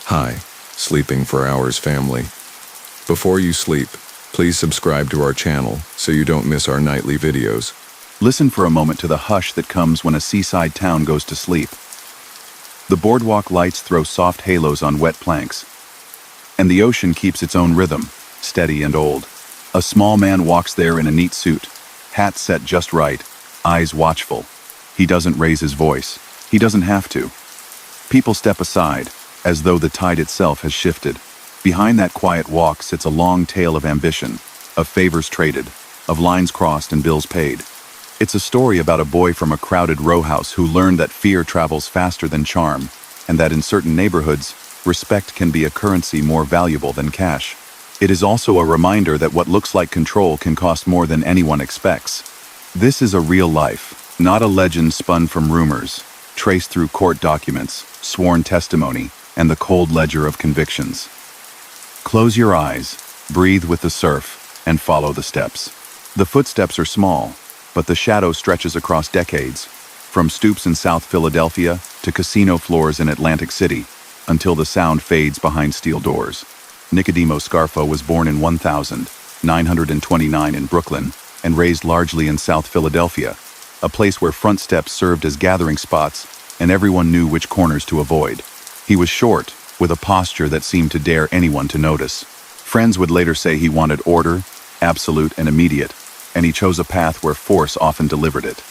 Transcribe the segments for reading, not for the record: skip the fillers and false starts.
Hi, sleeping for hours family. Before you sleep, please subscribe to our channel so you don't miss our nightly videos. Listen for a moment to the hush that comes when a seaside town goes to sleep. The boardwalk lights throw soft halos on wet planks, and the ocean keeps its own rhythm, steady and old. A small man walks there in a neat suit, hat set just right, eyes watchful. He doesn't raise his voice. He doesn't have to. People step aside, as though the tide itself has shifted. Behind that quiet walk sits a long tale of ambition, of favors traded, of lines crossed and bills paid. It's a story about a boy from a crowded row house who learned that fear travels faster than charm, and that in certain neighborhoods, respect can be a currency more valuable than cash. It is also a reminder that what looks like control can cost more than anyone expects. This is a real life, not a legend spun from rumors, traced through court documents, sworn testimony, and the cold ledger of convictions. Close your eyes, breathe with the surf, and follow the steps. The footsteps are small, but the shadow stretches across decades, from stoops in South Philadelphia to casino floors in Atlantic City, until the sound fades behind steel doors. Nicodemo Scarfo was born in 1929 in Brooklyn and raised largely in South Philadelphia, a place where front steps served as gathering spots and everyone knew which corners to avoid. He was short, with a posture that seemed to dare anyone to notice. Friends would later say he wanted order, absolute and immediate, and he chose a path where force often delivered it.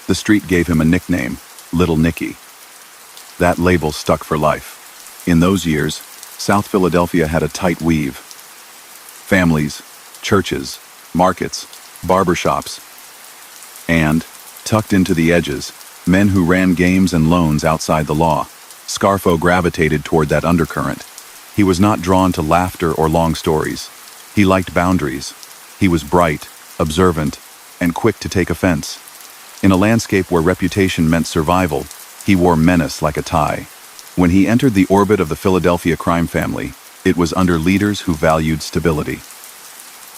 The street gave him a nickname, Little Nicky. That label stuck for life. In those years, South Philadelphia had a tight weave. Families, churches, markets, barbershops, and, tucked into the edges, men who ran games and loans outside the law. Scarfo gravitated toward that undercurrent. He was not drawn to laughter or long stories. He liked boundaries. He was bright, observant, and quick to take offense. In a landscape where reputation meant survival, he wore menace like a tie. When he entered the orbit of the Philadelphia crime family, it was under leaders who valued stability.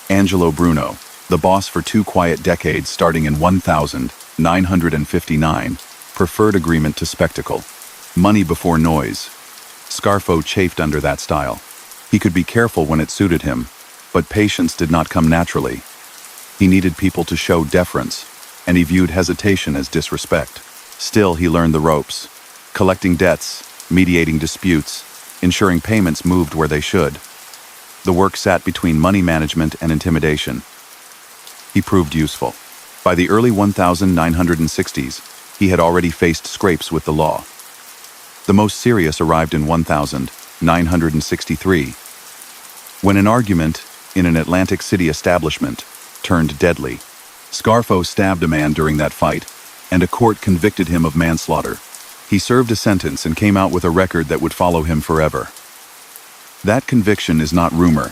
Angelo Bruno, the boss for 2 quiet decades starting in 1959, preferred agreement to spectacle. Money before noise. Scarfo chafed under that style. He could be careful when it suited him, but patience did not come naturally. He needed people to show deference, and he viewed hesitation as disrespect. Still, he learned the ropes. Collecting debts, mediating disputes, ensuring payments moved where they should. The work sat between money management and intimidation. He proved useful. By the early 1960s, he had already faced scrapes with the law. The most serious arrived in 1963, when an argument in an Atlantic City establishment turned deadly. Scarfo stabbed a man during that fight, and a court convicted him of manslaughter. He served a sentence and came out with a record that would follow him forever. That conviction is not rumor.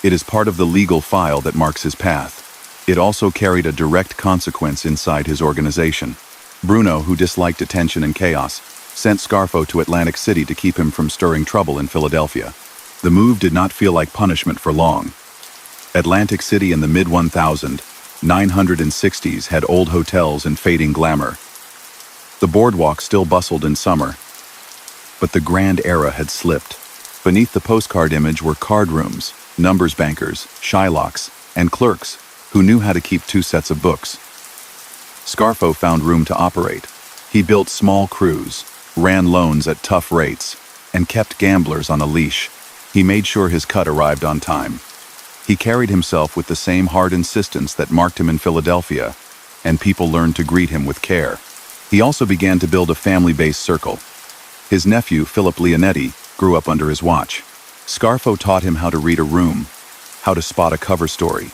It is part of the legal file that marks his path. It also carried a direct consequence inside his organization. Bruno, who disliked attention and chaos, sent Scarfo to Atlantic City to keep him from stirring trouble in Philadelphia. The move did not feel like punishment for long. Atlantic City in the mid-1960s had old hotels and fading glamour. The boardwalk still bustled in summer, but the grand era had slipped. Beneath the postcard image were card rooms, numbers bankers, Shylocks, and clerks who knew how to keep 2 sets of books. Scarfo found room to operate. He built small crews, ran loans at tough rates, and kept gamblers on a leash. He made sure his cut arrived on time. He carried himself with the same hard insistence that marked him in Philadelphia, and people learned to greet him with care. He also began to build a family-based circle. His nephew, Philip Leonetti, grew up under his watch. Scarfo taught him how to read a room, how to spot a cover story,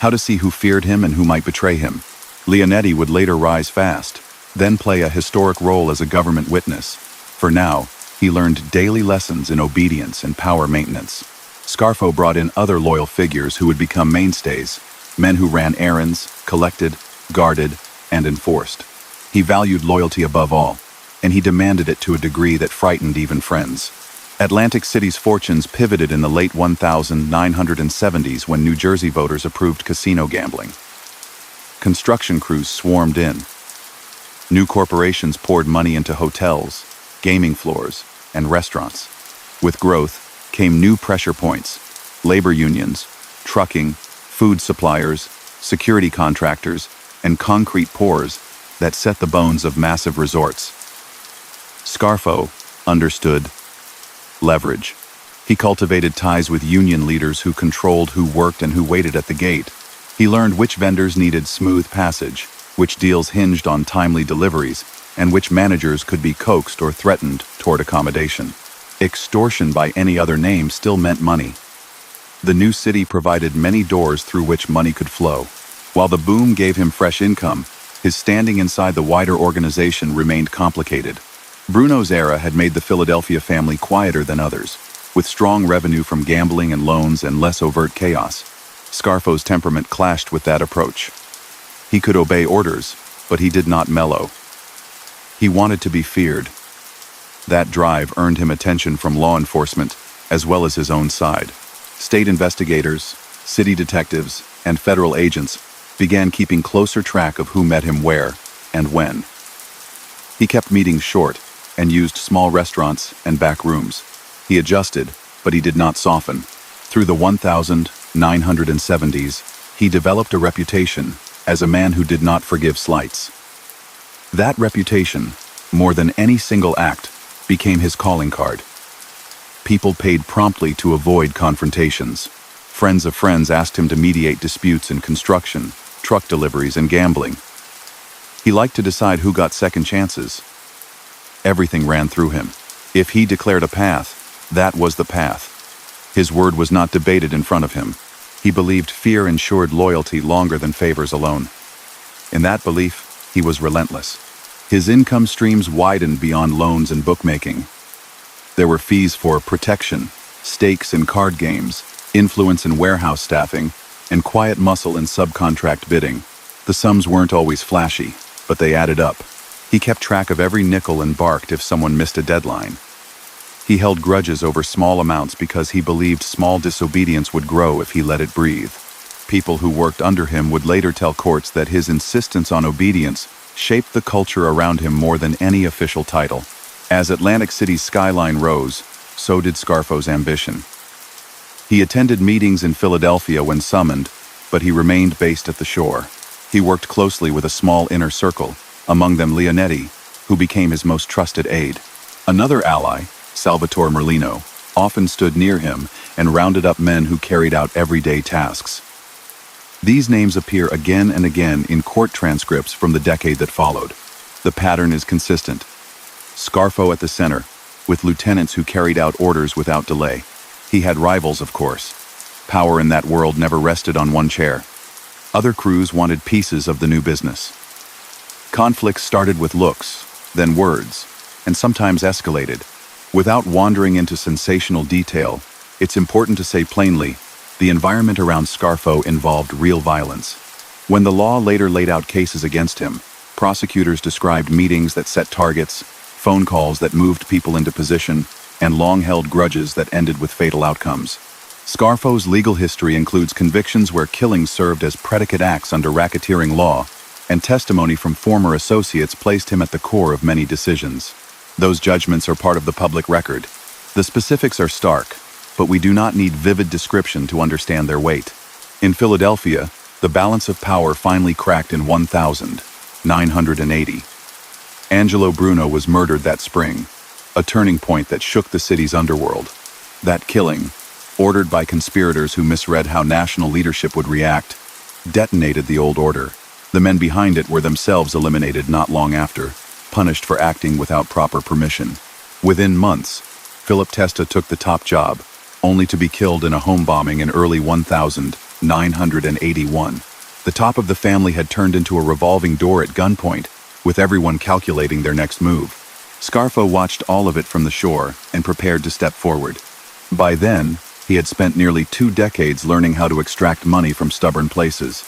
how to see who feared him and who might betray him. Leonetti would later rise fast, then play a historic role as a government witness. For now, he learned daily lessons in obedience and power maintenance. Scarfo brought in other loyal figures who would become mainstays, men who ran errands, collected, guarded, and enforced. He valued loyalty above all, and he demanded it to a degree that frightened even friends. Atlantic City's fortunes pivoted in the late 1970s when New Jersey voters approved casino gambling. Construction crews swarmed in. New corporations poured money into hotels, gaming floors, and restaurants. With growth came new pressure points: labor unions, trucking, food suppliers, security contractors, and concrete pours that set the bones of massive resorts. Scarfo understood leverage. He cultivated ties with union leaders who controlled who worked and who waited at the gate. He learned which vendors needed smooth passage, which deals hinged on timely deliveries, and which managers could be coaxed or threatened toward accommodation. Extortion by any other name still meant money. The new city provided many doors through which money could flow. While the boom gave him fresh income, his standing inside the wider organization remained complicated. Bruno's era had made the Philadelphia family quieter than others, with strong revenue from gambling and loans and less overt chaos. Scarfo's temperament clashed with that approach. He could obey orders, but he did not mellow. He wanted to be feared. That drive earned him attention from law enforcement, as well as his own side. State investigators, city detectives, and federal agents began keeping closer track of who met him where and when. He kept meetings short and used small restaurants and back rooms. He adjusted, but he did not soften. Through the 1970s, he developed a reputation as a man who did not forgive slights. That reputation, more than any single act, became his calling card. People paid promptly to avoid confrontations. Friends of friends asked him to mediate disputes in construction, truck deliveries, and gambling. He liked to decide who got second chances. Everything ran through him. If he declared a path, that was the path. His word was not debated in front of him. He believed fear ensured loyalty longer than favors alone. In that belief, he was relentless. His income streams widened beyond loans and bookmaking. There were fees for protection, stakes in card games, influence in warehouse staffing, and quiet muscle in subcontract bidding. The sums weren't always flashy, but they added up. He kept track of every nickel and barked if someone missed a deadline. He held grudges over small amounts because he believed small disobedience would grow if he let it breathe. People who worked under him would later tell courts that his insistence on obedience shaped the culture around him more than any official title. As Atlantic City's skyline rose, so did Scarfo's ambition. He attended meetings in Philadelphia when summoned, but he remained based at the shore. He worked closely with a small inner circle, among them Leonetti, who became his most trusted aide. Another ally, Salvatore Merlino, often stood near him and rounded up men who carried out everyday tasks. These names appear again and again in court transcripts from the decade that followed. The pattern is consistent. Scarfo at the center, with lieutenants who carried out orders without delay. He had rivals, of course. Power in that world never rested on one chair. Other crews wanted pieces of the new business. Conflicts started with looks, then words, and sometimes escalated. Without wandering into sensational detail, it's important to say plainly, the environment around Scarfo involved real violence. When the law later laid out cases against him, prosecutors described meetings that set targets, phone calls that moved people into position, and long-held grudges that ended with fatal outcomes. Scarfo's legal history includes convictions where killings served as predicate acts under racketeering law, and testimony from former associates placed him at the core of many decisions. Those judgments are part of the public record. The specifics are stark, but we do not need vivid description to understand their weight. In Philadelphia, the balance of power finally cracked in 1980. Angelo Bruno was murdered that spring, a turning point that shook the city's underworld. That killing, ordered by conspirators who misread how national leadership would react, detonated the old order. The men behind it were themselves eliminated not long after, punished for acting without proper permission. Within months, Philip Testa took the top job, only to be killed in a home bombing in early 1981. The top of the family had turned into a revolving door at gunpoint, with everyone calculating their next move. Scarfo watched all of it from the shore and prepared to step forward. By then, he had spent nearly 2 decades learning how to extract money from stubborn places.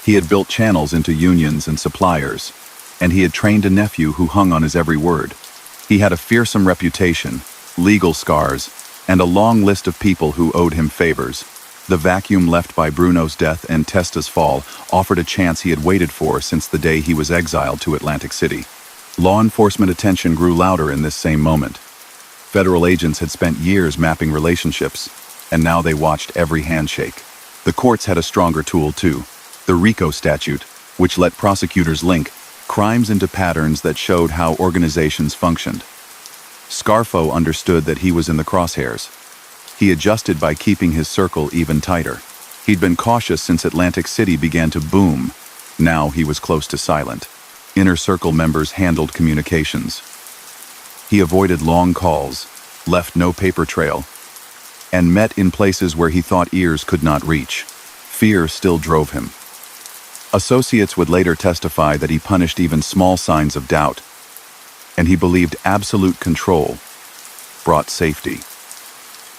He had built channels into unions and suppliers, and he had trained a nephew who hung on his every word. He had a fearsome reputation, legal scars, and a long list of people who owed him favors. The vacuum left by Bruno's death and Testa's fall offered a chance he had waited for since the day he was exiled to Atlantic City. Law enforcement attention grew louder in this same moment. Federal agents had spent years mapping relationships, and now they watched every handshake. The courts had a stronger tool too, the RICO statute, which let prosecutors link crimes into patterns that showed how organizations functioned. Scarfo understood that he was in the crosshairs. He adjusted by keeping his circle even tighter. He'd been cautious since Atlantic City began to boom. Now he was close to silent. Inner circle members handled communications. He avoided long calls, left no paper trail, and met in places where he thought ears could not reach. Fear still drove him. Associates would later testify that he punished even small signs of doubt, and he believed absolute control brought safety.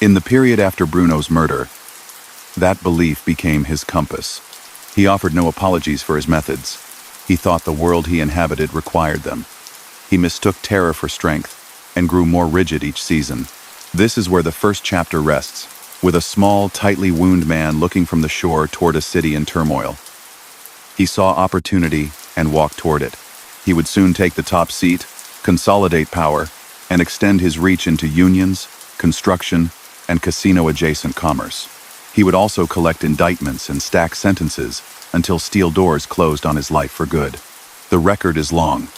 In the period after Bruno's murder, that belief became his compass. He offered no apologies for his methods. He thought the world he inhabited required them. He mistook terror for strength and grew more rigid each season. This is where the first chapter rests, with a small, tightly wounded man looking from the shore toward a city in turmoil. He saw opportunity and walked toward it. He would soon take the top seat, consolidate power, and extend his reach into unions, construction, and casino-adjacent commerce. He would also collect indictments and stack sentences until steel doors closed on his life for good. The record is long,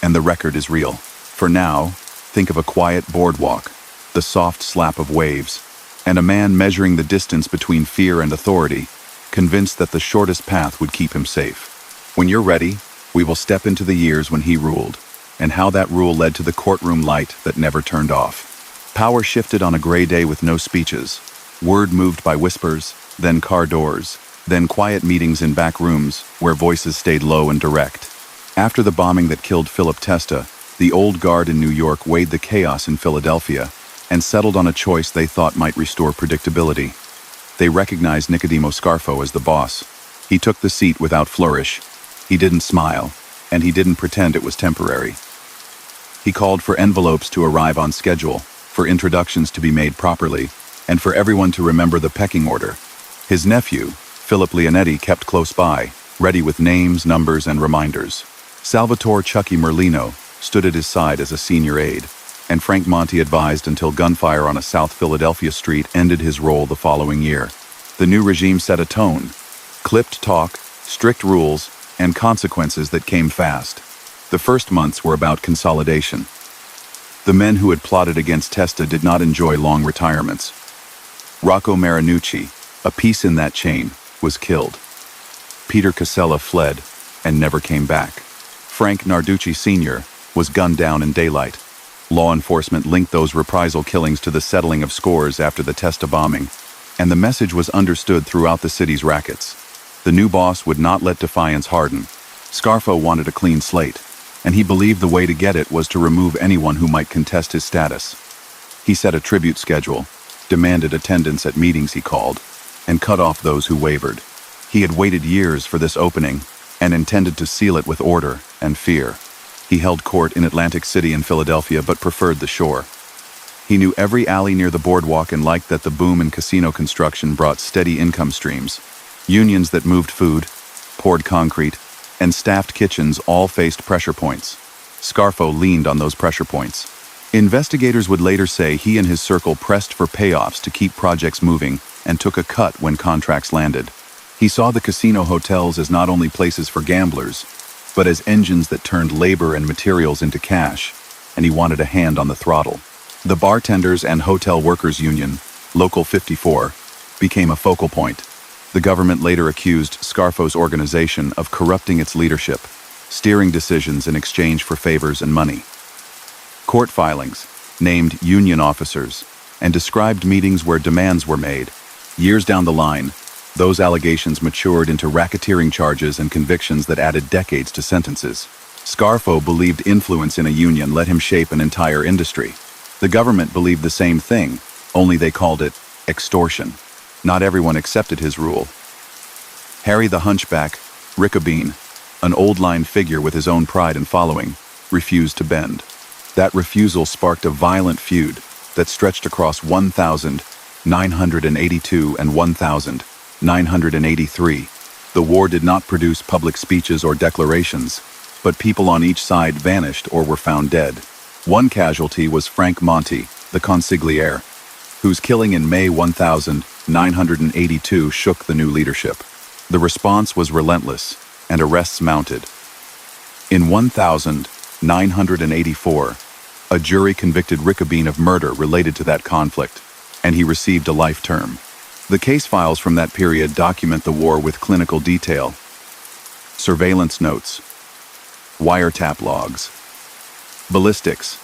and the record is real. For now, think of a quiet boardwalk, the soft slap of waves, and a man measuring the distance between fear and authority, convinced that the shortest path would keep him safe. When you're ready, we will step into the years when he ruled, and how that rule led to the courtroom light that never turned off. Power shifted on a gray day with no speeches. Word moved by whispers, then car doors, then quiet meetings in back rooms where voices stayed low and direct. After the bombing that killed Philip Testa, the old guard in New York weighed the chaos in Philadelphia and settled on a choice they thought might restore predictability. They recognized Nicodemo Scarfo as the boss. He took the seat without flourish. He didn't smile, and he didn't pretend it was temporary. He called for envelopes to arrive on schedule, for introductions to be made properly, and for everyone to remember the pecking order. His nephew, Philip Leonetti, kept close by, ready with names, numbers, and reminders. Salvatore Chucky Merlino stood at his side as a senior aide, and Frank Monti advised until gunfire on a South Philadelphia street ended his role the following year. The new regime set a tone: clipped talk, strict rules, and consequences that came fast. The first months were about consolidation. The men who had plotted against Testa did not enjoy long retirements. Rocco Marinucci, a piece in that chain, was killed. Peter Casella fled and never came back. Frank Narducci Sr. was gunned down in daylight. Law enforcement linked those reprisal killings to the settling of scores after the Testa bombing, and the message was understood throughout the city's rackets. The new boss would not let defiance harden. Scarfo wanted a clean slate, and he believed the way to get it was to remove anyone who might contest his status. He set a tribute schedule, demanded attendance at meetings he called, and cut off those who wavered. He had waited years for this opening and intended to seal it with order and fear. He held court in Atlantic City and Philadelphia but preferred the shore. He knew every alley near the boardwalk and liked that the boom in casino construction brought steady income streams. Unions that moved food, poured concrete, and staffed kitchens all faced pressure points. Scarfo leaned on those pressure points. Investigators would later say he and his circle pressed for payoffs to keep projects moving and took a cut when contracts landed. He saw the casino hotels as not only places for gamblers, but as engines that turned labor and materials into cash, and he wanted a hand on the throttle. The Bartenders and Hotel Workers Union, Local 54, became a focal point. The government later accused Scarfo's organization of corrupting its leadership, steering decisions in exchange for favors and money. Court filings named union officers and described meetings where demands were made. Years down the line, those allegations matured into racketeering charges and convictions that added decades to sentences. Scarfo believed influence in a union let him shape an entire industry. The government believed the same thing, only they called it extortion. Not everyone accepted his rule. Harry the Hunchback, Riccobene, an old-line figure with his own pride and following, refused to bend. That refusal sparked a violent feud that stretched across 1,982 and 1,983. The war did not produce public speeches or declarations, but people on each side vanished or were found dead. One casualty was Frank Monti, the consigliere, whose killing in May 1982 shook the new leadership. The response was relentless, and arrests mounted. In 1984, a jury convicted Nicodemo of murder related to that conflict, and he received a life term. The case files from that period document the war with clinical detail. Surveillance notes, wiretap logs, ballistics,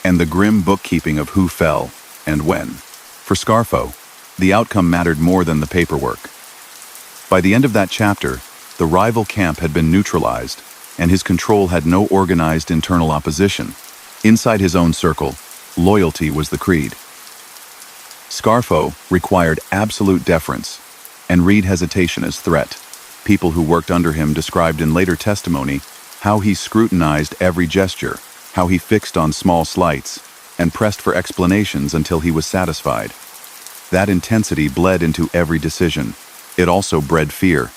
and the grim bookkeeping of who fell and when. For Scarfo, the outcome mattered more than the paperwork. By the end of that chapter, the rival camp had been neutralized, and his control had no organized internal opposition. Inside his own circle, loyalty was the creed. Scarfo required absolute deference, and read hesitation as threat. People who worked under him described in later testimony how he scrutinized every gesture, how he fixed on small slights, and pressed for explanations until he was satisfied. That intensity bled into every decision. It also bred fear.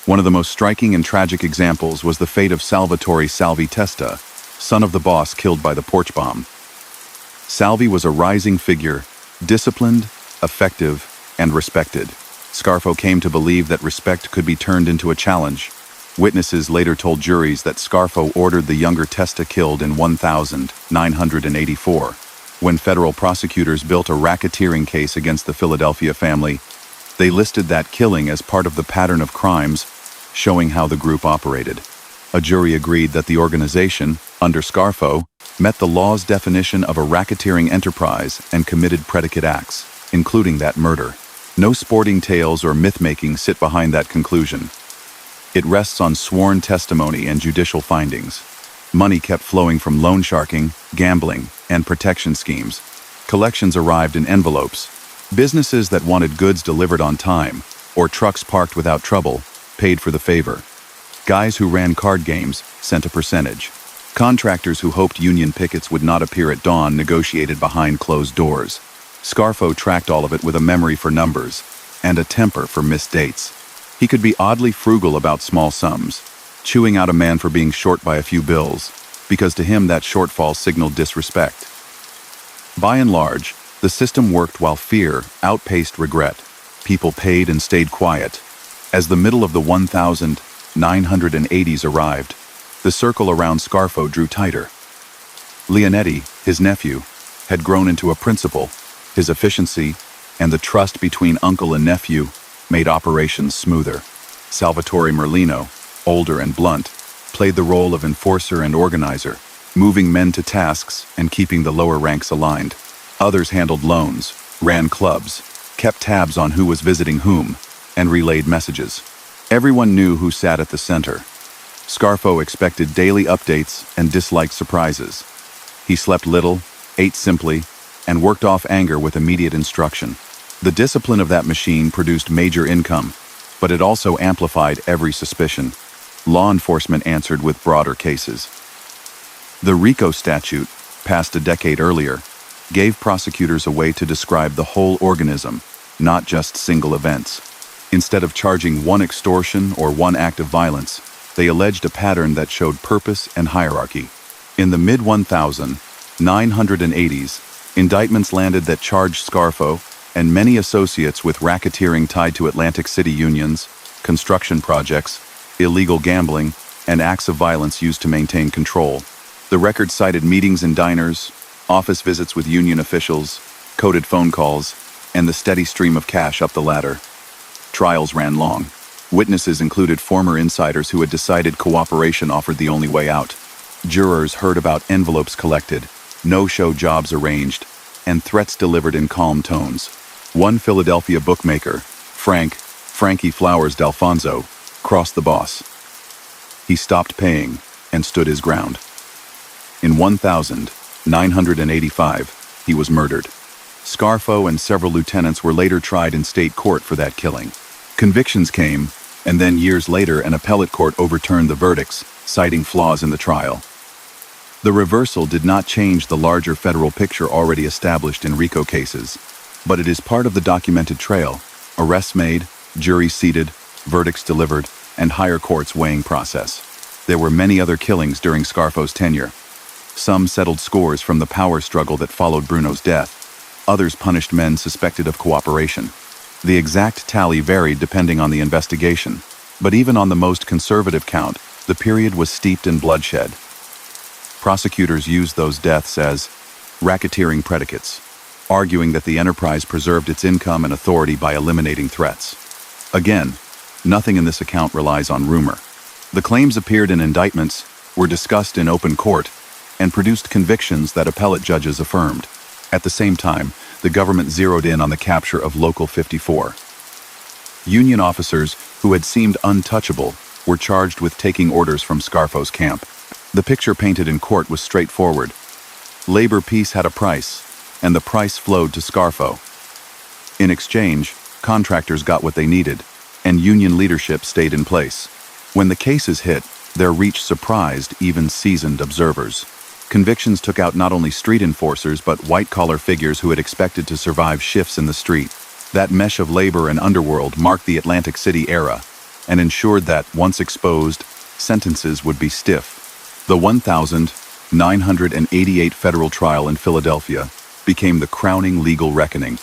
One of the most striking and tragic examples was the fate of Salvatore Salvi Testa, son of the boss killed by the porch bomb. Salvi was a rising figure, disciplined, effective, and respected. Scarfo came to believe that respect could be turned into a challenge. Witnesses later told juries that Scarfo ordered the younger Testa killed in 1984. When federal prosecutors built a racketeering case against the Philadelphia family, they listed that killing as part of the pattern of crimes, showing how the group operated. A jury agreed that the organization, under Scarfo, met the law's definition of a racketeering enterprise and committed predicate acts, including that murder. No sporting tales or myth-making sit behind that conclusion. It rests on sworn testimony and judicial findings. Money kept flowing from loan sharking, gambling, and protection schemes. Collections arrived in envelopes. Businesses that wanted goods delivered on time, or trucks parked without trouble, paid for the favor. Guys who ran card games sent a percentage. Contractors who hoped union pickets would not appear at dawn negotiated behind closed doors. Scarfo tracked all of it with a memory for numbers and a temper for missed dates. He could be oddly frugal about small sums, chewing out a man for being short by a few bills, because to him that shortfall signaled disrespect. By and large, the system worked while fear outpaced regret. People paid and stayed quiet. As the middle of the 1980s arrived, the circle around Scarfo drew tighter. Leonetti, his nephew, had grown into a principal. His efficiency and the trust between uncle and nephew made operations smoother. Salvatore Merlino, older and blunt, played the role of enforcer and organizer, moving men to tasks and keeping the lower ranks aligned. Others handled loans, ran clubs, kept tabs on who was visiting whom, and relayed messages. Everyone knew who sat at the center. Scarfo expected daily updates and disliked surprises. He slept little, ate simply, and worked off anger with immediate instruction. The discipline of that machine produced major income, but it also amplified every suspicion. Law enforcement answered with broader cases. The RICO statute, passed a decade earlier, gave prosecutors a way to describe the whole organism, not just single events. Instead of charging one extortion or one act of violence, they alleged a pattern that showed purpose and hierarchy. In the mid-1980s, indictments landed that charged Scarfo and many associates with racketeering tied to Atlantic City unions, construction projects, illegal gambling, and acts of violence used to maintain control. The record cited meetings in diners, office visits with union officials, coded phone calls, and the steady stream of cash up the ladder. Trials ran long. Witnesses included former insiders who had decided cooperation offered the only way out. Jurors heard about envelopes collected, no-show jobs arranged, and threats delivered in calm tones. One Philadelphia bookmaker, Frankie Flowers D'Alfonso, crossed the boss. He stopped paying and stood his ground. In 1985, he was murdered. Scarfo and several lieutenants were later tried in state court for that killing. Convictions came, and then years later an appellate court overturned the verdicts, citing flaws in the trial. The reversal did not change the larger federal picture already established in RICO cases, but it is part of the documented trail: arrests made, juries seated, verdicts delivered, and higher courts weighing process. There were many other killings during Scarfo's tenure. Some settled scores from the power struggle that followed Bruno's death. Others punished men suspected of cooperation. The exact tally varied depending on the investigation, but even on the most conservative count, the period was steeped in bloodshed. Prosecutors used those deaths as racketeering predicates, arguing that the enterprise preserved its income and authority by eliminating threats. Again, nothing in this account relies on rumor. The claims appeared in indictments, were discussed in open court, and produced convictions that appellate judges affirmed. At the same time, the government zeroed in on the capture of Local 54. Union officers, who had seemed untouchable, were charged with taking orders from Scarfo's camp. The picture painted in court was straightforward. Labor peace had a price, and the price flowed to Scarfo. In exchange, contractors got what they needed, and union leadership stayed in place. When the cases hit, their reach surprised even seasoned observers. Convictions took out not only street enforcers but white-collar figures who had expected to survive shifts in the street. That mesh of labor and underworld marked the Atlantic City era and ensured that, once exposed, sentences would be stiff. The 1,988 federal trial in Philadelphia became the crowning legal reckoning.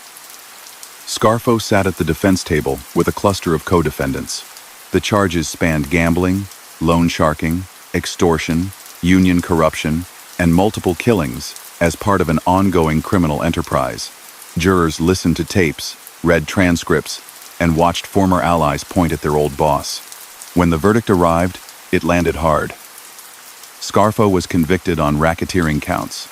Scarfo sat at the defense table with a cluster of co-defendants. The charges spanned gambling, loan sharking, extortion, union corruption, and multiple killings as part of an ongoing criminal enterprise. Jurors listened to tapes, read transcripts, and watched former allies point at their old boss. When the verdict arrived, it landed hard. Scarfo was convicted on racketeering counts.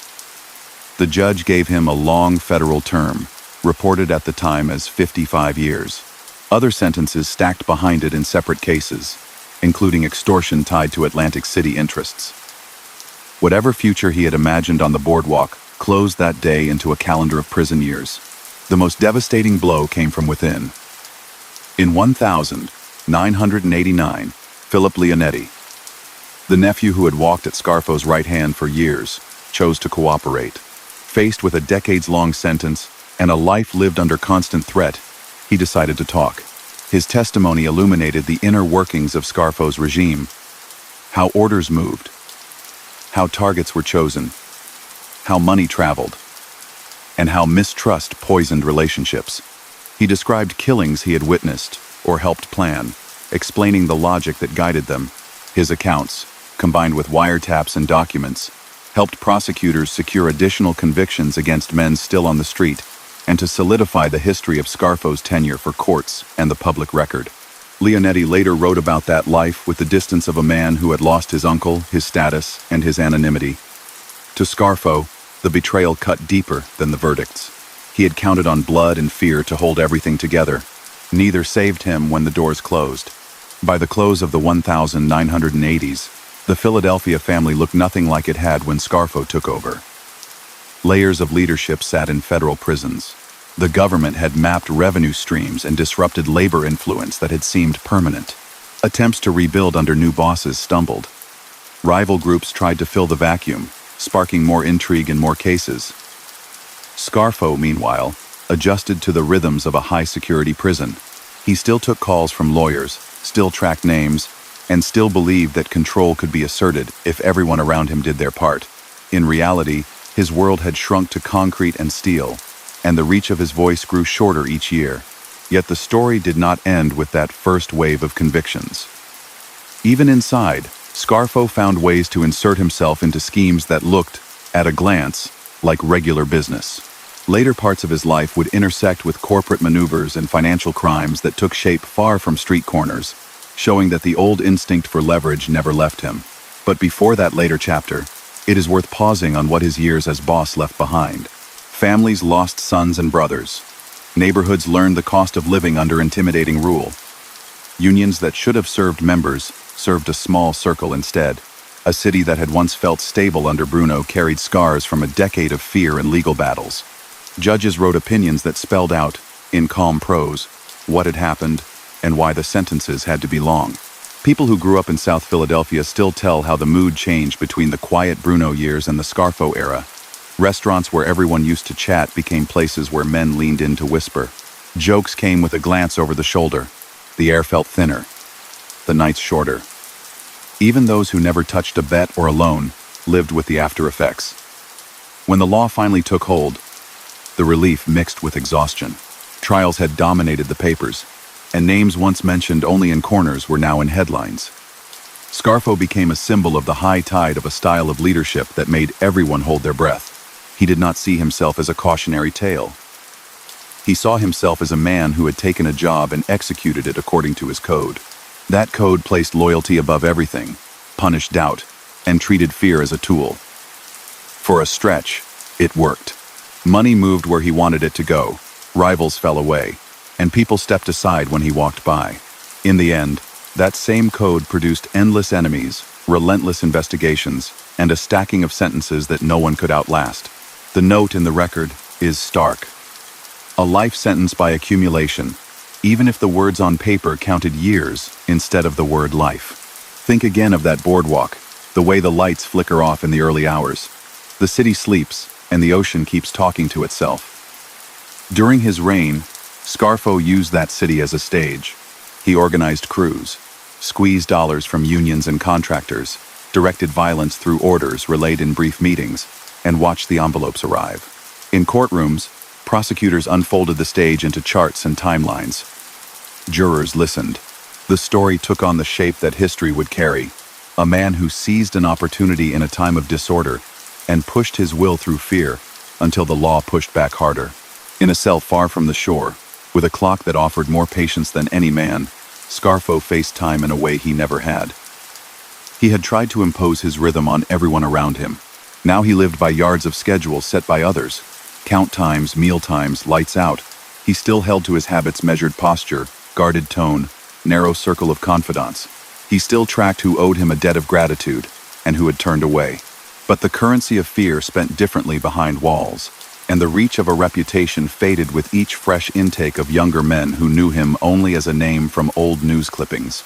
The judge gave him a long federal term, reported at the time as 55 years. Other sentences stacked behind it in separate cases, including extortion tied to Atlantic City interests. Whatever future he had imagined on the boardwalk closed that day into a calendar of prison years. The most devastating blow came from within. In 1989, Philip Leonetti, the nephew who had walked at Scarfo's right hand for years, chose to cooperate. Faced with a decades-long sentence and a life lived under constant threat, he decided to talk. His testimony illuminated the inner workings of Scarfo's regime, how orders moved, how targets were chosen, how money traveled, and how mistrust poisoned relationships. He described killings he had witnessed or helped plan, explaining the logic that guided them. His accounts, combined with wiretaps and documents, helped prosecutors secure additional convictions against men still on the street and to solidify the history of Scarfo's tenure for courts and the public record. Leonetti later wrote about that life with the distance of a man who had lost his uncle, his status, and his anonymity. To Scarfo, the betrayal cut deeper than the verdicts. He had counted on blood and fear to hold everything together. Neither saved him when the doors closed. By the close of the 1980s, the Philadelphia family looked nothing like it had when Scarfo took over. Layers of leadership sat in federal prisons. The government had mapped revenue streams and disrupted labor influence that had seemed permanent. Attempts to rebuild under new bosses stumbled. Rival groups tried to fill the vacuum, sparking more intrigue and more cases. Scarfo, meanwhile, adjusted to the rhythms of a high-security prison. He still took calls from lawyers, still tracked names, and still believed that control could be asserted if everyone around him did their part. In reality, his world had shrunk to concrete and steel, and the reach of his voice grew shorter each year. Yet the story did not end with that first wave of convictions. Even inside, Scarfo found ways to insert himself into schemes that looked, at a glance, like regular business. Later parts of his life would intersect with corporate maneuvers and financial crimes that took shape far from street corners, showing that the old instinct for leverage never left him. But before that later chapter, it is worth pausing on what his years as boss left behind. Families lost sons and brothers. Neighborhoods learned the cost of living under intimidating rule. Unions that should have served members served a small circle instead. A city that had once felt stable under Bruno carried scars from a decade of fear and legal battles. Judges wrote opinions that spelled out, in calm prose, what had happened and why the sentences had to be long. People who grew up in South Philadelphia still tell how the mood changed between the quiet Bruno years and the Scarfo era. Restaurants where everyone used to chat became places where men leaned in to whisper. Jokes came with a glance over the shoulder. The air felt thinner, the nights shorter. Even those who never touched a bet or a loan lived with the after effects. When the law finally took hold, the relief mixed with exhaustion. Trials had dominated the papers, and names once mentioned only in corners were now in headlines. Scarfo became a symbol of the high tide of a style of leadership that made everyone hold their breath. He did not see himself as a cautionary tale. He saw himself as a man who had taken a job and executed it according to his code. That code placed loyalty above everything, punished doubt, and treated fear as a tool. For a stretch, it worked. Money moved where he wanted it to go, rivals fell away, and people stepped aside when he walked by. In the end, that same code produced endless enemies, relentless investigations, and a stacking of sentences that no one could outlast. The note in the record is stark. A life sentence by accumulation, even if the words on paper counted years instead of the word life. Think again of that boardwalk, the way the lights flicker off in the early hours. The city sleeps, and the ocean keeps talking to itself. During his reign, Scarfo used that city as a stage. He organized crews, squeezed dollars from unions and contractors, directed violence through orders relayed in brief meetings, and watched the envelopes arrive. In courtrooms, prosecutors unfolded the stage into charts and timelines. Jurors listened. The story took on the shape that history would carry. A man who seized an opportunity in a time of disorder and pushed his will through fear until the law pushed back harder. In a cell far from the shore, with a clock that offered more patience than any man, Scarfo faced time in a way he never had. He had tried to impose his rhythm on everyone around him. Now he lived by yards of schedules set by others. Count times, meal times, lights out. He still held to his habits, measured posture, guarded tone, narrow circle of confidants. He still tracked who owed him a debt of gratitude and who had turned away. But the currency of fear spent differently behind walls, and the reach of a reputation faded with each fresh intake of younger men who knew him only as a name from old news clippings.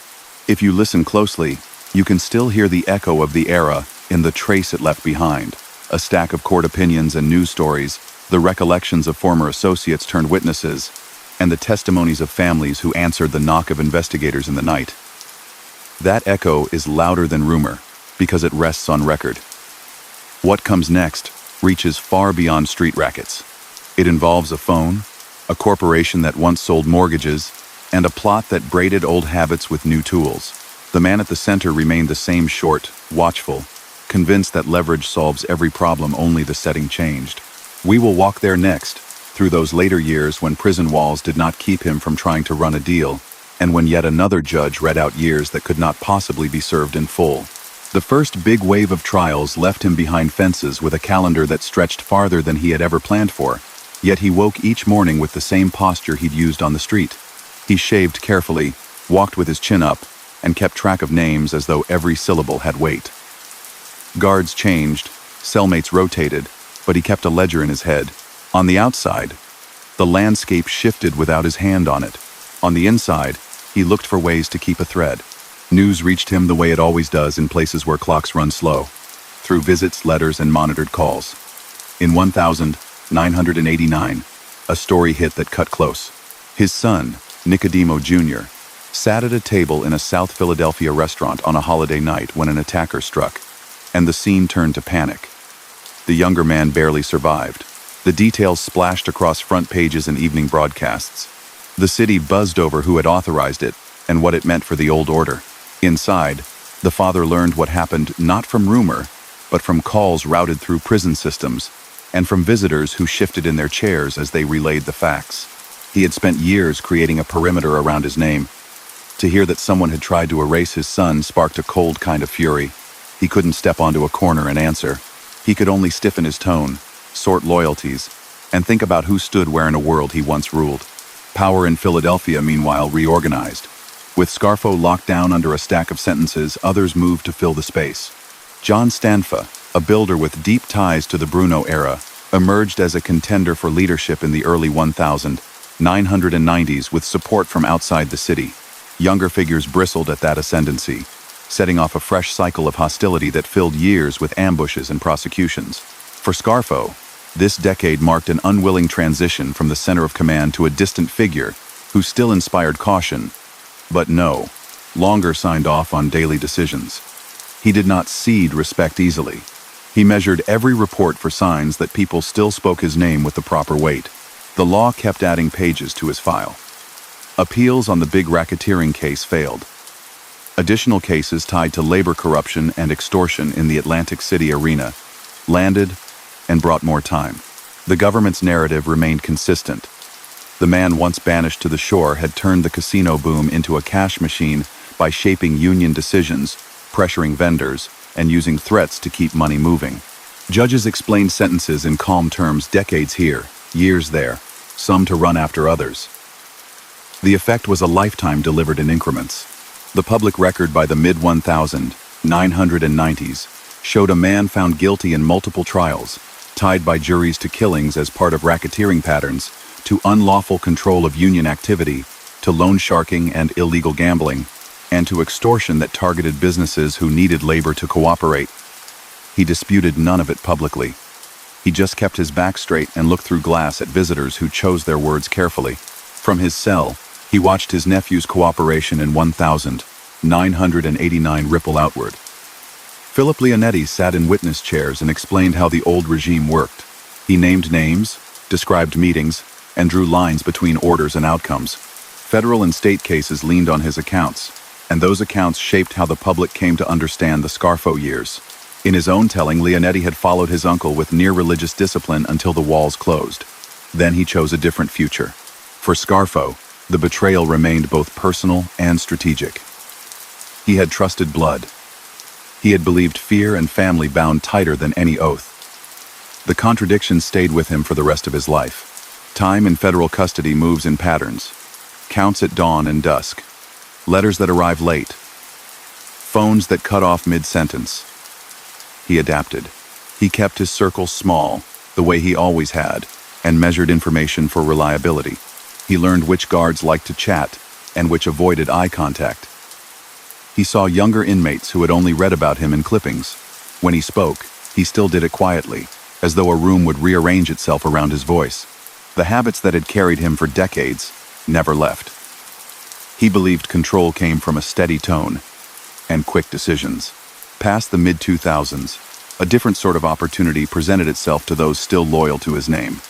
If you listen closely, you can still hear the echo of the era in the trace it left behind. A stack of court opinions and news stories, the recollections of former associates turned witnesses, and the testimonies of families who answered the knock of investigators in the night. That echo is louder than rumor, because it rests on record. What comes next reaches far beyond street rackets. It involves a phone, a corporation that once sold mortgages, and a plot that braided old habits with new tools. The man at the center remained the same, short, watchful, convinced that leverage solves every problem, only the setting changed. We will walk there next, through those later years when prison walls did not keep him from trying to run a deal, and when yet another judge read out years that could not possibly be served in full. The first big wave of trials left him behind fences with a calendar that stretched farther than he had ever planned for, yet he woke each morning with the same posture he'd used on the street. He shaved carefully, walked with his chin up, and kept track of names as though every syllable had weight. Guards changed, cellmates rotated, but he kept a ledger in his head. On the outside, the landscape shifted without his hand on it. On the inside, he looked for ways to keep a thread. News reached him the way it always does in places where clocks run slow, through visits, letters, and monitored calls. In 1989, a story hit that cut close. His son, Nicodemo Jr., sat at a table in a South Philadelphia restaurant on a holiday night when an attacker struck, and the scene turned to panic. The younger man barely survived. The details splashed across front pages and evening broadcasts. The city buzzed over who had authorized it and what it meant for the old order. Inside, the father learned what happened not from rumor, but from calls routed through prison systems and from visitors who shifted in their chairs as they relayed the facts. He had spent years creating a perimeter around his name. To hear that someone had tried to erase his son sparked a cold kind of fury. He couldn't step onto a corner and answer. He could only stiffen his tone, sort loyalties, and think about who stood where in a world he once ruled. Power in Philadelphia, meanwhile, reorganized. With Scarfo locked down under a stack of sentences, others moved to fill the space. John Stanfa, a builder with deep ties to the Bruno era, emerged as a contender for leadership in the early 1990s with support from outside the city. Younger figures bristled at that ascendancy, setting off a fresh cycle of hostility that filled years with ambushes and prosecutions. For Scarfo, this decade marked an unwilling transition from the center of command to a distant figure who still inspired caution, but no longer signed off on daily decisions. He did not cede respect easily. He measured every report for signs that people still spoke his name with the proper weight. The law kept adding pages to his file. Appeals on the big racketeering case failed. Additional cases tied to labor corruption and extortion in the Atlantic City arena landed and brought more time. The government's narrative remained consistent. The man once banished to the shore had turned the casino boom into a cash machine by shaping union decisions, pressuring vendors, and using threats to keep money moving. Judges explained sentences in calm terms: decades here, years there, some to run after others. The effect was a lifetime delivered in increments. The public record by the mid-1990s showed a man found guilty in multiple trials, tied by juries to killings as part of racketeering patterns, to unlawful control of union activity, to loan sharking and illegal gambling, and to extortion that targeted businesses who needed labor to cooperate. He disputed none of it publicly. He just kept his back straight and looked through glass at visitors who chose their words carefully. From his cell, he watched his nephew's cooperation in 1989 ripple outward. Philip Leonetti sat in witness chairs and explained how the old regime worked. He named names, described meetings, and drew lines between orders and outcomes. Federal and state cases leaned on his accounts, and those accounts shaped how the public came to understand the Scarfo years. In his own telling, Leonetti had followed his uncle with near-religious discipline until the walls closed. Then he chose a different future. For Scarfo, the betrayal remained both personal and strategic. He had trusted blood. He had believed fear and family bound tighter than any oath. The contradiction stayed with him for the rest of his life. Time in federal custody moves in patterns. Counts at dawn and dusk. Letters that arrive late. Phones that cut off mid-sentence. He adapted. He kept his circle small, the way he always had, and measured information for reliability. He learned which guards liked to chat and which avoided eye contact. He saw younger inmates who had only read about him in clippings. When he spoke, he still did it quietly, as though a room would rearrange itself around his voice. The habits that had carried him for decades never left. He believed control came from a steady tone and quick decisions. Past the mid-2000s, a different sort of opportunity presented itself to those still loyal to his name.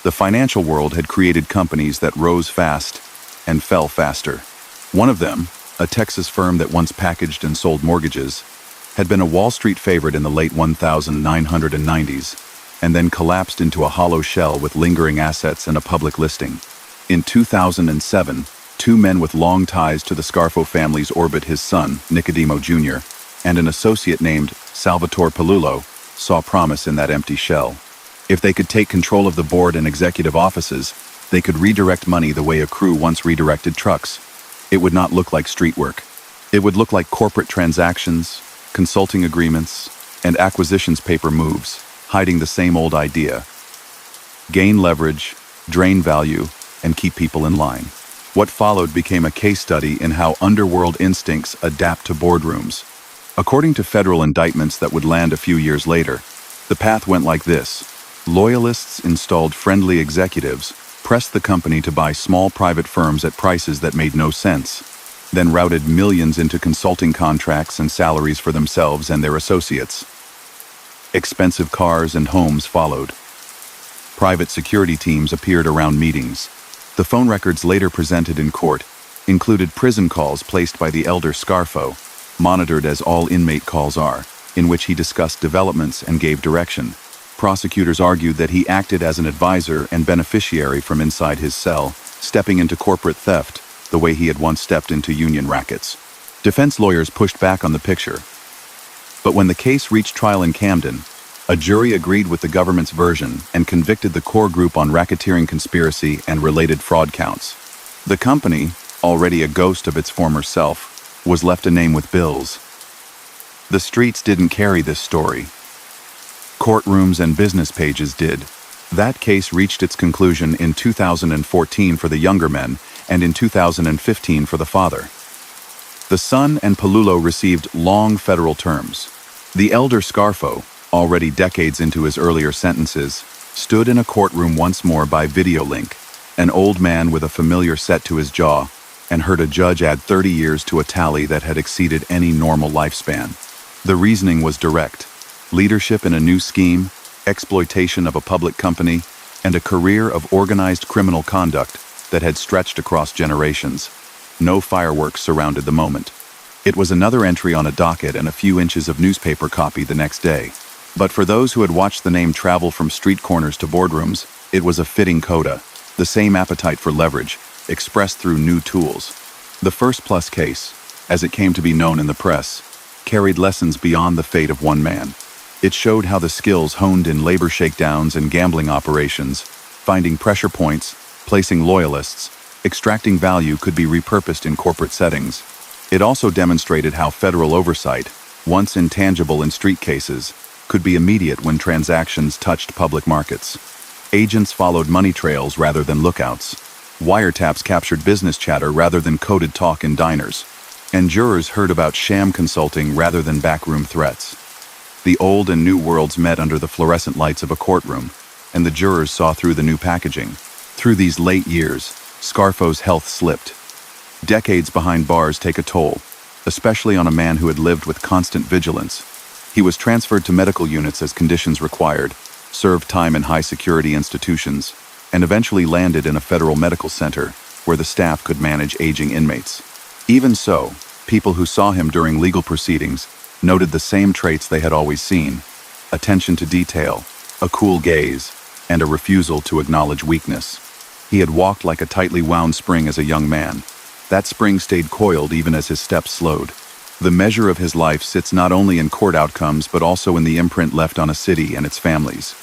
The financial world had created companies that rose fast and fell faster. One of them, a Texas firm that once packaged and sold mortgages, had been a Wall Street favorite in the late 1990s, and then collapsed into a hollow shell with lingering assets and a public listing. In 2007, two men with long ties to the Scarfo family's orbit: his son, Nicodemo Jr., and an associate named Salvatore Palullo, saw promise in that empty shell. If they could take control of the board and executive offices, they could redirect money the way a crew once redirected trucks. It would not look like street work. It would look like corporate transactions, consulting agreements, and acquisitions paper moves, hiding the same old idea: gain leverage, drain value, and keep people in line. What followed became a case study in how underworld instincts adapt to boardrooms. According to federal indictments that would land a few years later, the path went like this. Loyalists installed friendly executives, pressed the company to buy small private firms at prices that made no sense, then routed millions into consulting contracts and salaries for themselves and their associates. Expensive cars and homes followed. Private security teams appeared around meetings. The phone records later presented in court included prison calls placed by the elder Scarfo, monitored as all inmate calls are, in which he discussed developments and gave direction. Prosecutors argued that he acted as an advisor and beneficiary from inside his cell, stepping into corporate theft the way he had once stepped into union rackets. Defense lawyers pushed back on the picture. But when the case reached trial in Camden, a jury agreed with the government's version and convicted the core group on racketeering conspiracy and related fraud counts. The company, already a ghost of its former self, was left a name with bills. The streets didn't carry this story. Courtrooms and business pages did. That case reached its conclusion in 2014 for the younger men and in 2015 for the father. The son and Palullo received long federal terms. The elder Scarfo, already decades into his earlier sentences, stood in a courtroom once more by video link, an old man with a familiar set to his jaw, and heard a judge add 30 years to a tally that had exceeded any normal lifespan. The reasoning was direct. leadership in a new scheme, exploitation of a public company, and a career of organized criminal conduct that had stretched across generations. No fireworks surrounded the moment. It was another entry on a docket and a few inches of newspaper copy the next day. But for those who had watched the name travel from street corners to boardrooms, it was a fitting coda, the same appetite for leverage, expressed through new tools. The First Plus case, as it came to be known in the press, carried lessons beyond the fate of one man. It showed how the skills honed in labor shakedowns and gambling operations, finding pressure points, placing loyalists, extracting value could be repurposed in corporate settings. It also demonstrated how federal oversight, once intangible in street cases, could be immediate when transactions touched public markets. Agents followed money trails rather than lookouts. Wiretaps captured business chatter rather than coded talk in diners. And jurors heard about sham consulting rather than backroom threats. The old and new worlds met under the fluorescent lights of a courtroom, and the jurors saw through the new packaging. Through these late years, Scarfo's health slipped. Decades behind bars take a toll, especially on a man who had lived with constant vigilance. He was transferred to medical units as conditions required, served time in high-security institutions, and eventually landed in a federal medical center where the staff could manage aging inmates. Even so, people who saw him during legal proceedings noted the same traits they had always seen: attention to detail, a cool gaze, and a refusal to acknowledge weakness. He had walked like a tightly wound spring as a young man. That spring stayed coiled even as his steps slowed. The measure of his life sits not only in court outcomes but also in the imprint left on a city and its families.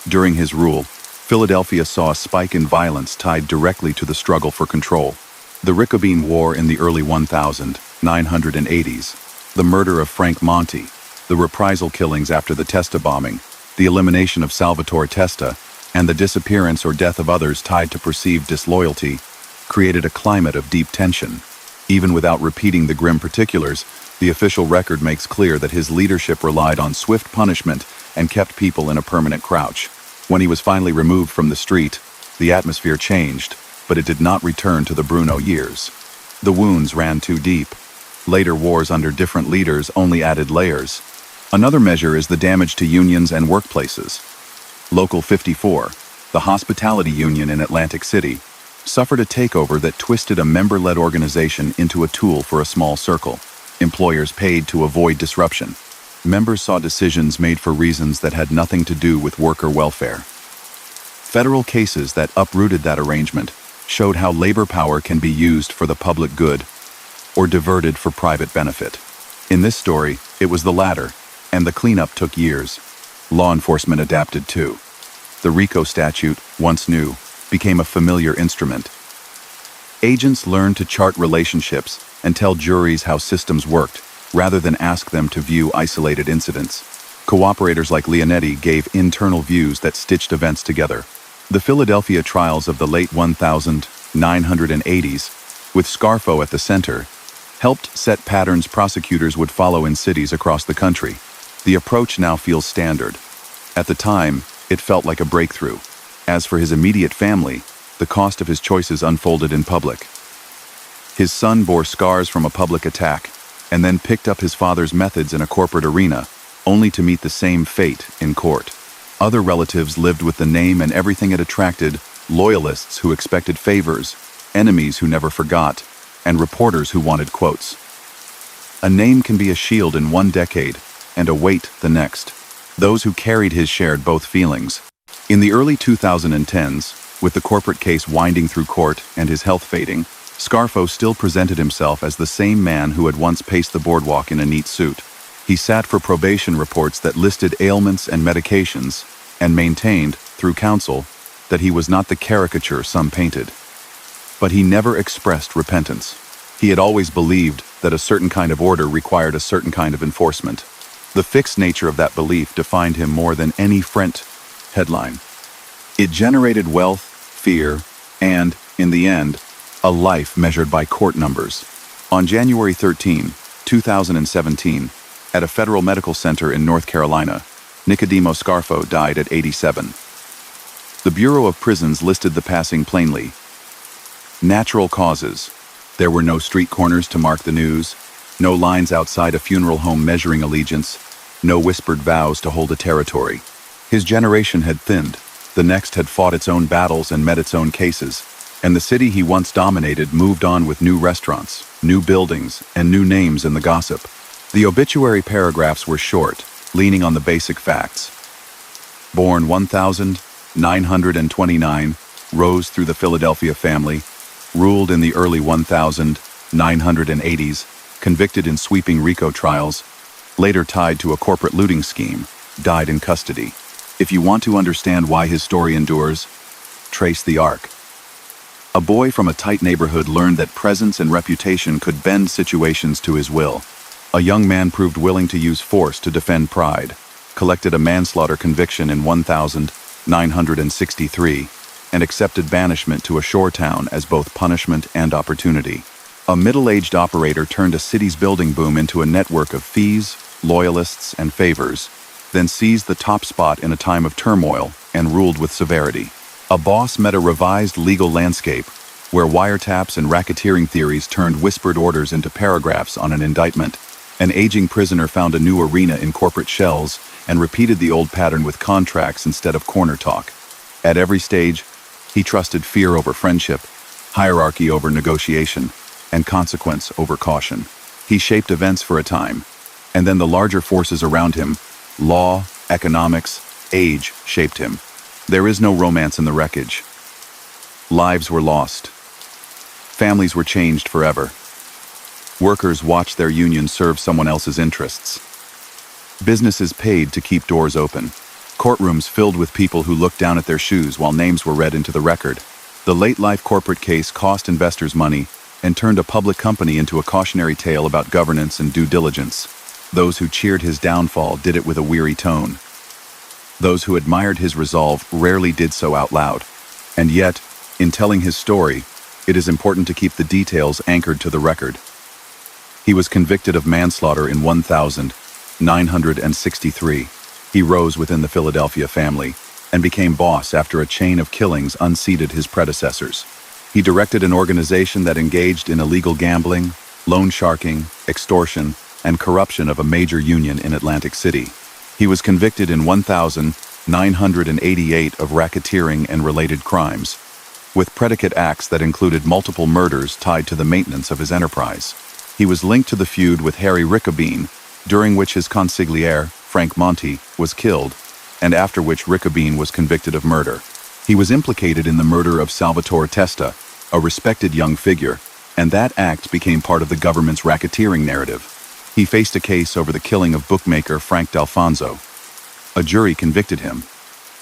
During his rule, Philadelphia saw a spike in violence tied directly to the struggle for control. The Ricobene War in the early 1980s, the murder of Frank Monte, the reprisal killings after the Testa bombing, the elimination of Salvatore Testa, and the disappearance or death of others tied to perceived disloyalty, created a climate of deep tension. Even without repeating the grim particulars, the official record makes clear that his leadership relied on swift punishment and kept people in a permanent crouch. When he was finally removed from the street, the atmosphere changed, but it did not return to the Bruno years. The wounds ran too deep. Later wars under different leaders only added layers. Another measure is the damage to unions and workplaces. Local 54, the hospitality union in Atlantic City, suffered a takeover that twisted a member-led organization into a tool for a small circle. Employers paid to avoid disruption. Members saw decisions made for reasons that had nothing to do with worker welfare. Federal cases that uprooted that arrangement showed how labor power can be used for the public good or diverted for private benefit. In this story, it was the latter, and the cleanup took years. Law enforcement adapted too. The RICO statute, once new, became a familiar instrument. Agents learned to chart relationships and tell juries how systems worked, rather than ask them to view isolated incidents. Cooperators like Leonetti gave internal views that stitched events together. The Philadelphia trials of the late 1980s, with Scarfo at the center, helped set patterns prosecutors would follow in cities across the country. The approach now feels standard. At the time, it felt like a breakthrough. As for his immediate family, the cost of his choices unfolded in public. His son bore scars from a public attack, and then picked up his father's methods in a corporate arena, only to meet the same fate in court. Other relatives lived with the name and everything it attracted: loyalists who expected favors, enemies who never forgot, and reporters who wanted quotes. A name can be a shield in one decade, and a weight the next. Those who carried his shared both feelings. In the early 2010s, with the corporate case winding through court and his health fading, Scarfo still presented himself as the same man who had once paced the boardwalk in a neat suit. He sat for probation reports that listed ailments and medications, and maintained, through counsel, that he was not the caricature some painted. But he never expressed repentance. He had always believed that a certain kind of order required a certain kind of enforcement. The fixed nature of that belief defined him more than any front headline. It generated wealth, fear, and, in the end, a life measured by court numbers. On January 13, 2017, at a federal medical center in North Carolina, Nicodemo Scarfo died at 87. The Bureau of Prisons listed the passing plainly. Natural causes. There were no street corners to mark the news, no lines outside a funeral home measuring allegiance, No whispered vows to hold a territory. His generation had thinned. The next had fought its own battles and met its own cases. And the city he once dominated moved on with new restaurants, new buildings, and new names in the gossip. The obituary paragraphs were short, leaning on the basic facts. Born 1929, rose through the Philadelphia family, ruled in the early 1980s, convicted in sweeping RICO trials, later tied to a corporate looting scheme, died in custody. If you want to understand why his story endures, trace the arc. A boy from a tight neighborhood learned that presence and reputation could bend situations to his will. A young man proved willing to use force to defend pride, collected a manslaughter conviction in 1963, and accepted banishment to a shore town as both punishment and opportunity. A middle-aged operator turned a city's building boom into a network of fees, loyalists, and favors, then seized the top spot in a time of turmoil and ruled with severity. A boss met a revised legal landscape where wiretaps and racketeering theories turned whispered orders into paragraphs on an indictment. An aging prisoner found a new arena in corporate shells and repeated the old pattern with contracts instead of corner talk. At every stage, he trusted fear over friendship, hierarchy over negotiation, and consequence over caution. He shaped events for a time, and then the larger forces around him, law, economics, age, shaped him. There is no romance in the wreckage. Lives were lost. Families were changed forever. Workers watched their union serve someone else's interests. Businesses paid to keep doors open. Courtrooms filled with people who looked down at their shoes while names were read into the record. The late-life corporate case cost investors money and turned a public company into a cautionary tale about governance and due diligence. Those who cheered his downfall did it with a weary tone. Those who admired his resolve rarely did so out loud. And yet, in telling his story, it is important to keep the details anchored to the record. He was convicted of manslaughter in 1963. He rose within the Philadelphia family and became boss after a chain of killings unseated his predecessors. He directed an organization that engaged in illegal gambling, loan sharking, extortion, and corruption of a major union in Atlantic City. He was convicted in 1988 of racketeering and related crimes, with predicate acts that included multiple murders tied to the maintenance of his enterprise. He was linked to the feud with Harry Riccobene, during which his consigliere, Frank Monti, was killed, and after which Riccobene was convicted of murder. He was implicated in the murder of Salvatore Testa, a respected young figure, and that act became part of the government's racketeering narrative. He faced a case over the killing of bookmaker Frank D'Alfonso. A jury convicted him,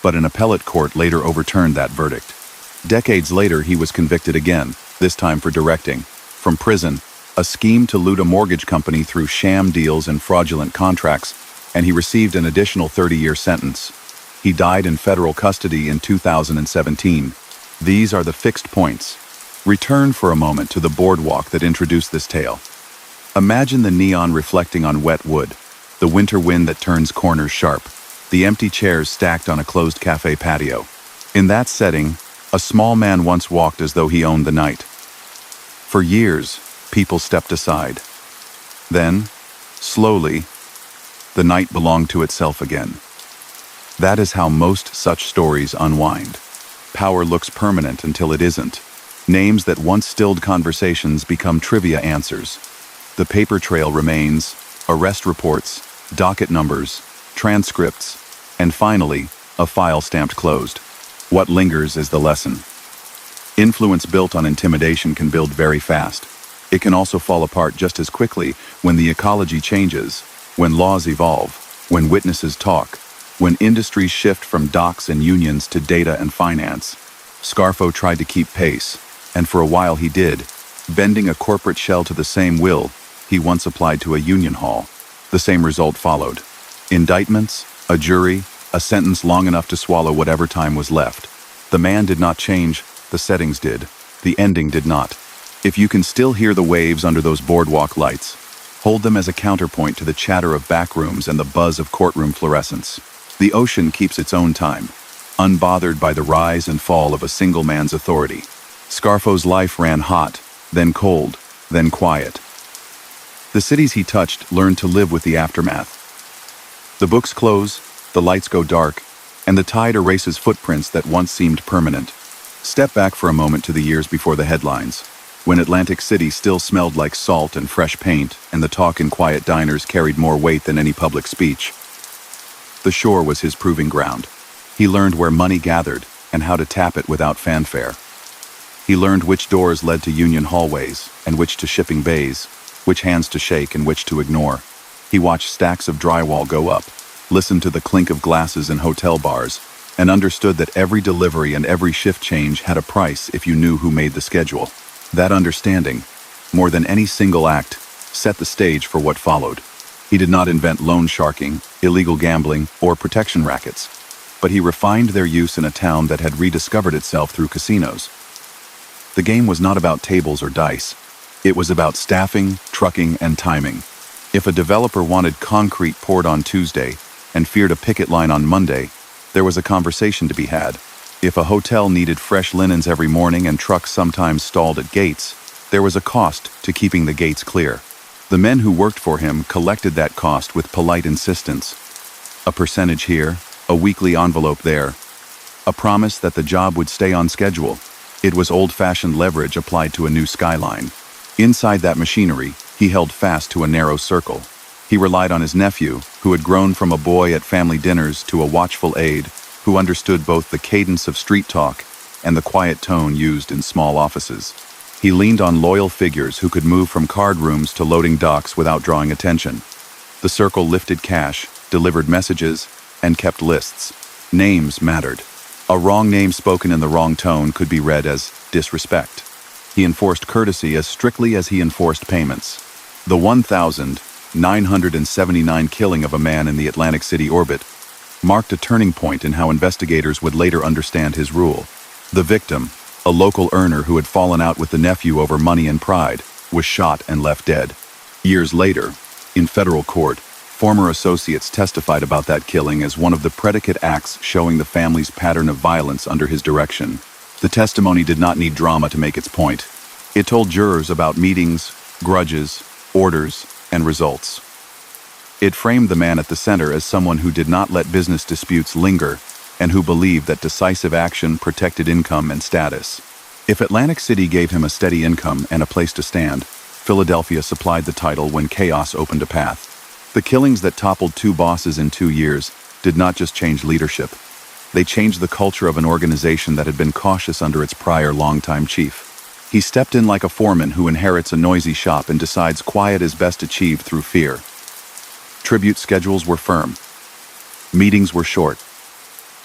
but an appellate court later overturned that verdict. Decades later, he was convicted again, this time for directing, from prison, a scheme to loot a mortgage company through sham deals and fraudulent contracts, and he received an additional 30-year sentence. He died in federal custody in 2017. These are the fixed points. Return for a moment to the boardwalk that introduced this tale. Imagine the neon reflecting on wet wood, the winter wind that turns corners sharp, the empty chairs stacked on a closed cafe patio. In that setting, a small man once walked as though he owned the night. For years, people stepped aside. Then, slowly, the night belonged to itself again. That is how most such stories unwind. Power looks permanent until it isn't. Names that once stilled conversations become trivia answers. The paper trail remains, arrest reports, docket numbers, transcripts, and finally, a file stamped closed. What lingers is the lesson. Influence built on intimidation can build very fast. It can also fall apart just as quickly when the ecology changes, when laws evolve, when witnesses talk, when industries shift from docs and unions to data and finance. Scarfo tried to keep pace, and for a while he did, bending a corporate shell to the same will he once applied to a union hall. The same result followed. Indictments, a jury, a sentence long enough to swallow whatever time was left. The man did not change, the settings did. The ending did not. If you can still hear the waves under those boardwalk lights, hold them as a counterpoint to the chatter of backrooms and the buzz of courtroom fluorescence. The ocean keeps its own time, unbothered by the rise and fall of a single man's authority. Scarfo's life ran hot, then cold, then quiet. The cities he touched learned to live with the aftermath. The books close, the lights go dark, and the tide erases footprints that once seemed permanent. Step back for a moment to the years before the headlines, when Atlantic City still smelled like salt and fresh paint, and the talk in quiet diners carried more weight than any public speech. The shore was his proving ground. He learned where money gathered and how to tap it without fanfare. He learned which doors led to union hallways and which to shipping bays, which hands to shake and which to ignore. He watched stacks of drywall go up, listened to the clink of glasses in hotel bars, and understood that every delivery and every shift change had a price if you knew who made the schedule. That understanding, more than any single act, set the stage for what followed. He did not invent loan sharking, illegal gambling, or protection rackets, but he refined their use in a town that had rediscovered itself through casinos. The game was not about tables or dice. It was about staffing, trucking, and timing. If a developer wanted concrete poured on Tuesday and feared a picket line on Monday, there was a conversation to be had. If a hotel needed fresh linens every morning and trucks sometimes stalled at gates, there was a cost to keeping the gates clear. The men who worked for him collected that cost with polite insistence. A percentage here, a weekly envelope there, a promise that the job would stay on schedule. It was old-fashioned leverage applied to a new skyline. Inside that machinery, he held fast to a narrow circle. He relied on his nephew, who had grown from a boy at family dinners to a watchful aide, who understood both the cadence of street talk and the quiet tone used in small offices. He leaned on loyal figures who could move from card rooms to loading docks without drawing attention. The circle lifted cash, delivered messages, and kept lists. Names mattered. A wrong name spoken in the wrong tone could be read as disrespect. He enforced courtesy as strictly as he enforced payments. The 1,979 killing of a man in the Atlantic City orbit marked a turning point in how investigators would later understand his rule. The victim, a local earner who had fallen out with the nephew over money and pride, was shot and left dead. Years later, in federal court, former associates testified about that killing as one of the predicate acts showing the family's pattern of violence under his direction. The testimony did not need drama to make its point. It told jurors about meetings, grudges, orders, and results. It framed the man at the center as someone who did not let business disputes linger and who believed that decisive action protected income and status. If Atlantic City gave him a steady income and a place to stand, Philadelphia supplied the title when chaos opened a path. The killings that toppled 2 bosses in 2 years did not just change leadership. They changed the culture of an organization that had been cautious under its prior longtime chief. He stepped in like a foreman who inherits a noisy shop and decides quiet is best achieved through fear. Tribute schedules were firm. Meetings were short.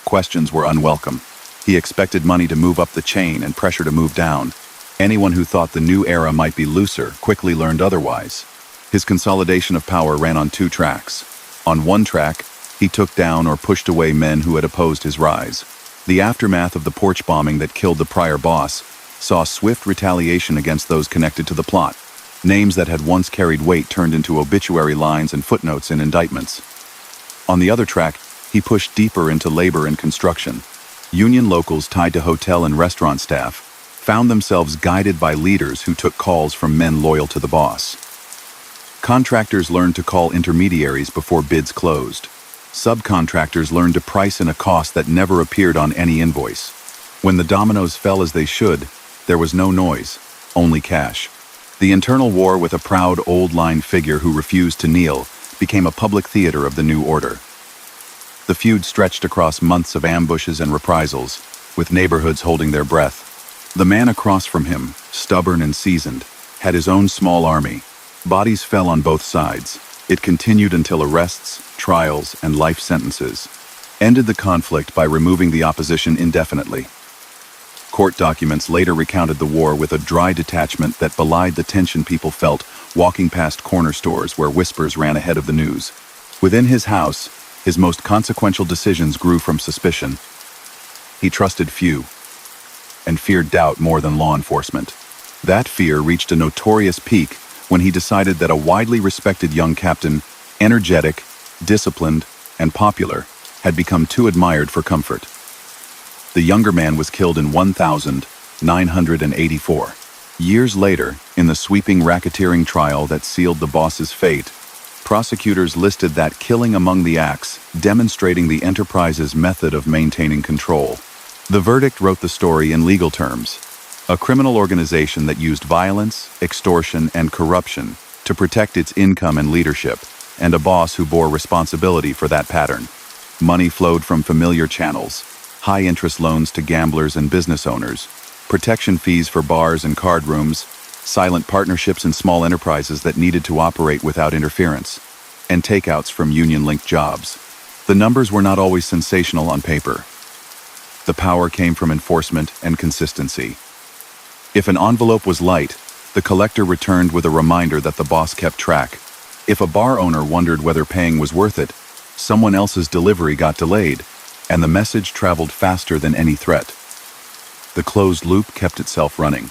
Questions were unwelcome. He expected money to move up the chain and pressure to move down. Anyone who thought the new era might be looser quickly learned otherwise. His consolidation of power ran on 2 tracks. On one track, he took down or pushed away men who had opposed his rise. The aftermath of the porch bombing that killed the prior boss saw swift retaliation against those connected to the plot. Names that had once carried weight turned into obituary lines and footnotes in indictments. On the other track, he pushed deeper into labor and construction. Union locals tied to hotel and restaurant staff found themselves guided by leaders who took calls from men loyal to the boss. Contractors learned to call intermediaries before bids closed. Subcontractors learned to price in a cost that never appeared on any invoice. When the dominoes fell as they should, there was no noise, only cash. The internal war with a proud old-line figure who refused to kneel became a public theater of the new order. The feud stretched across months of ambushes and reprisals, with neighborhoods holding their breath. The man across from him, stubborn and seasoned, had his own small army. Bodies fell on both sides. It continued until arrests, trials, and life sentences ended the conflict by removing the opposition indefinitely. Court documents later recounted the war with a dry detachment that belied the tension people felt walking past corner stores where whispers ran ahead of the news. Within his house, his most consequential decisions grew from suspicion. He trusted few and feared doubt more than law enforcement. That fear reached a notorious peak when he decided that a widely respected young captain, energetic, disciplined, and popular, had become too admired for comfort. The younger man was killed in 1984. Years later, in the sweeping racketeering trial that sealed the boss's fate, Prosecutors listed that killing among the acts, demonstrating the enterprise's method of maintaining control. The verdict wrote the story in legal terms: a criminal organization that used violence, extortion, and corruption to protect its income and leadership, and a boss who bore responsibility for that pattern. Money flowed from familiar channels: high-interest loans to gamblers and business owners, protection fees for bars and card rooms, silent partnerships in small enterprises that needed to operate without interference, and takeouts from union-linked jobs. The numbers were not always sensational on paper. The power came from enforcement and consistency. If an envelope was light, the collector returned with a reminder that the boss kept track. If a bar owner wondered whether paying was worth it, someone else's delivery got delayed, and the message traveled faster than any threat. The closed loop kept itself running.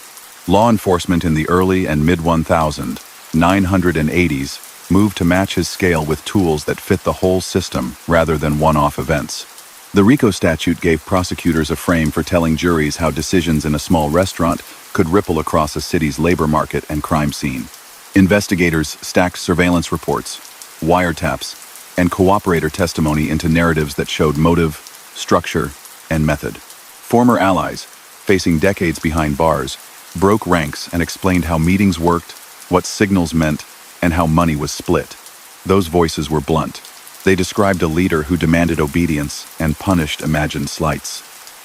Law enforcement in the early and mid-1980s moved to match his scale with tools that fit the whole system rather than one-off events. The RICO statute gave prosecutors a frame for telling juries how decisions in a small restaurant could ripple across a city's labor market and crime scene. Investigators stacked surveillance reports, wiretaps, and cooperator testimony into narratives that showed motive, structure, and method. Former allies, facing decades behind bars, broke ranks and explained how meetings worked, what signals meant, and how money was split. Those voices were blunt. They described a leader who demanded obedience and punished imagined slights.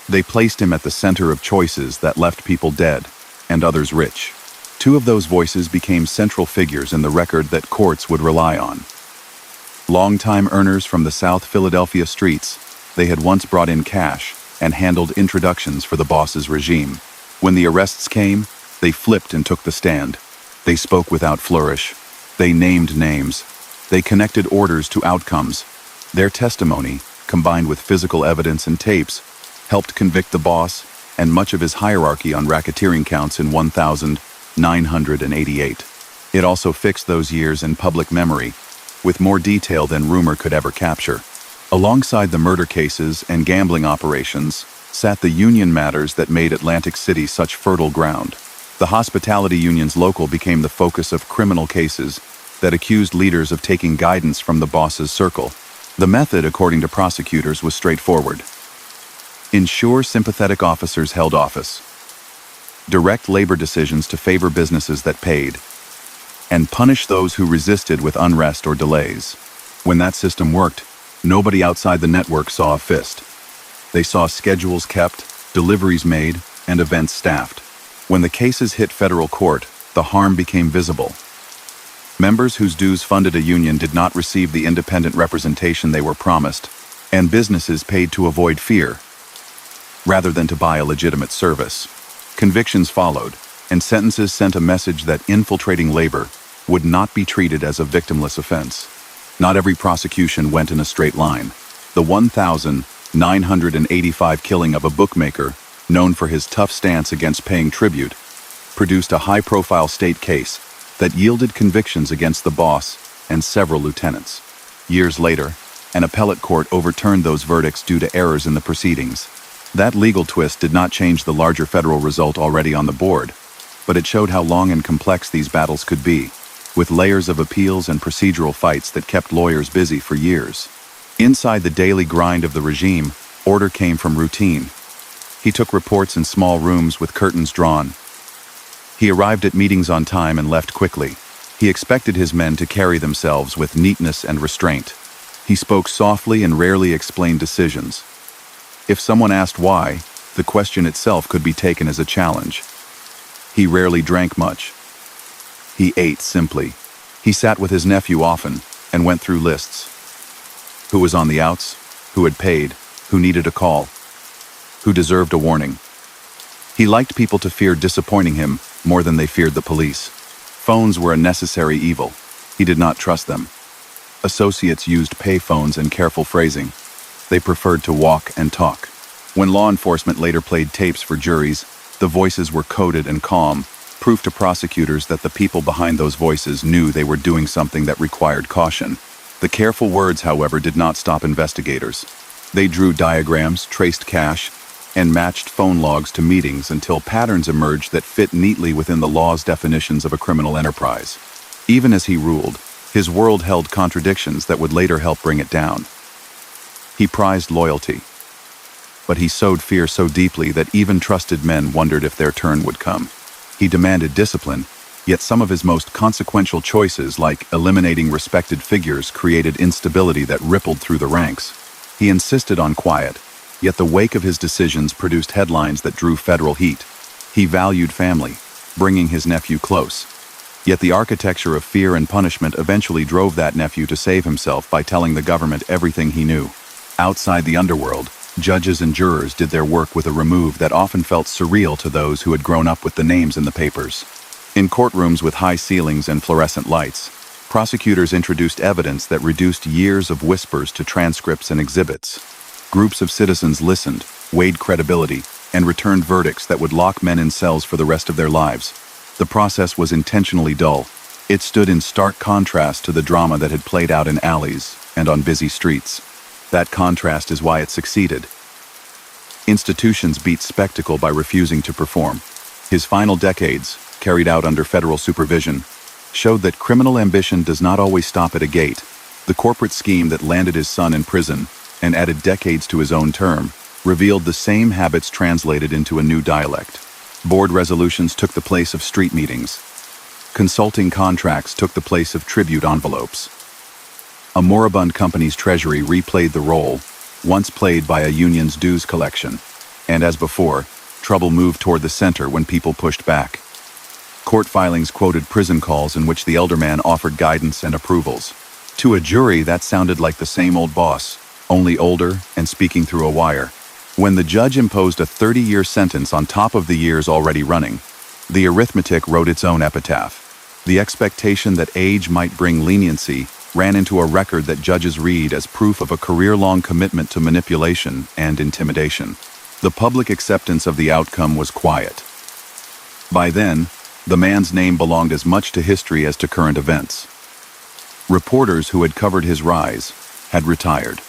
They placed him at the center of choices that left people dead and others rich. Two of those voices became central figures in the record that courts would rely on. Long-time earners from the South Philadelphia streets, they had once brought in cash and handled introductions for the boss's regime. When the arrests came, they flipped and took the stand. They spoke without flourish. They named names. They connected orders to outcomes. Their testimony, combined with physical evidence and tapes, helped convict the boss and much of his hierarchy on racketeering counts in 1988. It also fixed those years in public memory, with more detail than rumor could ever capture. Alongside the murder cases and gambling operations sat the union matters that made Atlantic City such fertile ground. The hospitality union's local became the focus of criminal cases that accused leaders of taking guidance from the boss's circle. The method, according to prosecutors, was straightforward. Ensure sympathetic officers held office. Direct labor decisions to favor businesses that paid. And punish those who resisted with unrest or delays. When that system worked, nobody outside the network saw a fist. They saw schedules kept, deliveries made, and events staffed. When the cases hit federal court, the harm became visible. Members whose dues funded a union did not receive the independent representation they were promised, and businesses paid to avoid fear, rather than to buy a legitimate service. Convictions followed, and sentences sent a message that infiltrating labor would not be treated as a victimless offense. Not every prosecution went in a straight line. The 1985 killing of a bookmaker, known for his tough stance against paying tribute, produced a high-profile state case that yielded convictions against the boss and several lieutenants. Years later, an appellate court overturned those verdicts due to errors in the proceedings. That legal twist did not change the larger federal result already on the board, but it showed how long and complex these battles could be, with layers of appeals and procedural fights that kept lawyers busy for years. Inside the daily grind of the regime, order came from routine. He took reports in small rooms with curtains drawn. He arrived at meetings on time and left quickly. He expected his men to carry themselves with neatness and restraint. He spoke softly and rarely explained decisions. If someone asked why, the question itself could be taken as a challenge. He rarely drank much. He ate simply. He sat with his nephew often and went through lists. Who was on the outs? Who had paid? Who needed a call? Who deserved a warning? He liked people to fear disappointing him more than they feared the police. Phones were a necessary evil. He did not trust them. Associates used pay phones and careful phrasing. They preferred to walk and talk. When law enforcement later played tapes for juries, the voices were coded and calm, proof to prosecutors that the people behind those voices knew they were doing something that required caution. The careful words, however, did not stop investigators. They drew diagrams, traced cash, and matched phone logs to meetings until patterns emerged that fit neatly within the law's definitions of a criminal enterprise. Even as he ruled, His world held contradictions that would later help bring it down. He prized loyalty, but he sowed fear so deeply that even trusted men wondered if their turn would come. He demanded discipline, yet some of his most consequential choices, like eliminating respected figures, created instability that rippled through the ranks. He insisted on quiet, yet the wake of his decisions produced headlines that drew federal heat. He valued family, bringing his nephew close. Yet the architecture of fear and punishment eventually drove that nephew to save himself by telling the government everything he knew. Outside the underworld, judges and jurors did their work with a remove that often felt surreal to those who had grown up with the names in the papers. In courtrooms with high ceilings and fluorescent lights, prosecutors introduced evidence that reduced years of whispers to transcripts and exhibits. Groups of citizens listened, weighed credibility, and returned verdicts that would lock men in cells for the rest of their lives. The process was intentionally dull. It stood in stark contrast to the drama that had played out in alleys and on busy streets. That contrast is why it succeeded. Institutions beat spectacle by refusing to perform. His final decades, carried out under federal supervision, showed that criminal ambition does not always stop at a gate. The corporate scheme that landed his son in prison and added decades to his own term revealed the same habits translated into a new dialect. Board resolutions took the place of street meetings. Consulting contracts took the place of tribute envelopes. A moribund company's treasury replayed the role, once played by a union's dues collection. And as before, trouble moved toward the center when people pushed back. Court filings quoted prison calls in which the elderman offered guidance and approvals. To a jury, that sounded like the same old boss, only older and speaking through a wire. When the judge imposed a 30-year sentence on top of the years already running, the arithmetic wrote its own epitaph. The expectation that age might bring leniency ran into a record that judges read as proof of a career-long commitment to manipulation and intimidation. The public acceptance of the outcome was quiet. By then, the man's name belonged as much to history as to current events. Reporters who had covered his rise had retired.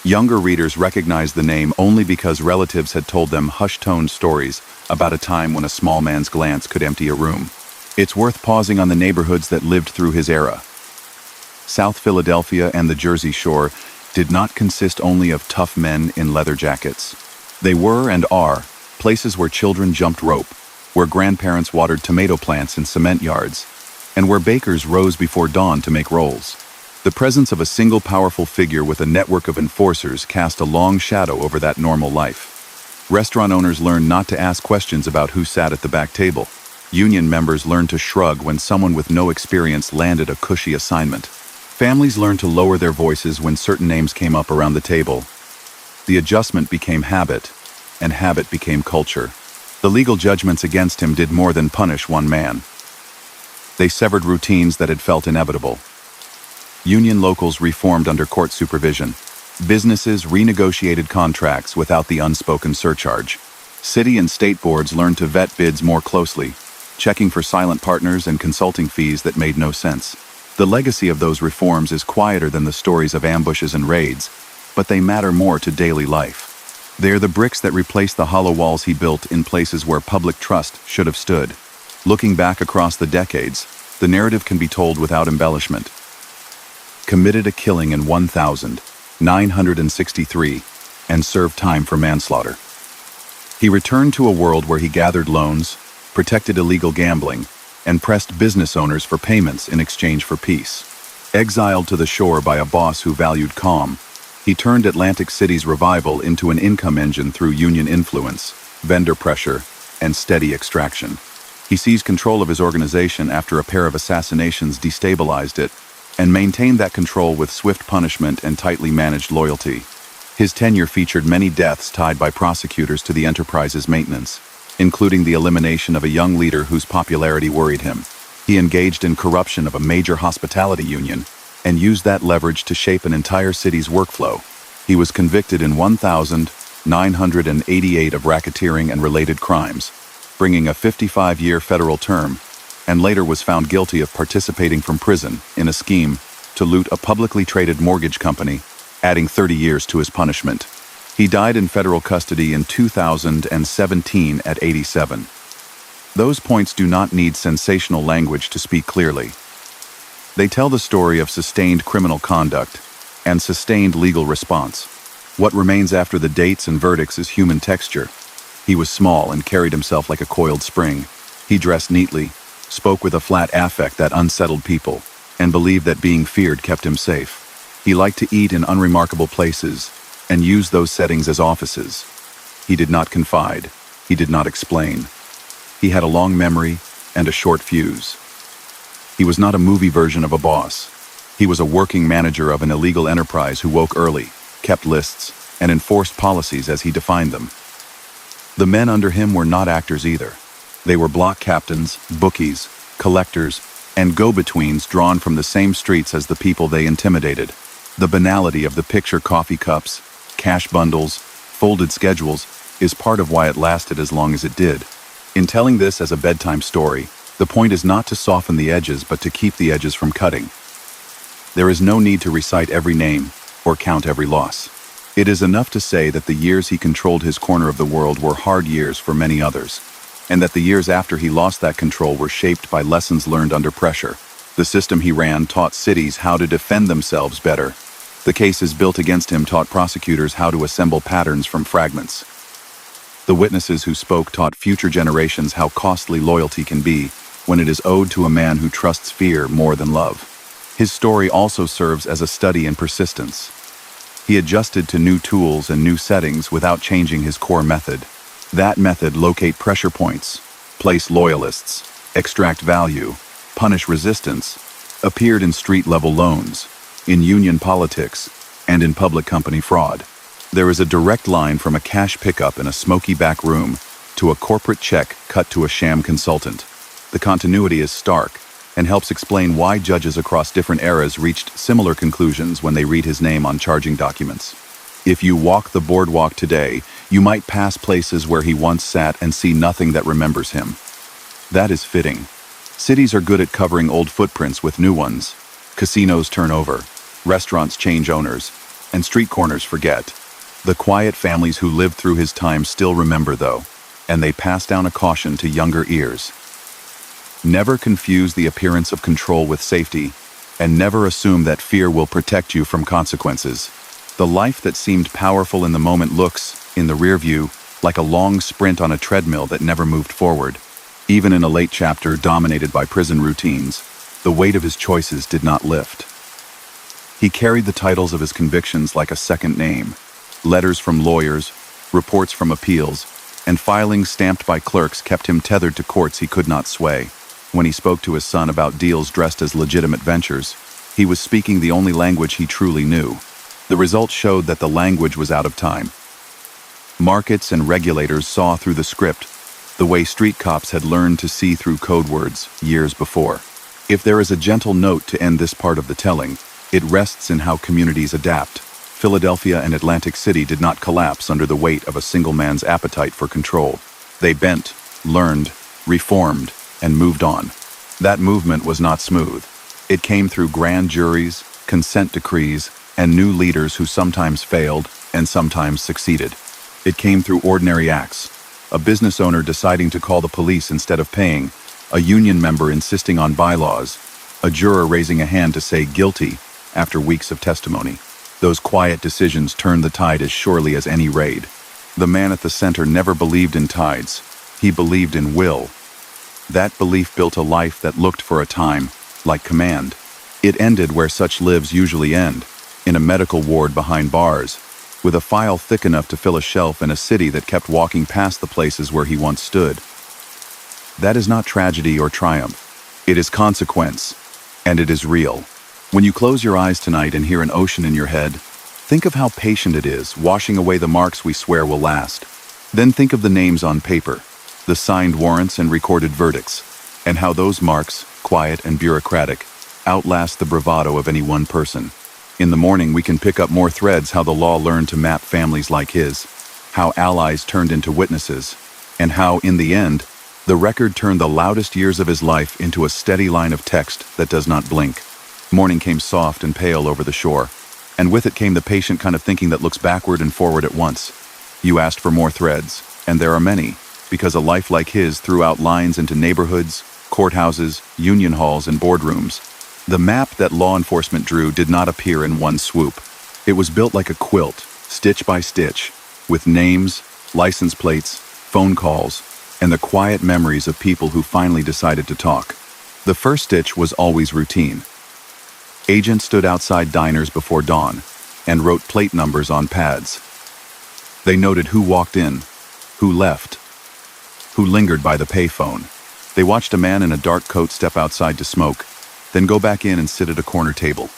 Younger readers recognized the name only because relatives had told them hushed-toned stories about a time when a small man's glance could empty a room. It's worth pausing on the neighborhoods that lived through his era. South Philadelphia and the Jersey Shore did not consist only of tough men in leather jackets. They were and are places where children jumped rope, where grandparents watered tomato plants in cement yards, and where bakers rose before dawn to make rolls. The presence of a single powerful figure with a network of enforcers cast a long shadow over that normal life. Restaurant owners learned not to ask questions about who sat at the back table. Union members learned to shrug when someone with no experience landed a cushy assignment. Families learned to lower their voices when certain names came up around the table. The adjustment became habit, and habit became culture. The legal judgments against him did more than punish one man. They severed routines that had felt inevitable. Union locals reformed under court supervision. Businesses renegotiated contracts without the unspoken surcharge. City and state boards learned to vet bids more closely, checking for silent partners and consulting fees that made no sense. The legacy of those reforms is quieter than the stories of ambushes and raids, but they matter more to daily life. They're the bricks that replace the hollow walls he built in places where public trust should have stood. Looking back across the decades, the narrative can be told without embellishment. Committed a killing in 1963 and served time for manslaughter. He returned to a world where he gathered loans, protected illegal gambling, and pressed business owners for payments in exchange for peace. Exiled to the shore by a boss who valued calm, he turned Atlantic City's revival into an income engine through union influence, vendor pressure, and steady extraction. He seized control of his organization after a pair of assassinations destabilized it, and maintained that control with swift punishment and tightly managed loyalty. His tenure featured many deaths tied by prosecutors to the enterprise's maintenance, including the elimination of a young leader whose popularity worried him. He engaged in corruption of a major hospitality union and used that leverage to shape an entire city's workflow. He was convicted in 1,988 of racketeering and related crimes, bringing a 55-year federal term, and later was found guilty of participating from prison in a scheme to loot a publicly traded mortgage company, adding 30 years to his punishment. He died in federal custody in 2017 at 87. Those points do not need sensational language to speak clearly. They tell the story of sustained criminal conduct and sustained legal response. What remains after the dates and verdicts is human texture. He was small and carried himself like a coiled spring. He dressed neatly, spoke with a flat affect that unsettled people, and believed that being feared kept him safe. He liked to eat in unremarkable places and use those settings as offices. He did not confide. He did not explain. He had a long memory and a short fuse. He was not a movie version of a boss. He was a working manager of an illegal enterprise who woke early, kept lists, and enforced policies as he defined them. The men under him were not actors either. They were block captains, bookies, collectors, and go-betweens drawn from the same streets as the people they intimidated. The banality of the picture coffee cups, cash bundles, folded schedules is part of why it lasted as long as it did. In telling this as a bedtime story, the point is not to soften the edges but to keep the edges from cutting. There is no need to recite every name or count every loss. It is enough to say that the years he controlled his corner of the world were hard years for many others, and that the years after he lost that control were shaped by lessons learned under pressure. The system he ran taught cities how to defend themselves better. The cases built against him taught prosecutors how to assemble patterns from fragments. The witnesses who spoke taught future generations how costly loyalty can be when it is owed to a man who trusts fear more than love. His story also serves as a study in persistence. He adjusted to new tools and new settings without changing his core method. That method, locate pressure points, place loyalists, extract value, punish resistance, appeared in street-level loans, in union politics, and in public company fraud. There is a direct line from a cash pickup in a smoky back room to a corporate check cut to a sham consultant. The continuity is stark and helps explain why judges across different eras reached similar conclusions when they read his name on charging documents. If you walk the boardwalk today, you might pass places where he once sat and see nothing that remembers him. That is fitting. Cities are good at covering old footprints with new ones. Casinos turn over, restaurants change owners, and street corners forget. The quiet families who lived through his time still remember, though, and they pass down a caution to younger ears. Never confuse the appearance of control with safety, and never assume that fear will protect you from consequences. The life that seemed powerful in the moment looks, in the rear view, like a long sprint on a treadmill that never moved forward. Even in a late chapter dominated by prison routines, the weight of his choices did not lift. He carried the titles of his convictions like a second name. Letters from lawyers, reports from appeals, and filings stamped by clerks kept him tethered to courts he could not sway. When he spoke to his son about deals dressed as legitimate ventures, he was speaking the only language he truly knew. The results showed that the language was out of time. Markets and regulators saw through the script, the way street cops had learned to see through code words years before. If there is a gentle note to end this part of the telling, it rests in how communities adapt. Philadelphia and Atlantic City did not collapse under the weight of a single man's appetite for control. They bent, learned, reformed, and moved on. That movement was not smooth. It came through grand juries, consent decrees, and new leaders who sometimes failed and sometimes succeeded. It came through ordinary acts. A business owner deciding to call the police instead of paying, a union member insisting on bylaws, a juror raising a hand to say guilty after weeks of testimony. Those quiet decisions turned the tide as surely as any raid. The man at the center never believed in tides. He believed in will. That belief built a life that looked for a time like command. It ended where such lives usually end, in a medical ward behind bars, with a file thick enough to fill a shelf in a city that kept walking past the places where he once stood. That is not tragedy or triumph. It is consequence, and it is real. When you close your eyes tonight and hear an ocean in your head, think of how patient it is, washing away the marks we swear will last. Then think of the names on paper, the signed warrants and recorded verdicts, and how those marks, quiet and bureaucratic, outlast the bravado of any one person. In the morning, we can pick up more threads how the law learned to map families like his, how allies turned into witnesses, and how, in the end, the record turned the loudest years of his life into a steady line of text that does not blink. Morning came soft and pale over the shore, and with it came the patient kind of thinking that looks backward and forward at once. You asked for more threads, and there are many, because a life like his threw out lines into neighborhoods, courthouses, union halls, and boardrooms. The map that law enforcement drew did not appear in one swoop. It was built like a quilt, stitch by stitch, with names, license plates, phone calls, and the quiet memories of people who finally decided to talk. The first stitch was always routine. Agents stood outside diners before dawn and wrote plate numbers on pads. They noted who walked in, who left, who lingered by the payphone. They watched a man in a dark coat step outside to smoke, then go back in and sit at a corner table.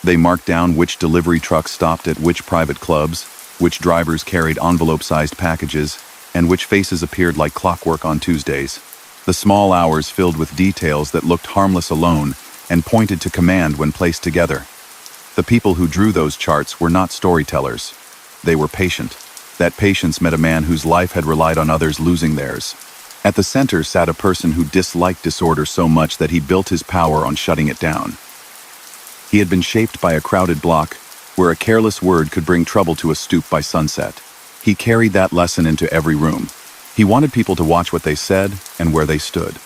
They marked down which delivery trucks stopped at which private clubs, which drivers carried envelope-sized packages, and which faces appeared like clockwork on Tuesdays. The small hours filled with details that looked harmless alone and pointed to command when placed together. The people who drew those charts were not storytellers. They were patient. That patience met a man whose life had relied on others losing theirs. At the center sat a person who disliked disorder so much that he built his power on shutting it down. He had been shaped by a crowded block, where a careless word could bring trouble to a stoop by sunset. He carried that lesson into every room. He wanted people to watch what they said and where they stood.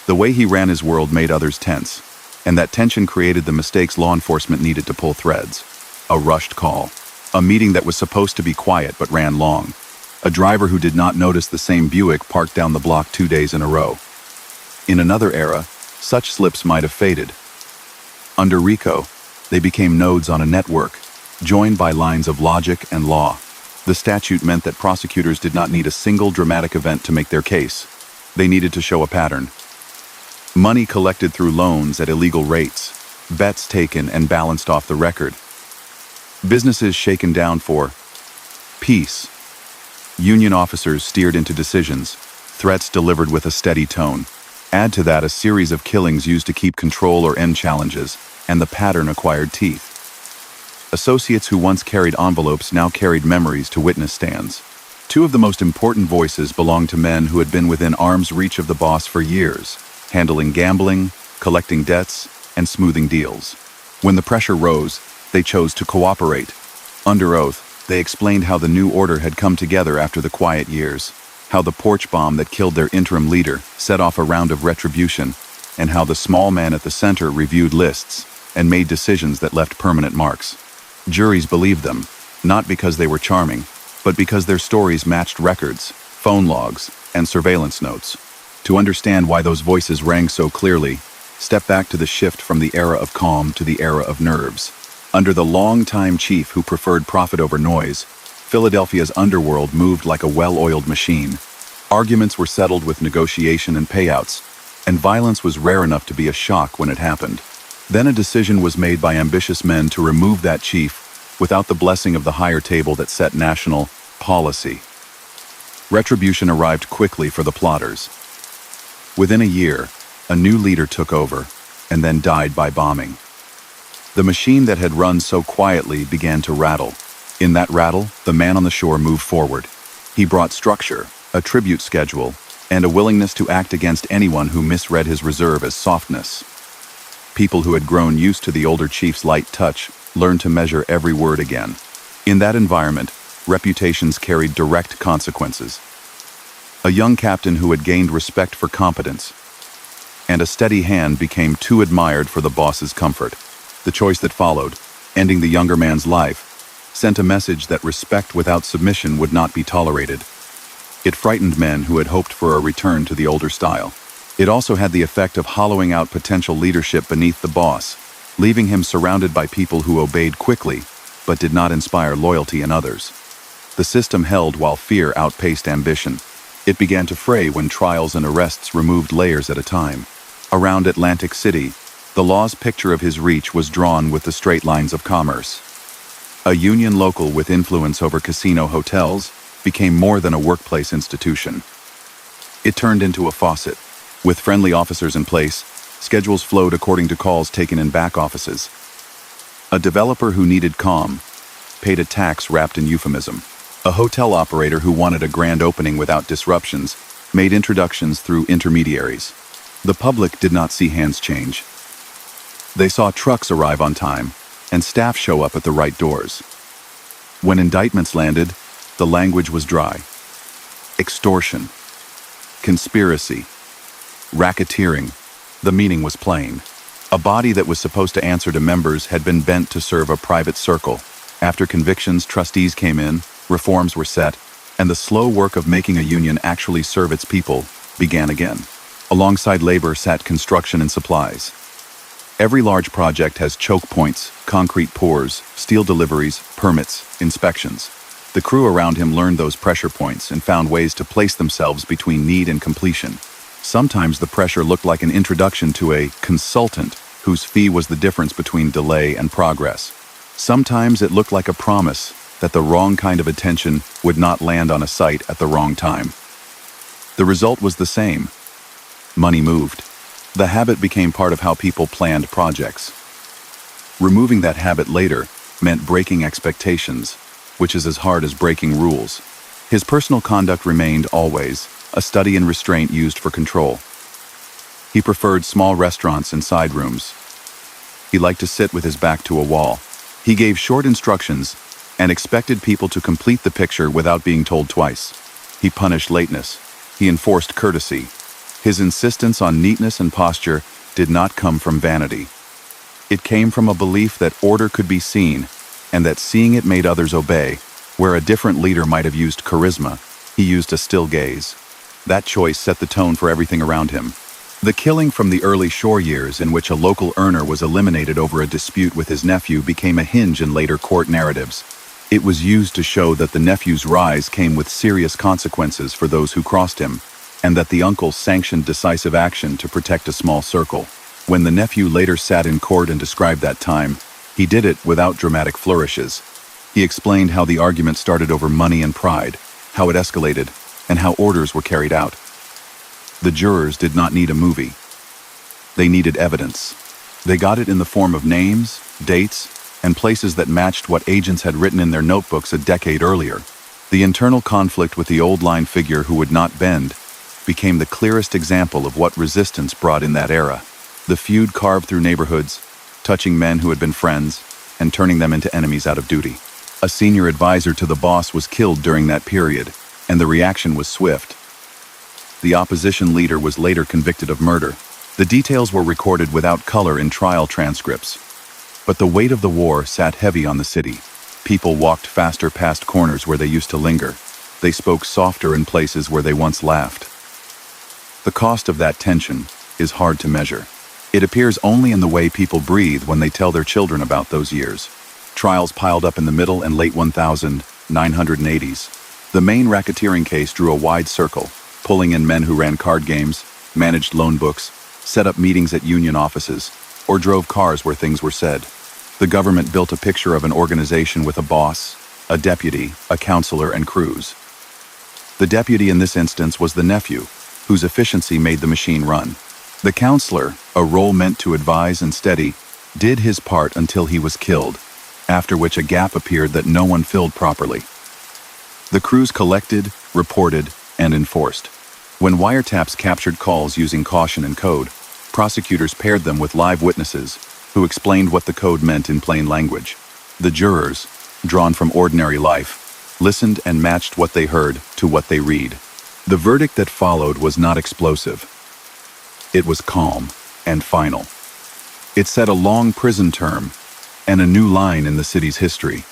The way he ran his world made others tense, and that tension created the mistakes law enforcement needed to pull threads. A rushed call. A meeting that was supposed to be quiet but ran long. A driver who did not notice the same Buick parked down the block 2 days in a row. In another era, such slips might have faded. Under RICO, they became nodes on a network, joined by lines of logic and law. The statute meant that prosecutors did not need a single dramatic event to make their case. They needed to show a pattern. Money collected through loans at illegal rates, bets taken and balanced off the record. Businesses shaken down for peace. Union officers steered into decisions, threats delivered with a steady tone. Add to that a series of killings used to keep control or end challenges, and the pattern acquired teeth. Associates who once carried envelopes now carried memories to witness stands. Two of the most important voices belonged to men who had been within arm's reach of the boss for years, handling gambling, collecting debts, and smoothing deals. When the pressure rose, they chose to cooperate. Under oath, they explained how the new order had come together after the quiet years, how the porch bomb that killed their interim leader set off a round of retribution, and how the small man at the center reviewed lists and made decisions that left permanent marks. Juries believed them, not because they were charming, but because their stories matched records, phone logs, and surveillance notes. To understand why those voices rang so clearly, step back to the shift from the era of calm to the era of nerves. Under the long-time chief who preferred profit over noise, Philadelphia's underworld moved like a well-oiled machine. Arguments were settled with negotiation and payouts, and violence was rare enough to be a shock when it happened. Then a decision was made by ambitious men to remove that chief without the blessing of the higher table that set national policy. Retribution arrived quickly for the plotters. Within a year, a new leader took over, and then died by bombing. The machine that had run so quietly began to rattle. In that rattle, the man on the shore moved forward. He brought structure, a tribute schedule, and a willingness to act against anyone who misread his reserve as softness. People who had grown used to the older chief's light touch learned to measure every word again. In that environment, reputations carried direct consequences. A young captain who had gained respect for competence, and a steady hand became too admired for the boss's comfort. The choice that followed, ending the younger man's life, sent a message that respect without submission would not be tolerated. It frightened men who had hoped for a return to the older style. It also had the effect of hollowing out potential leadership beneath the boss, leaving him surrounded by people who obeyed quickly, but did not inspire loyalty in others. The system held while fear outpaced ambition. It began to fray when trials and arrests removed layers at a time. Around Atlantic City, the law's picture of his reach was drawn with the straight lines of commerce. A union local with influence over casino hotels became more than a workplace institution. It turned into a faucet. With friendly officers in place, schedules flowed according to calls taken in back offices. A developer who needed calm paid a tax wrapped in euphemism. A hotel operator who wanted a grand opening without disruptions made introductions through intermediaries. The public did not see hands change. They saw trucks arrive on time and staff show up at the right doors. When indictments landed, the language was dry. Extortion, conspiracy, racketeering, the meaning was plain. A body that was supposed to answer to members had been bent to serve a private circle. After convictions, trustees came in, reforms were set, and the slow work of making a union actually serve its people began again. Alongside labor sat construction and supplies. Every large project has choke points, concrete pours, steel deliveries, permits, inspections. The crew around him learned those pressure points and found ways to place themselves between need and completion. Sometimes the pressure looked like an introduction to a consultant whose fee was the difference between delay and progress. Sometimes it looked like a promise that the wrong kind of attention would not land on a site at the wrong time. The result was the same. Money moved. The habit became part of how people planned projects. Removing that habit later meant breaking expectations, which is as hard as breaking rules. His personal conduct remained always a study in restraint used for control. He preferred small restaurants and side rooms. He liked to sit with his back to a wall. He gave short instructions and expected people to complete the picture without being told twice. He punished lateness. He enforced courtesy. His insistence on neatness and posture did not come from vanity. It came from a belief that order could be seen, and that seeing it made others obey. Where a different leader might have used charisma, he used a still gaze. That choice set the tone for everything around him. The killing from the early Shore years, in which a local earner was eliminated over a dispute with his nephew, became a hinge in later court narratives. It was used to show that the nephew's rise came with serious consequences for those who crossed him, and that the uncle sanctioned decisive action to protect a small circle. When the nephew later sat in court and described that time, he did it without dramatic flourishes. He explained how the argument started over money and pride, how it escalated, and how orders were carried out. The jurors did not need a movie. They needed evidence. They got it in the form of names, dates, and places that matched what agents had written in their notebooks a decade earlier. The internal conflict with the old-line figure who would not bend became the clearest example of what resistance brought in that era. The feud carved through neighborhoods, touching men who had been friends and turning them into enemies out of duty. A senior advisor to the boss was killed during that period, and the reaction was swift. The opposition leader was later convicted of murder. The details were recorded without color in trial transcripts. But the weight of the war sat heavy on the city. People walked faster past corners where they used to linger. They spoke softer in places where they once laughed. The cost of that tension is hard to measure. It appears only in the way people breathe when they tell their children about those years. Trials piled up in the middle and late 1980s. The main racketeering case drew a wide circle, pulling in men who ran card games, managed loan books, set up meetings at union offices, or drove cars where things were said. The government built a picture of an organization with a boss, a deputy, a counselor, and crews. The deputy in this instance was the nephew, whose efficiency made the machine run. The counselor, a role meant to advise and steady, did his part until he was killed, after which a gap appeared that no one filled properly. The crews collected, reported, and enforced. When wiretaps captured calls using caution and code, prosecutors paired them with live witnesses who explained what the code meant in plain language. The jurors, drawn from ordinary life, listened and matched what they heard to what they read. The verdict that followed was not explosive. It was calm and final. It set a long prison term and a new line in the city's history.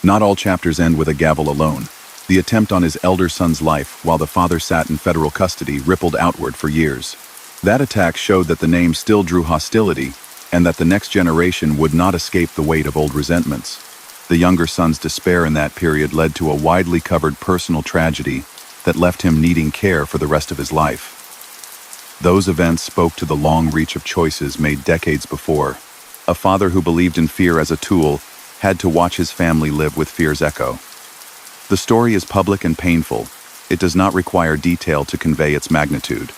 Not all chapters end with a gavel alone. The attempt on his elder son's life while the father sat in federal custody rippled outward for years. That attack showed that the name still drew hostility and that the next generation would not escape the weight of old resentments. The younger son's despair in that period led to a widely covered personal tragedy that left him needing care for the rest of his life. Those events spoke to the long reach of choices made decades before. A father who believed in fear as a tool had to watch his family live with fear's echo. The story is public and painful. It does not require detail to convey its magnitude.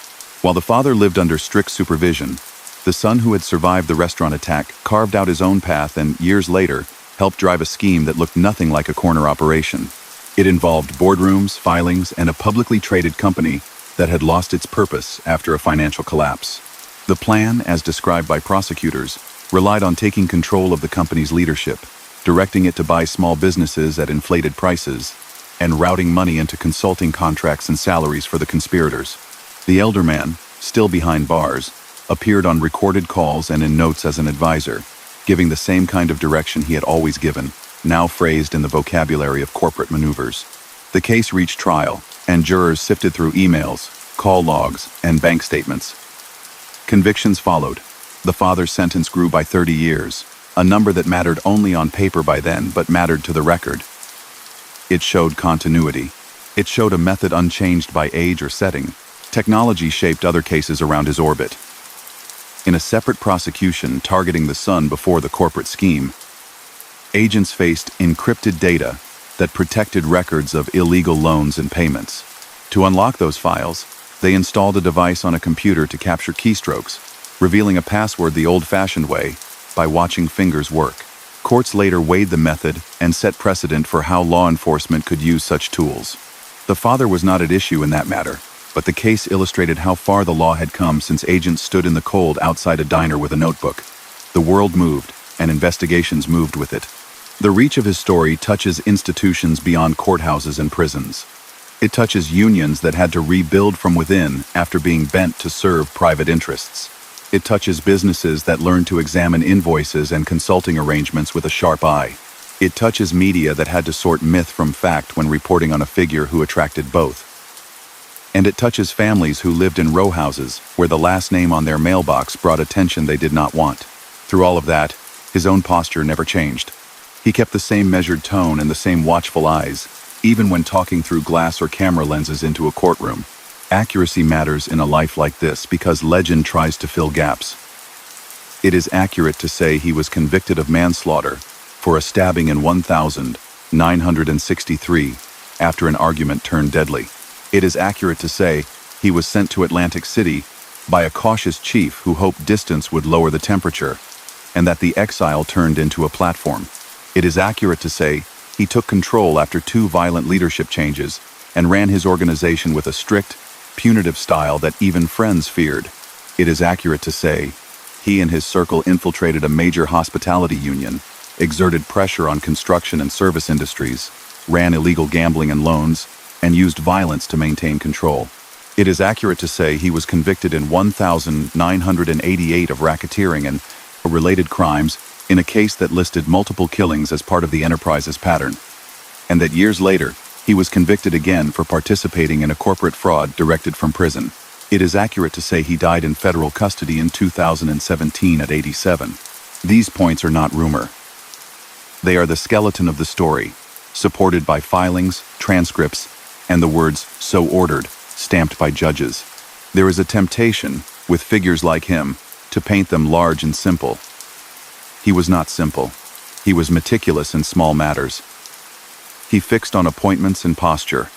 While the father lived under strict supervision, the son who had survived the restaurant attack carved out his own path and, years later, helped drive a scheme that looked nothing like a corner operation. It involved boardrooms, filings, and a publicly traded company that had lost its purpose after a financial collapse. The plan, as described by prosecutors, relied on taking control of the company's leadership, directing it to buy small businesses at inflated prices, and routing money into consulting contracts and salaries for the conspirators. The elder man, still behind bars, appeared on recorded calls and in notes as an advisor, giving the same kind of direction he had always given, now phrased in the vocabulary of corporate maneuvers. The case reached trial, and jurors sifted through emails, call logs, and bank statements. Convictions followed. The father's sentence grew by 30 years, a number that mattered only on paper by then but mattered to the record. It showed continuity. It showed a method unchanged by age or setting. Technology shaped other cases around his orbit. In a separate prosecution targeting the son before the corporate scheme, agents faced encrypted data that protected records of illegal loans and payments. To unlock those files, they installed a device on a computer to capture keystrokes, revealing a password the old-fashioned way, by watching fingers work. Courts later weighed the method and set precedent for how law enforcement could use such tools. The father was not at issue in that matter, but the case illustrated how far the law had come since agents stood in the cold outside a diner with a notebook. The world moved, and investigations moved with it. The reach of his story touches institutions beyond courthouses and prisons. It touches unions that had to rebuild from within after being bent to serve private interests. It touches businesses that learned to examine invoices and consulting arrangements with a sharp eye. It touches media that had to sort myth from fact when reporting on a figure who attracted both. And it touches families who lived in row houses where the last name on their mailbox brought attention they did not want. Through all of that, his own posture never changed. He kept the same measured tone and the same watchful eyes, even when talking through glass or camera lenses into a courtroom. Accuracy matters in a life like this because legend tries to fill gaps. It is accurate to say he was convicted of manslaughter for a stabbing in 1963 after an argument turned deadly. It is accurate to say he was sent to Atlantic City by a cautious chief who hoped distance would lower the temperature, and that the exile turned into a platform. It is accurate to say he took control after 2 violent leadership changes and ran his organization with a strict, punitive style that even friends feared. It is accurate to say he and his circle infiltrated a major hospitality union, exerted pressure on construction and service industries, ran illegal gambling and loans, and used violence to maintain control. It is accurate to say he was convicted in 1988 of racketeering and related crimes in a case that listed multiple killings as part of the enterprise's pattern, and that years later, he was convicted again for participating in a corporate fraud directed from prison. It is accurate to say he died in federal custody in 2017 at 87. These points are not rumor. They are the skeleton of the story, supported by filings, transcripts, and the words "so ordered," stamped by judges. There is a temptation, with figures like him, to paint them large and simple. He was not simple. He was meticulous in small matters. He fixed on appointments and posture.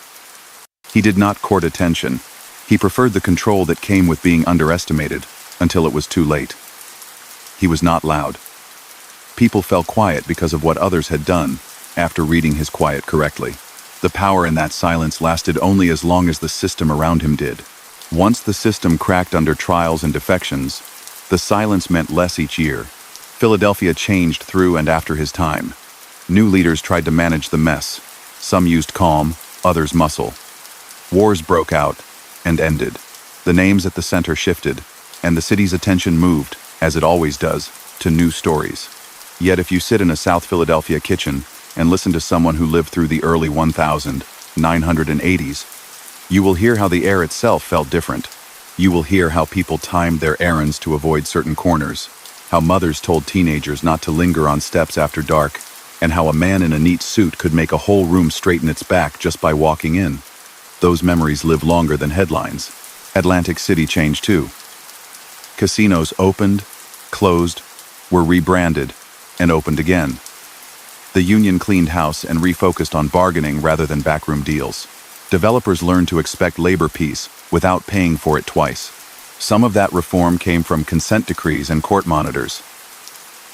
He did not court attention. He preferred the control that came with being underestimated until it was too late. He was not loud. People fell quiet because of what others had done after reading his quiet correctly. The power in that silence lasted only as long as the system around him did. Once the system cracked under trials and defections, the silence meant less each year. Philadelphia changed through and after his time. New leaders tried to manage the mess. Some used calm, others muscle. Wars broke out and ended. The names at the center shifted, and the city's attention moved, as it always does, to new stories. Yet if you sit in a South Philadelphia kitchen and listen to someone who lived through the early 1980s, you will hear how the air itself felt different. You will hear how people timed their errands to avoid certain corners, how mothers told teenagers not to linger on steps after dark, and how a man in a neat suit could make a whole room straighten its back just by walking in. Those memories live longer than headlines. Atlantic City changed too. Casinos opened, closed, were rebranded, and opened again. The union cleaned house and refocused on bargaining rather than backroom deals. Developers learned to expect labor peace without paying for it twice. Some of that reform came from consent decrees and court monitors.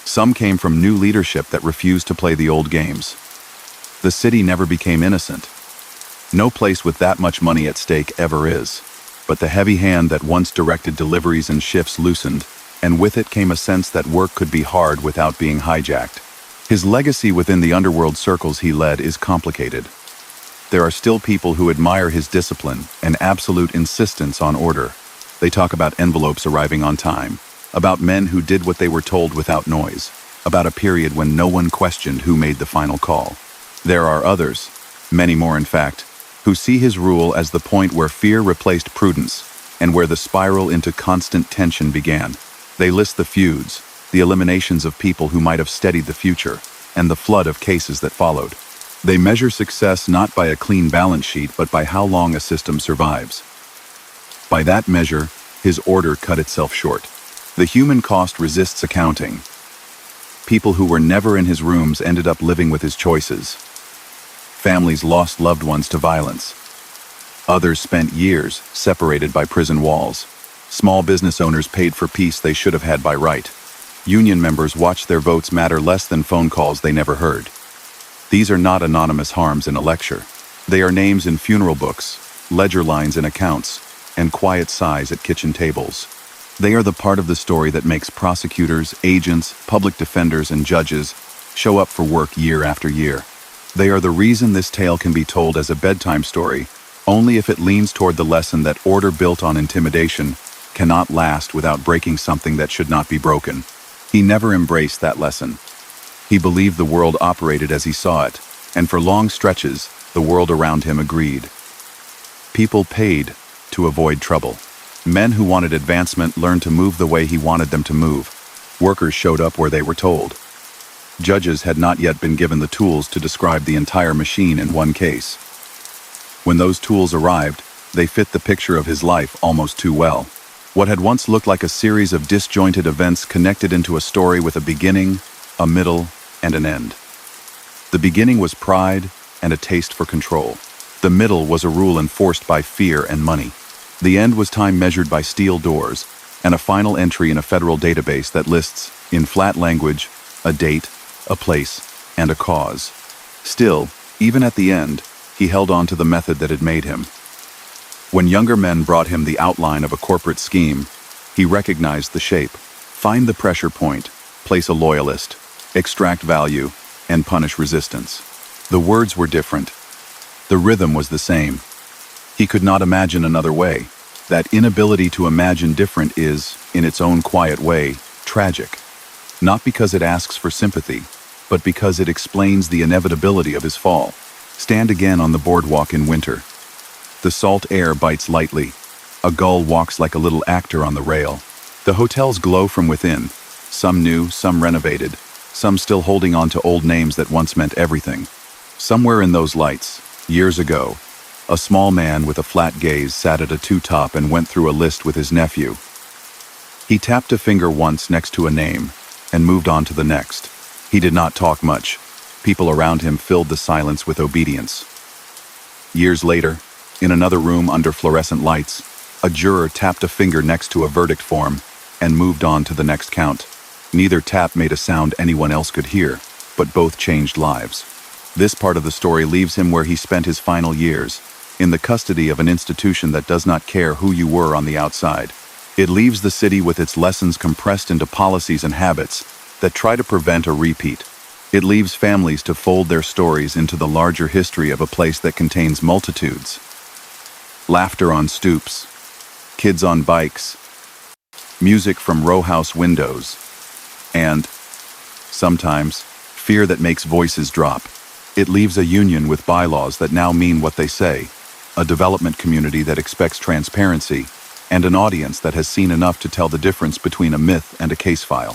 Some came from new leadership that refused to play the old games. The city never became innocent. No place with that much money at stake ever is. But the heavy hand that once directed deliveries and shifts loosened, and with it came a sense that work could be hard without being hijacked. His legacy within the underworld circles he led is complicated. There are still people who admire his discipline and absolute insistence on order. They talk about envelopes arriving on time, about men who did what they were told without noise, about a period when no one questioned who made the final call. There are others, many more in fact, who see his rule as the point where fear replaced prudence and where the spiral into constant tension began. They list the feuds, the eliminations of people who might have steadied the future, and the flood of cases that followed. They measure success not by a clean balance sheet but by how long a system survives. By that measure, his order cut itself short. The human cost resists accounting. People who were never in his rooms ended up living with his choices. Families lost loved ones to violence. Others spent years separated by prison walls. Small business owners paid for peace they should have had by right. Union members watched their votes matter less than phone calls they never heard. These are not anonymous harms in a lecture. They are names in funeral books, ledger lines in accounts, and quiet sighs at kitchen tables. They are the part of the story that makes prosecutors, agents, public defenders, and judges show up for work year after year. They are the reason this tale can be told as a bedtime story, only if it leans toward the lesson that order built on intimidation cannot last without breaking something that should not be broken. He never embraced that lesson. He believed the world operated as he saw it, and for long stretches, the world around him agreed. People paid to avoid trouble. Men who wanted advancement learned to move the way he wanted them to move. Workers showed up where they were told. Judges had not yet been given the tools to describe the entire machine in one case. When those tools arrived, they fit the picture of his life almost too well. What had once looked like a series of disjointed events connected into a story with a beginning, a middle, and an end. The beginning was pride and a taste for control. The middle was a rule enforced by fear and money. The end was time measured by steel doors, and a final entry in a federal database that lists, in flat language, a date, a place, and a cause. Still, even at the end, he held on to the method that had made him. When younger men brought him the outline of a corporate scheme, he recognized the shape. Find the pressure point, place a loyalist, extract value, and punish resistance. The words were different. The rhythm was the same. He could not imagine another way. That inability to imagine different is, in its own quiet way, tragic. Not because it asks for sympathy, but because it explains the inevitability of his fall. Stand again on the boardwalk in winter. The salt air bites lightly. A gull walks like a little actor on the rail. The hotels glow from within, some new, some renovated, some still holding on to old names that once meant everything. Somewhere in those lights, years ago, a small man with a flat gaze sat at a two-top and went through a list with his nephew. He tapped a finger once next to a name and moved on to the next. He did not talk much. People around him filled the silence with obedience. Years later, in another room under fluorescent lights, a juror tapped a finger next to a verdict form and moved on to the next count. Neither tap made a sound anyone else could hear, but both changed lives. This part of the story leaves him where he spent his final years, in the custody of an institution that does not care who you were on the outside. It leaves the city with its lessons compressed into policies and habits that try to prevent a repeat. It leaves families to fold their stories into the larger history of a place that contains multitudes. Laughter on stoops, kids on bikes, music from row house windows, and, sometimes, fear that makes voices drop. It leaves a union with bylaws that now mean what they say, a development community that expects transparency, and an audience that has seen enough to tell the difference between a myth and a case file.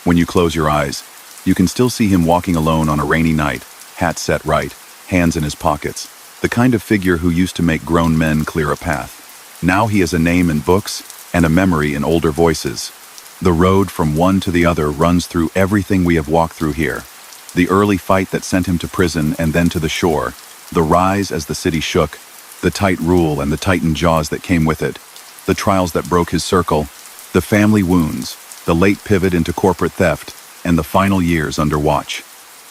When you close your eyes, you can still see him walking alone on a rainy night, hat set right, hands in his pockets, the kind of figure who used to make grown men clear a path. Now he is a name in books and a memory in older voices. The road from one to the other runs through everything we have walked through here. The early fight that sent him to prison and then to the shore, the rise as the city shook, the tight rule and the tightened jaws that came with it, the trials that broke his circle, the family wounds, the late pivot into corporate theft, and the final years under watch.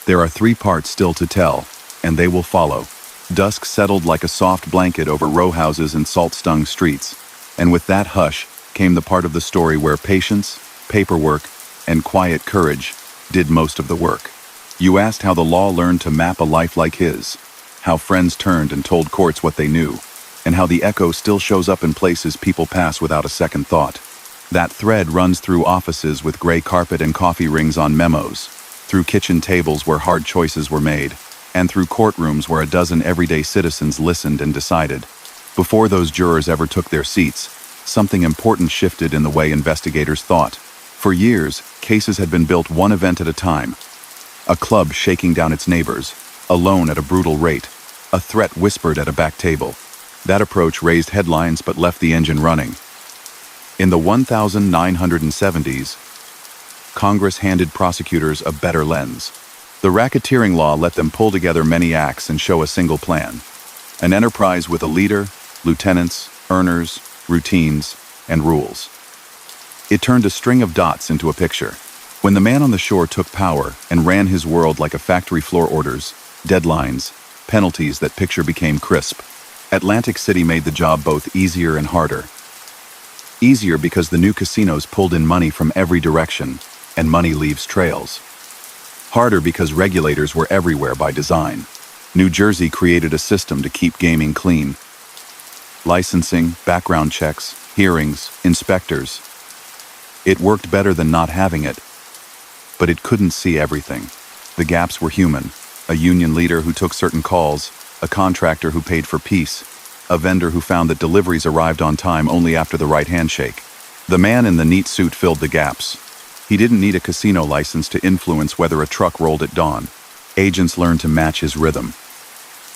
There are 3 parts still to tell, and they will follow. Dusk settled like a soft blanket over row houses and salt-stung streets, and with that hush came the part of the story where patience, paperwork, and quiet courage did most of the work. You asked how the law learned to map a life like his, how friends turned and told courts what they knew, and how the echo still shows up in places people pass without a second thought. That thread runs through offices with gray carpet and coffee rings on memos, through kitchen tables where hard choices were made, and through courtrooms where a dozen everyday citizens listened and decided. Before those jurors ever took their seats, something important shifted in the way investigators thought. For years, cases had been built one event at a time. A club shaking down its neighbors, a loan at a brutal rate, a threat whispered at a back table. That approach raised headlines but left the engine running. In the 1970s, Congress handed prosecutors a better lens. The racketeering law let them pull together many acts and show a single plan. An enterprise with a leader, lieutenants, earners, routines, and rules. It turned a string of dots into a picture. When the man on the shore took power and ran his world like a factory floor, orders, deadlines, penalties, that picture became crisp. Atlantic City made the job both easier and harder. Easier because the new casinos pulled in money from every direction, and money leaves trails. Harder because regulators were everywhere by design. New Jersey created a system to keep gaming clean. Licensing, background checks, hearings, inspectors. It worked better than not having it, but it couldn't see everything. The gaps were human. A union leader who took certain calls, a contractor who paid for peace, a vendor who found that deliveries arrived on time only after the right handshake. The man in the neat suit filled the gaps. He didn't need a casino license to influence whether a truck rolled at dawn. Agents learned to match his rhythm.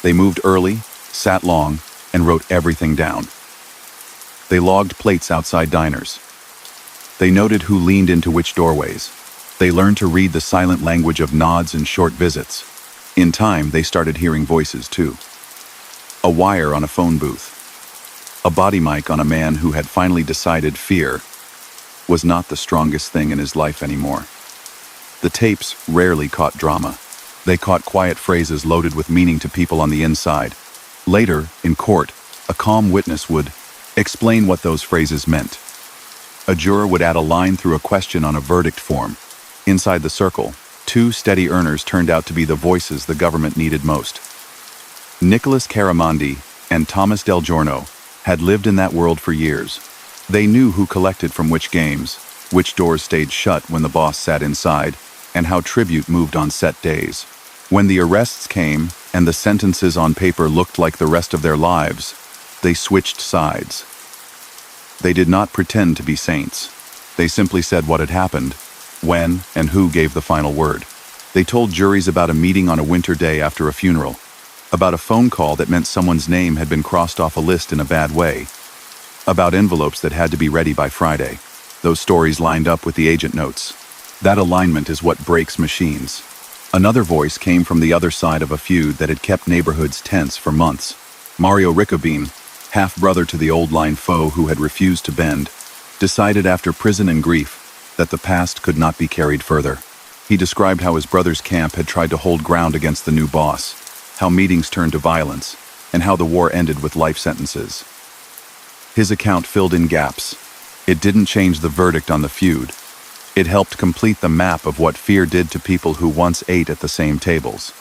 They moved early, sat long, and wrote everything down. They logged plates outside diners. They noted who leaned into which doorways. They learned to read the silent language of nods and short visits. In time, they started hearing voices too. A wire on a phone booth. A body mic on a man who had finally decided fear was not the strongest thing in his life anymore. The tapes rarely caught drama. They caught quiet phrases loaded with meaning to people on the inside. Later, in court, a calm witness would explain what those phrases meant. A juror would add a line through a question on a verdict form. Inside the circle, two steady earners turned out to be the voices the government needed most. Nicholas Caramondi and Thomas Del Giorno had lived in that world for years. They knew who collected from which games, which doors stayed shut when the boss sat inside, and how tribute moved on set days. When the arrests came and the sentences on paper looked like the rest of their lives, they switched sides. They did not pretend to be saints. They simply said what had happened, when and who gave the final word. They told juries about a meeting on a winter day after a funeral, about a phone call that meant someone's name had been crossed off a list in a bad way, about envelopes that had to be ready by Friday. Those stories lined up with the agent notes. That alignment is what breaks machines. Another voice came from the other side of a feud that had kept neighborhoods tense for months. Mario Riccobene, half-brother to the old-line foe who had refused to bend, decided after prison and grief that the past could not be carried further. He described how his brother's camp had tried to hold ground against the new boss, how meetings turned to violence, and how the war ended with life sentences. His account filled in gaps. It didn't change the verdict on the feud. It helped complete the map of what fear did to people who once ate at the same tables.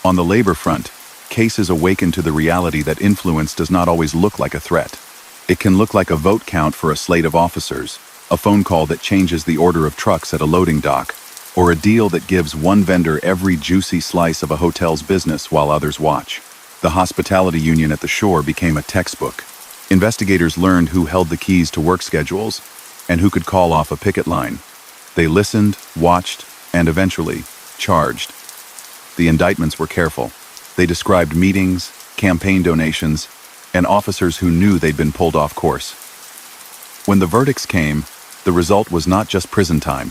On the labor front, cases awakened to the reality that influence does not always look like a threat. It can look like a vote count for a slate of officers, a phone call that changes the order of trucks at a loading dock, or a deal that gives one vendor every juicy slice of a hotel's business while others watch. The hospitality union at the shore became a textbook. Investigators learned who held the keys to work schedules and who could call off a picket line. They listened, watched, and eventually charged. The indictments were careful. They described meetings, campaign donations, and officers who knew they'd been pulled off course. When the verdicts came, the result was not just prison time.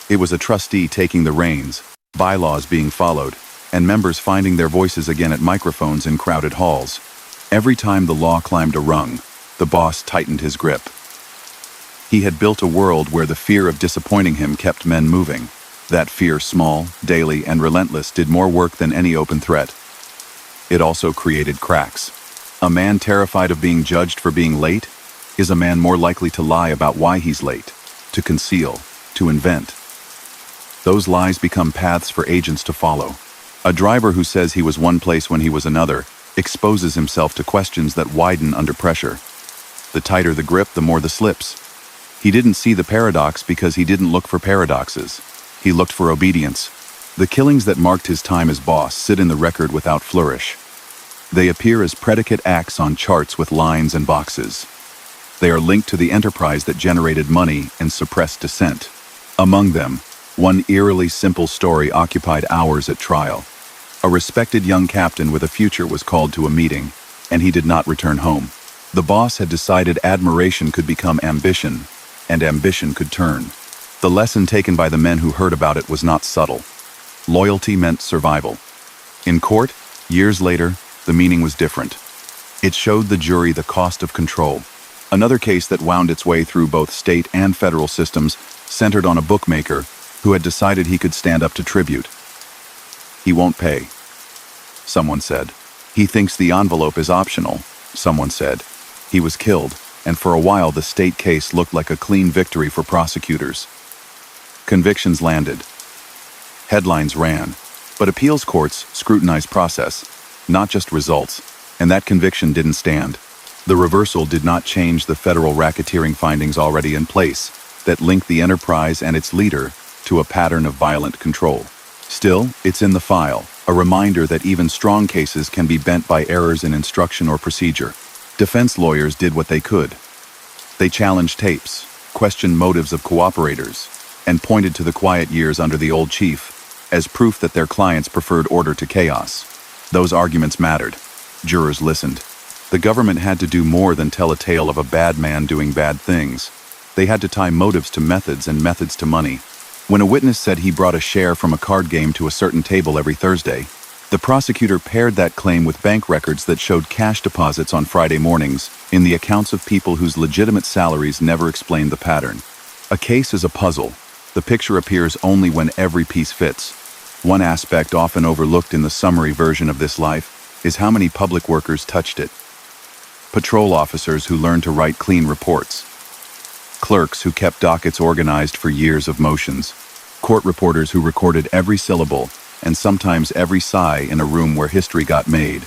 It was a trustee taking the reins, bylaws being followed, and members finding their voices again at microphones in crowded halls. Every time the law climbed a rung, the boss tightened his grip. He had built a world where the fear of disappointing him kept men moving. That fear, small, daily, and relentless, did more work than any open threat. It also created cracks. A man terrified of being judged for being late is a man more likely to lie about why he's late, to conceal, to invent. Those lies become paths for agents to follow. A driver who says he was one place when he was another exposes himself to questions that widen under pressure. The tighter the grip, the more the slips. He didn't see the paradox because he didn't look for paradoxes. He looked for obedience. The killings that marked his time as boss sit in the record without flourish. They appear as predicate acts on charts with lines and boxes. They are linked to the enterprise that generated money and suppressed dissent. Among them, one eerily simple story occupied hours at trial. A respected young captain with a future was called to a meeting, and he did not return home. The boss had decided admiration could become ambition, and ambition could turn. The lesson taken by the men who heard about it was not subtle. Loyalty meant survival. In court, years later, the meaning was different. It showed the jury the cost of control. Another case that wound its way through both state and federal systems centered on a bookmaker who had decided he could stand up to tribute. He won't pay, someone said. He thinks the envelope is optional, someone said. He was killed, and for a while the state case looked like a clean victory for prosecutors. Convictions landed. Headlines ran, but appeals courts scrutinized process, not just results, and that conviction didn't stand. The reversal did not change the federal racketeering findings already in place that linked the enterprise and its leader to a pattern of violent control. Still, it's in the file, a reminder that even strong cases can be bent by errors in instruction or procedure. Defense lawyers did what they could. They challenged tapes, questioned motives of cooperators, and pointed to the quiet years under the old chief as proof that their clients preferred order to chaos. Those arguments mattered. Jurors listened. The government had to do more than tell a tale of a bad man doing bad things. They had to tie motives to methods and methods to money. When a witness said he brought a share from a card game to a certain table every Thursday, the prosecutor paired that claim with bank records that showed cash deposits on Friday mornings in the accounts of people whose legitimate salaries never explained the pattern. A case is a puzzle. The picture appears only when every piece fits. One aspect often overlooked in the summary version of this life is how many public workers touched it. Patrol officers who learned to write clean reports. Clerks who kept dockets organized for years of motions. Court reporters who recorded every syllable and sometimes every sigh in a room where history got made.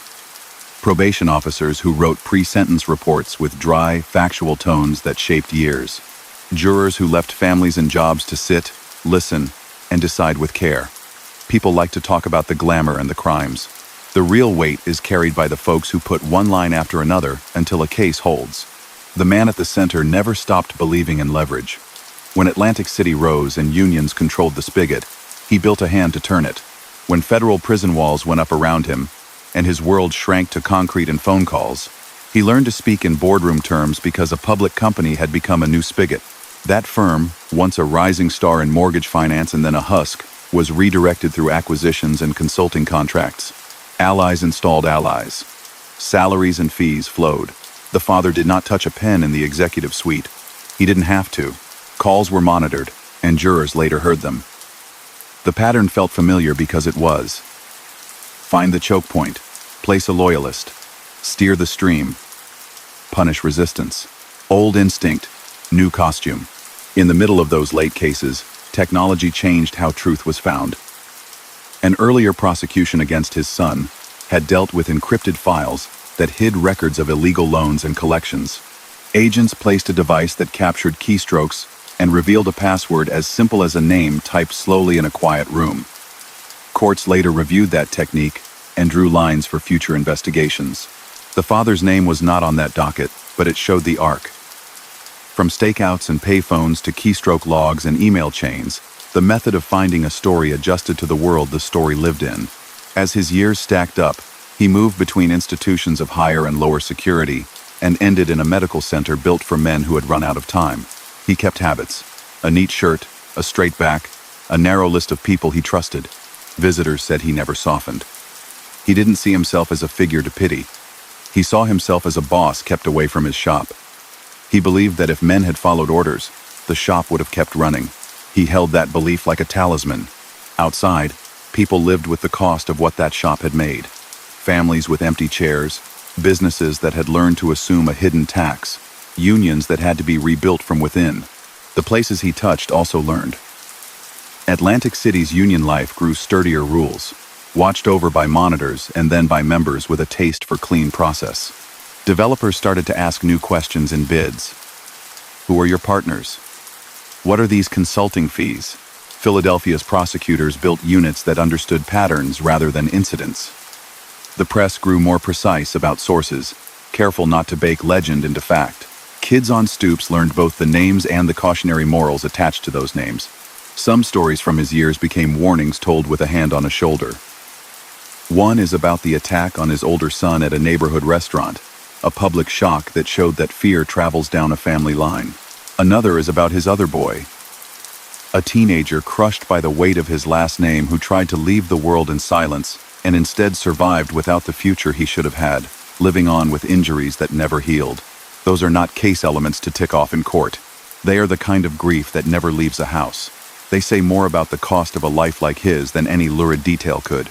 Probation officers who wrote pre-sentence reports with dry, factual tones that shaped years. Jurors who left families and jobs to sit, listen, and decide with care. People like to talk about the glamour and the crimes. The real weight is carried by the folks who put one line after another until a case holds. The man at the center never stopped believing in leverage. When Atlantic City rose and unions controlled the spigot, he built a hand to turn it. When federal prison walls went up around him, and his world shrank to concrete and phone calls, he learned to speak in boardroom terms because a public company had become a new spigot. That firm, once a rising star in mortgage finance and then a husk, was redirected through acquisitions and consulting contracts. Allies installed allies. Salaries and fees flowed. The father did not touch a pen in the executive suite. He didn't have to. Calls were monitored, and jurors later heard them. The pattern felt familiar because it was. Find the choke point. Place a loyalist. Steer the stream. Punish resistance. Old instinct. New costume. In the middle of those late cases, technology changed how truth was found. An earlier prosecution against his son had dealt with encrypted files that hid records of illegal loans and collections. Agents placed a device that captured keystrokes and revealed a password as simple as a name typed slowly in a quiet room. Courts later reviewed that technique and drew lines for future investigations. The father's name was not on that docket, but it showed the arc. From stakeouts and payphones to keystroke logs and email chains, the method of finding a story adjusted to the world the story lived in. As his years stacked up, he moved between institutions of higher and lower security and ended in a medical center built for men who had run out of time. He kept habits: a neat shirt, a straight back, a narrow list of people he trusted. Visitors said he never softened. He didn't see himself as a figure to pity. He saw himself as a boss kept away from his shop. He believed that if men had followed orders, the shop would have kept running. He held that belief like a talisman. Outside, people lived with the cost of what that shop had made. Families with empty chairs, businesses that had learned to assume a hidden tax, unions that had to be rebuilt from within. The places he touched also learned. Atlantic City's union life grew sturdier rules. watched over by monitors and then by members with a taste for clean process. Developers started to ask new questions in bids. Who are your partners? What are these consulting fees? Philadelphia's prosecutors built units that understood patterns rather than incidents. The press grew more precise about sources, careful not to bake legend into fact. Kids on stoops learned both the names and the cautionary morals attached to those names. Some stories from his years became warnings told with a hand on a shoulder. One is about the attack on his older son at a neighborhood restaurant, a public shock that showed that fear travels down a family line. Another is about his other boy, a teenager crushed by the weight of his last name who tried to leave the world in silence and instead survived without the future he should have had, living on with injuries that never healed. Those are not case elements to tick off in court. They are the kind of grief that never leaves a house. They say more about the cost of a life like his than any lurid detail could.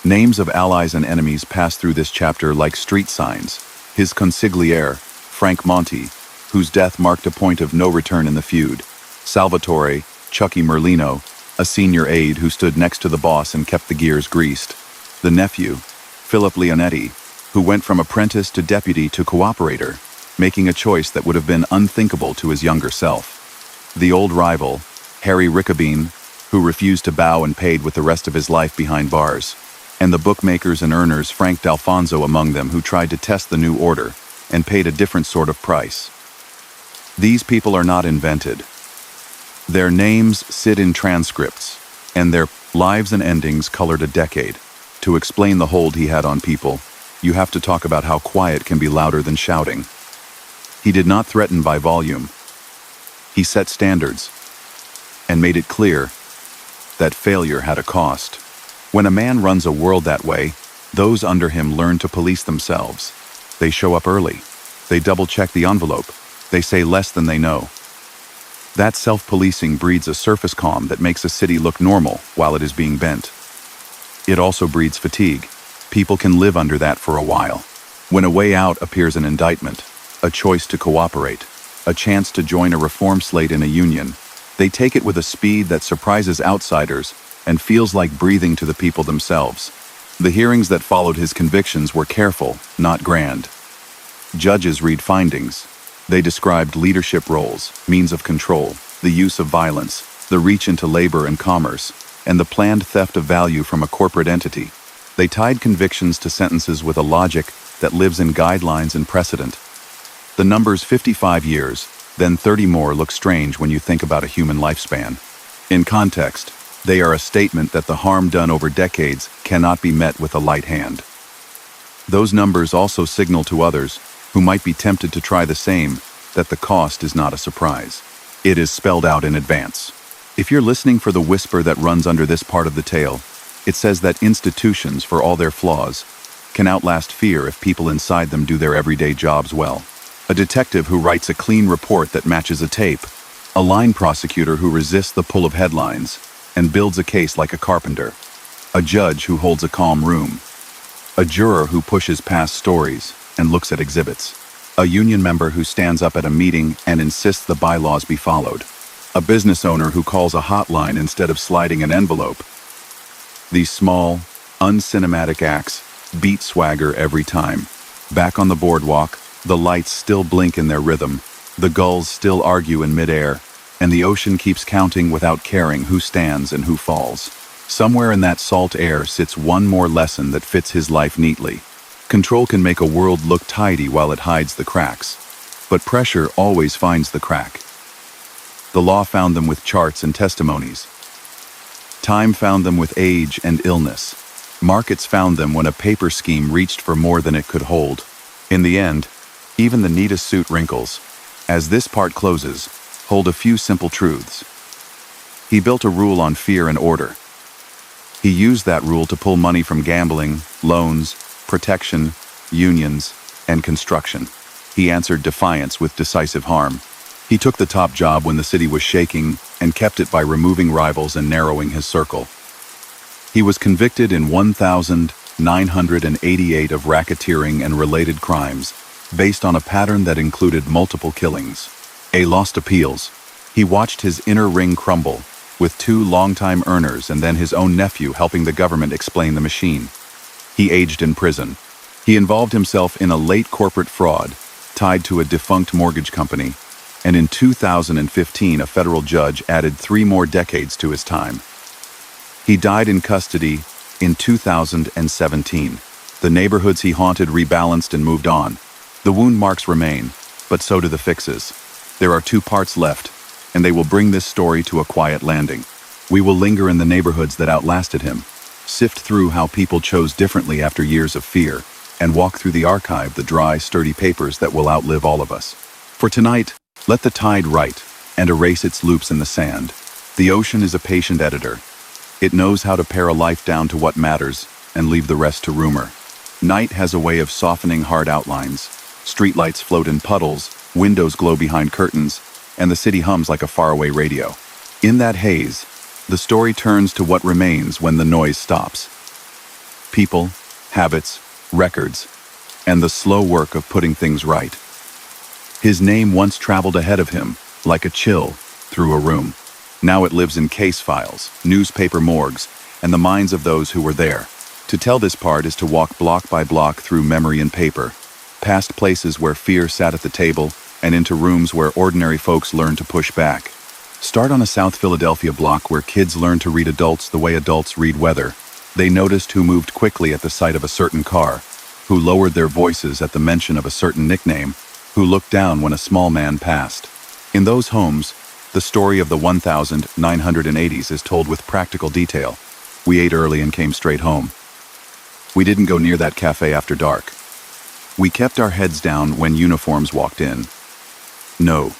Names of allies and enemies pass through this chapter like street signs. His consigliere, Frank Monti, whose death marked a point of no return in the feud. Salvatore, Chucky Merlino, a senior aide who stood next to the boss and kept the gears greased. The nephew, Philip Leonetti, who went from apprentice to deputy to cooperator, making a choice that would have been unthinkable to his younger self. The old rival, Harry Riccobene, who refused to bow and paid with the rest of his life behind bars. And the bookmakers and earners Frank D'Alfonso among them who tried to test the new order and paid a different sort of price. These people are not invented. Their names sit in transcripts, and their lives and endings colored a decade. To explain the hold he had on people, you have to talk about how quiet can be louder than shouting. He did not threaten by volume. He set standards and made it clear that failure had a cost. When a man runs a world that way, those under him learn to police themselves. They show up early. They double-check the envelope. They say less than they know. That self-policing breeds a surface calm that makes a city look normal while it is being bent. It also breeds fatigue. People can live under that for a while. When a way out appears an indictment, a choice to cooperate, a chance to join a reform slate in a union, they take it with a speed that surprises outsiders and feels like breathing to the people themselves. The hearings that followed his convictions were careful, not grand. Judges read findings. They described leadership roles, means of control, the use of violence, the reach into labor and commerce, and the planned theft of value from a corporate entity. They tied convictions to sentences with a logic that lives in guidelines and precedent. The numbers 55 years, then 30 more look strange when you think about a human lifespan. In context, they are a statement that the harm done over decades cannot be met with a light hand. Those numbers also signal to others, who might be tempted to try the same, that the cost is not a surprise. It is spelled out in advance. If you're listening for the whisper that runs under this part of the tale, it says that institutions, for all their flaws, can outlast fear if people inside them do their everyday jobs well. A detective who writes a clean report that matches a tape, a line prosecutor who resists the pull of headlines and builds a case like a carpenter, a judge who holds a calm room, a juror who pushes past stories and looks at exhibits, a union member who stands up at a meeting and insists the bylaws be followed, a business owner who calls a hotline instead of sliding an envelope. These small, uncinematic acts beat swagger every time. Back on the boardwalk, the lights still blink in their rhythm, the gulls still argue in midair, and the ocean keeps counting without caring who stands and who falls. Somewhere in that salt air sits one more lesson that fits his life neatly. Control can make a world look tidy while it hides the cracks, but pressure always finds the crack. The law found them with charts and testimonies. Time found them with age and illness. Markets found them when a paper scheme reached for more than it could hold. In the end, even the neatest suit wrinkles, as this part closes, hold a few simple truths. He built a rule on fear and order. He used that rule to pull money from gambling, loans, protection, unions, and construction. He answered defiance with decisive harm. He took the top job when the city was shaking and kept it by removing rivals and narrowing his circle. He was convicted in 1,988 of racketeering and related crimes, based on a pattern that included multiple killings. A lost appeals. He watched his inner ring crumble, with 2 longtime earners and then his own nephew helping the government explain the machine. He aged in prison. He involved himself in a late corporate fraud tied to a defunct mortgage company, and in 2015 a federal judge added 3 more decades to his time. He died in custody in 2017. The neighborhoods he haunted rebalanced and moved on. The wound marks remain, but so do the fixes. There are 2 parts left, and they will bring this story to a quiet landing. We will linger in the neighborhoods that outlasted him, sift through how people chose differently after years of fear, and walk through the archive, the dry, sturdy papers that will outlive all of us. For tonight, let the tide write and erase its loops in the sand. The ocean is a patient editor. It knows how to pare a life down to what matters and leave the rest to rumor. Night has a way of softening hard outlines. Streetlights float in puddles, windows glow behind curtains, and the city hums like a faraway radio. In that haze, the story turns to what remains when the noise stops. People, habits, records, and the slow work of putting things right. His name once traveled ahead of him, like a chill, through a room. Now it lives in case files, newspaper morgues, and the minds of those who were there. To tell this part is to walk block by block through memory and paper, past places where fear sat at the table, and into rooms where ordinary folks learned to push back. Start on a South Philadelphia block where kids learn to read adults the way adults read weather. They noticed who moved quickly at the sight of a certain car, who lowered their voices at the mention of a certain nickname, who looked down when a small man passed. In those homes, the story of the 1980s is told with practical detail. We ate early and came straight home. We didn't go near that cafe after dark. We kept our heads down when uniforms walked in. No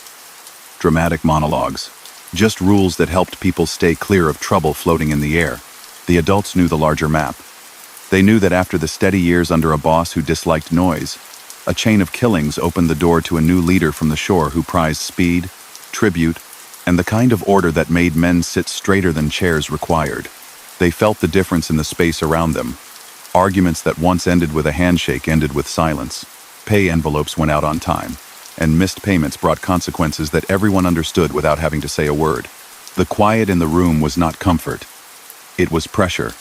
dramatic monologues, just rules that helped people stay clear of trouble floating in the air. The adults knew the larger map. They knew that after the steady years under a boss who disliked noise, a chain of killings opened the door to a new leader from the shore who prized speed, tribute, and the kind of order that made men sit straighter than chairs required. They felt the difference in the space around them. Arguments that once ended with a handshake ended with silence. Pay envelopes went out on time, and missed payments brought consequences that everyone understood without having to say a word. The quiet in the room was not comfort. It was pressure.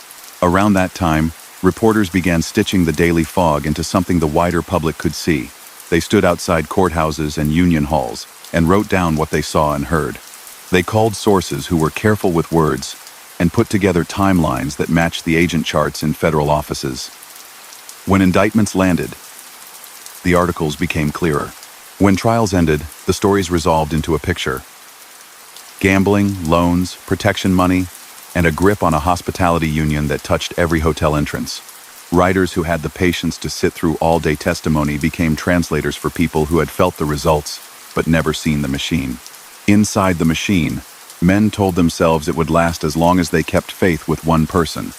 Around that time, reporters began stitching the daily fog into something the wider public could see. They stood outside courthouses and union halls and wrote down what they saw and heard. They called sources who were careful with words and put together timelines that matched the agent charts in federal offices. When indictments landed, the articles became clearer. When trials ended, the stories resolved into a picture. Gambling, loans, protection money, and a grip on a hospitality union that touched every hotel entrance. Writers who had the patience to sit through all-day testimony became translators for people who had felt the results, but never seen the machine. Inside the machine, men told themselves it would last as long as they kept faith with one person.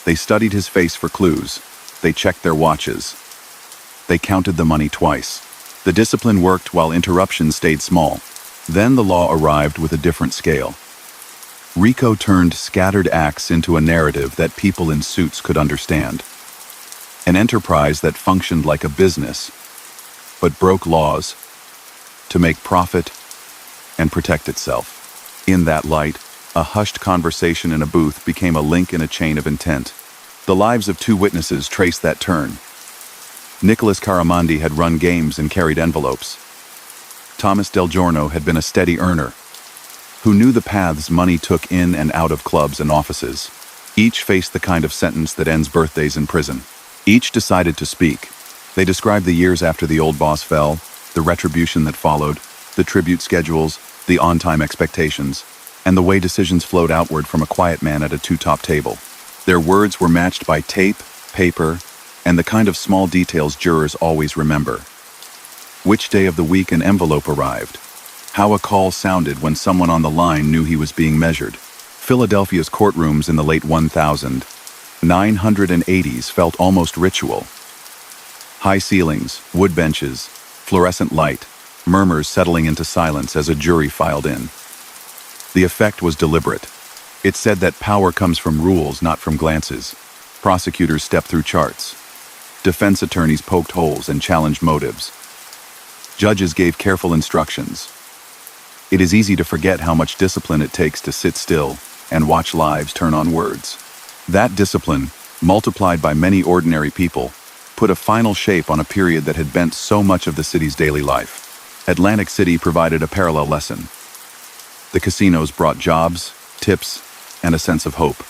They studied his face for clues. They checked their watches. They counted the money twice. The discipline worked while interruptions stayed small. Then the law arrived with a different scale. RICO turned scattered acts into a narrative that people in suits could understand. An enterprise that functioned like a business, but broke laws to make profit and protect itself. In that light, a hushed conversation in a booth became a link in a chain of intent. The lives of 2 witnesses traced that turn. Nicholas Caramandi had run games and carried envelopes. Thomas Del Giorno had been a steady earner, who knew the paths money took in and out of clubs and offices. Each faced the kind of sentence that ends birthdays in prison. Each decided to speak. They described the years after the old boss fell, the retribution that followed, the tribute schedules, the on-time expectations, and the way decisions flowed outward from a quiet man at a 2-top table. Their words were matched by tape, paper, and the kind of small details jurors always remember. Which day of the week an envelope arrived. How a call sounded when someone on the line knew he was being measured. Philadelphia's courtrooms in the late 1980s felt almost ritual. High ceilings, wood benches, fluorescent light, murmurs settling into silence as a jury filed in. The effect was deliberate. It said that power comes from rules, not from glances. Prosecutors stepped through charts. Defense attorneys poked holes and challenged motives. Judges gave careful instructions. It is easy to forget how much discipline it takes to sit still and watch lives turn on words. That discipline, multiplied by many ordinary people, put a final shape on a period that had bent so much of the city's daily life. Atlantic City provided a parallel lesson. The casinos brought jobs, tips, and a sense of hope.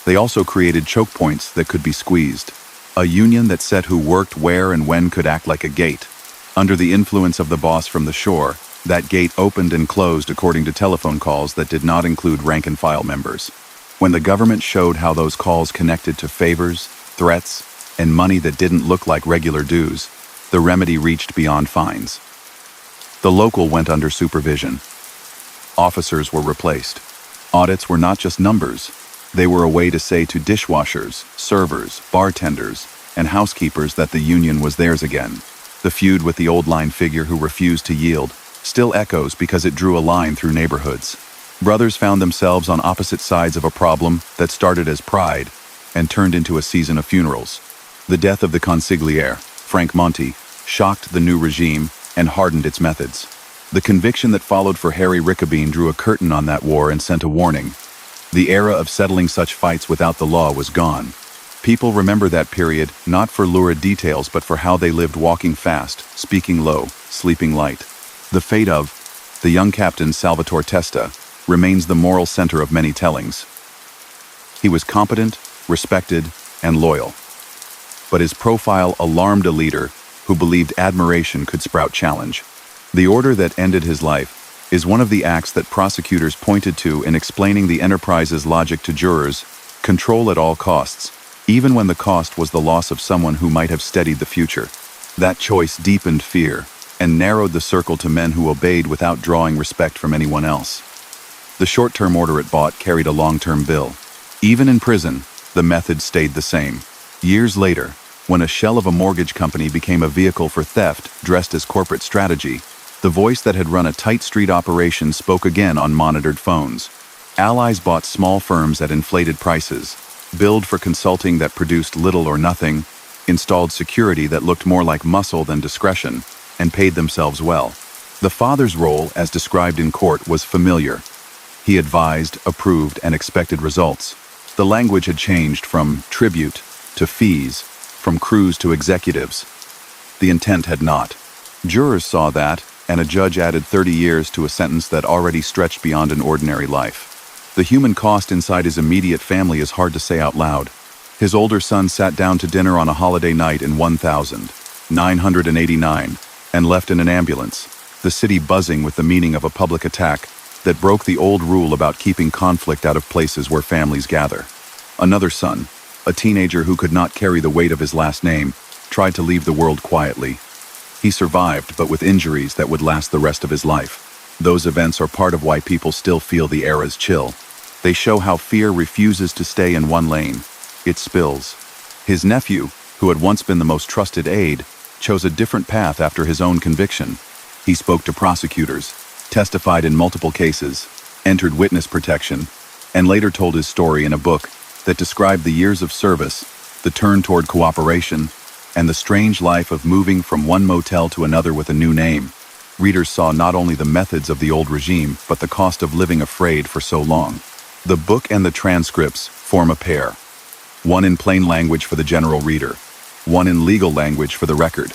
They also created choke points that could be squeezed, a union that said who worked where and when could act like a gate. Under the influence of the boss from the shore, that gate opened and closed according to telephone calls that did not include rank-and-file members. When the government showed how those calls connected to favors, threats, and money that didn't look like regular dues, the remedy reached beyond fines. The local went under supervision. Officers were replaced. Audits were not just numbers. They were a way to say to dishwashers, servers, bartenders, and housekeepers that the union was theirs again. The feud with the old line figure who refused to yield still echoes because it drew a line through neighborhoods. Brothers found themselves on opposite sides of a problem that started as pride and turned into a season of funerals. The death of the consigliere, Frank Monti, shocked the new regime and hardened its methods. The conviction that followed for Harry Riccobene drew a curtain on that war and sent a warning. The era of settling such fights without the law was gone. People remember that period not for lurid details but for how they lived walking fast, speaking low, sleeping light. The fate of the young captain Salvatore Testa remains the moral center of many tellings. He was competent, respected, and loyal. But his profile alarmed a leader who believed admiration could sprout challenge. The order that ended his life is one of the acts that prosecutors pointed to in explaining the enterprise's logic to jurors: control at all costs, even when the cost was the loss of someone who might have steadied the future. That choice deepened fear and narrowed the circle to men who obeyed without drawing respect from anyone else. The short-term order it bought carried a long-term bill. Even in prison, the method stayed the same. Years later, when a shell of a mortgage company became a vehicle for theft dressed as corporate strategy, the voice that had run a tight street operation spoke again on monitored phones. Allies bought small firms at inflated prices, billed for consulting that produced little or nothing, installed security that looked more like muscle than discretion, and paid themselves well. The father's role, as described in court, was familiar. He advised, approved, and expected results. The language had changed from tribute to fees, from crews to executives. The intent had not. Jurors saw that, and a judge added 30 years to a sentence that already stretched beyond an ordinary life. The human cost inside his immediate family is hard to say out loud. His older son sat down to dinner on a holiday night in 1989 and left in an ambulance, the city buzzing with the meaning of a public attack that broke the old rule about keeping conflict out of places where families gather. Another son, a teenager who could not carry the weight of his last name, tried to leave the world quietly. He survived, but with injuries that would last the rest of his life. Those events are part of why people still feel the era's chill. They show how fear refuses to stay in one lane. It spills. His nephew, who had once been the most trusted aide, chose a different path after his own conviction. He spoke to prosecutors, testified in multiple cases, entered witness protection, and later told his story in a book that described the years of service, the turn toward cooperation, and the strange life of moving from one motel to another with a new name. Readers saw not only the methods of the old regime, but the cost of living afraid for so long. The book and the transcripts form a pair. One in plain language for the general reader, one in legal language for the record.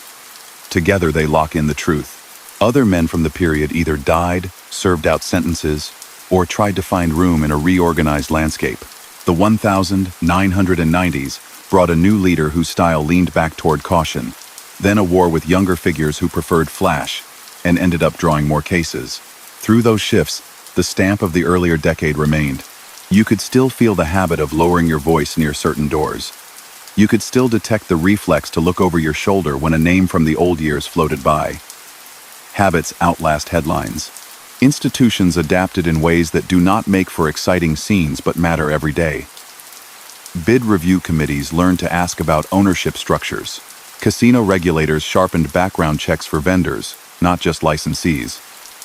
Together they lock in the truth. Other men from the period either died, served out sentences, or tried to find room in a reorganized landscape. The 1990s brought a new leader whose style leaned back toward caution, then a war with younger figures who preferred flash, and ended up drawing more cases. Through those shifts, the stamp of the earlier decade remained. You could still feel the habit of lowering your voice near certain doors. You could still detect the reflex to look over your shoulder when a name from the old years floated by. Habits outlast headlines. Institutions adapted in ways that do not make for exciting scenes but matter every day. Bid review committees learned to ask about ownership structures. Casino regulators sharpened background checks for vendors, not just licensees.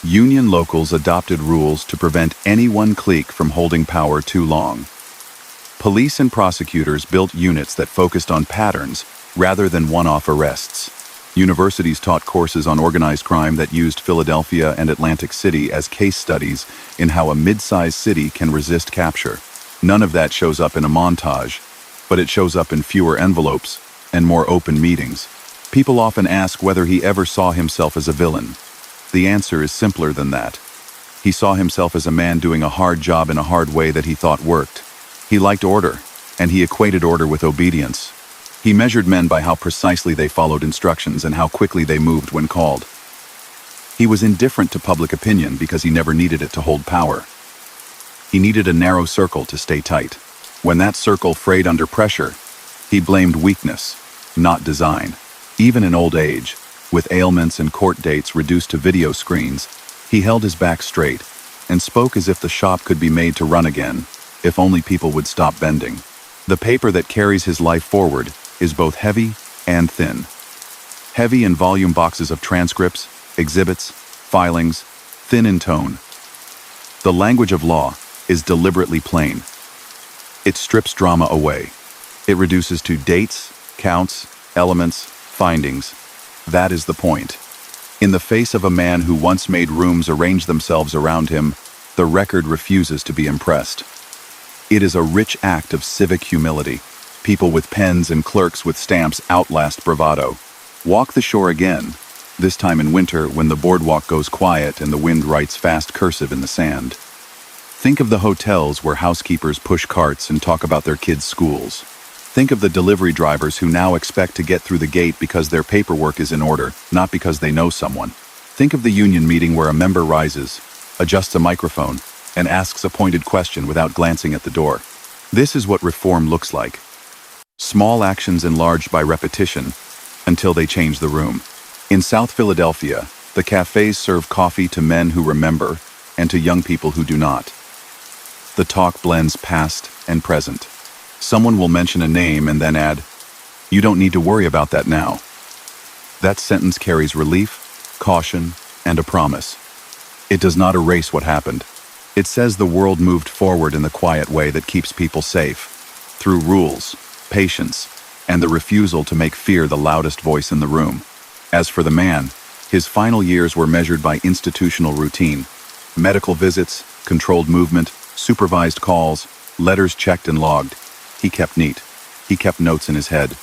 Union locals adopted rules to prevent any one clique from holding power too long. Police and prosecutors built units that focused on patterns rather than one-off arrests. Universities taught courses on organized crime that used Philadelphia and Atlantic City as case studies in how a mid-sized city can resist capture. None of that shows up in a montage, but it shows up in fewer envelopes and more open meetings. People often ask whether he ever saw himself as a villain. The answer is simpler than that. He saw himself as a man doing a hard job in a hard way that he thought worked. He liked order, and he equated order with obedience. He measured men by how precisely they followed instructions and how quickly they moved when called. He was indifferent to public opinion because he never needed it to hold power. He needed a narrow circle to stay tight. When that circle frayed under pressure, he blamed weakness, not design. Even in old age, with ailments and court dates reduced to video screens, he held his back straight and spoke as if the shop could be made to run again, if only people would stop bending. The paper that carries his life forward is both heavy and thin. Heavy in volume boxes of transcripts, exhibits, filings, thin in tone. The language of law is deliberately plain. It strips drama away. It reduces to dates, counts, elements, findings. That is the point. In the face of a man who once made rooms arrange themselves around him, the record refuses to be impressed. It is a rich act of civic humility. People with pens and clerks with stamps outlast bravado. Walk the shore again, this time in winter when the boardwalk goes quiet and the wind writes fast cursive in the sand. Think of the hotels where housekeepers push carts and talk about their kids' schools. Think of the delivery drivers who now expect to get through the gate because their paperwork is in order, not because they know someone. Think of the union meeting where a member rises, adjusts a microphone, and asks a pointed question without glancing at the door. This is what reform looks like. Small actions enlarged by repetition until they change the room. In South Philadelphia, the cafes serve coffee to men who remember and to young people who do not. The talk blends past and present. Someone will mention a name and then add, "You don't need to worry about that now." That sentence carries relief, caution, and a promise. It does not erase what happened. It says the world moved forward in the quiet way that keeps people safe, through rules, patience, and the refusal to make fear the loudest voice in the room. As for the man, his final years were measured by institutional routine. Medical visits, controlled movement, supervised calls, letters checked and logged. He kept neat. He kept notes in his head.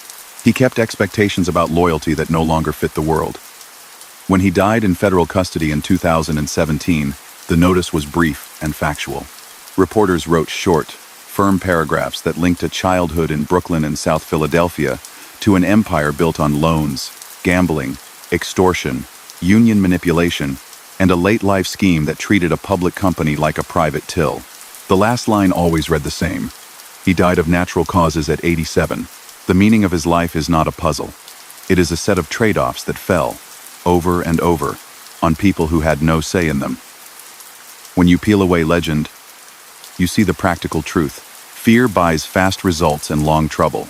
He kept expectations about loyalty that no longer fit the world. When he died in federal custody in 2017, the notice was brief and factual. Reporters wrote short, firm paragraphs that linked a childhood in Brooklyn and South Philadelphia to an empire built on loans, gambling, extortion, union manipulation, and a late-life scheme that treated a public company like a private till. The last line always read the same. He died of natural causes at 87. The meaning of his life is not a puzzle. It is a set of trade-offs that fell, over and over, on people who had no say in them. When you peel away legend, you see the practical truth. Fear buys fast results and long trouble.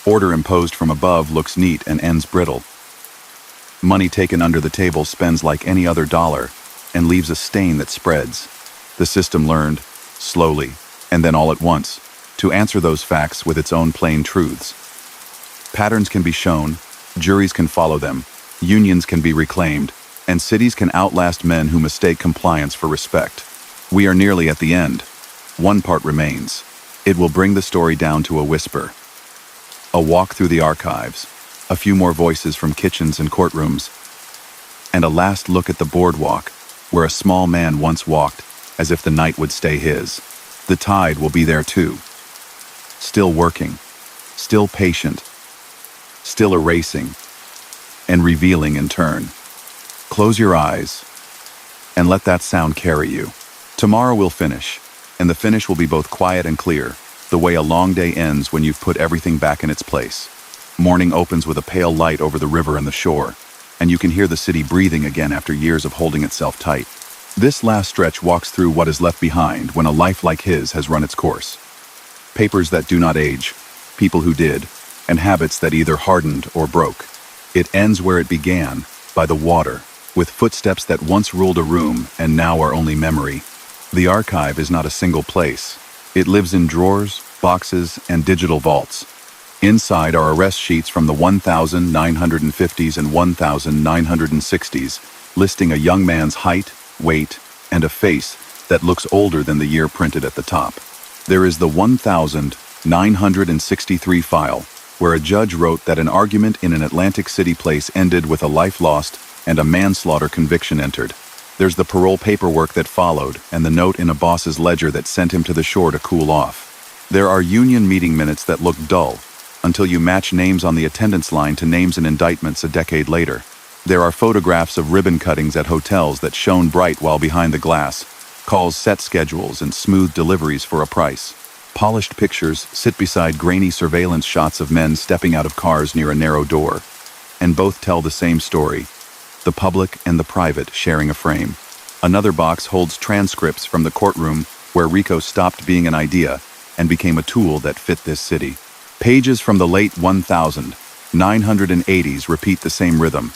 Order imposed from above looks neat and ends brittle. Money taken under the table spends like any other dollar and leaves a stain that spreads. The system learned, slowly, and then all at once, to answer those facts with its own plain truths. Patterns can be shown, juries can follow them, unions can be reclaimed, and cities can outlast men who mistake compliance for respect. We are nearly at the end. One part remains. It will bring the story down to a whisper. A walk through the archives, a few more voices from kitchens and courtrooms, and a last look at the boardwalk where a small man once walked as if the night would stay his. The tide will be there too. Still working, still patient, still erasing, and revealing in turn. Close your eyes and let that sound carry you. Tomorrow we'll finish, and the finish will be both quiet and clear, the way a long day ends when you've put everything back in its place. Morning opens with a pale light over the river and the shore, and you can hear the city breathing again after years of holding itself tight. This last stretch walks through what is left behind when a life like his has run its course. Papers that do not age, people who did, and habits that either hardened or broke. It ends where it began, by the water, with footsteps that once ruled a room and now are only memory. The archive is not a single place. It lives in drawers, boxes, and digital vaults. Inside are arrest sheets from the 1950s and 1960s, listing a young man's height, weight, and a face that looks older than the year printed at the top. There is the 1963 file, where a judge wrote that an argument in an Atlantic City place ended with a life lost and a manslaughter conviction entered. There's the parole paperwork that followed, and the note in a boss's ledger that sent him to the shore to cool off. There are union meeting minutes that look dull, until you match names on the attendance line to names in indictments a decade later. There are photographs of ribbon cuttings at hotels that shone bright while behind the glass, calls set schedules and smooth deliveries for a price. Polished pictures sit beside grainy surveillance shots of men stepping out of cars near a narrow door, and both tell the same story, the public and the private sharing a frame. Another box holds transcripts from the courtroom where Rico stopped being an idea and became a tool that fit this city. Pages from the late 1980s repeat the same rhythm.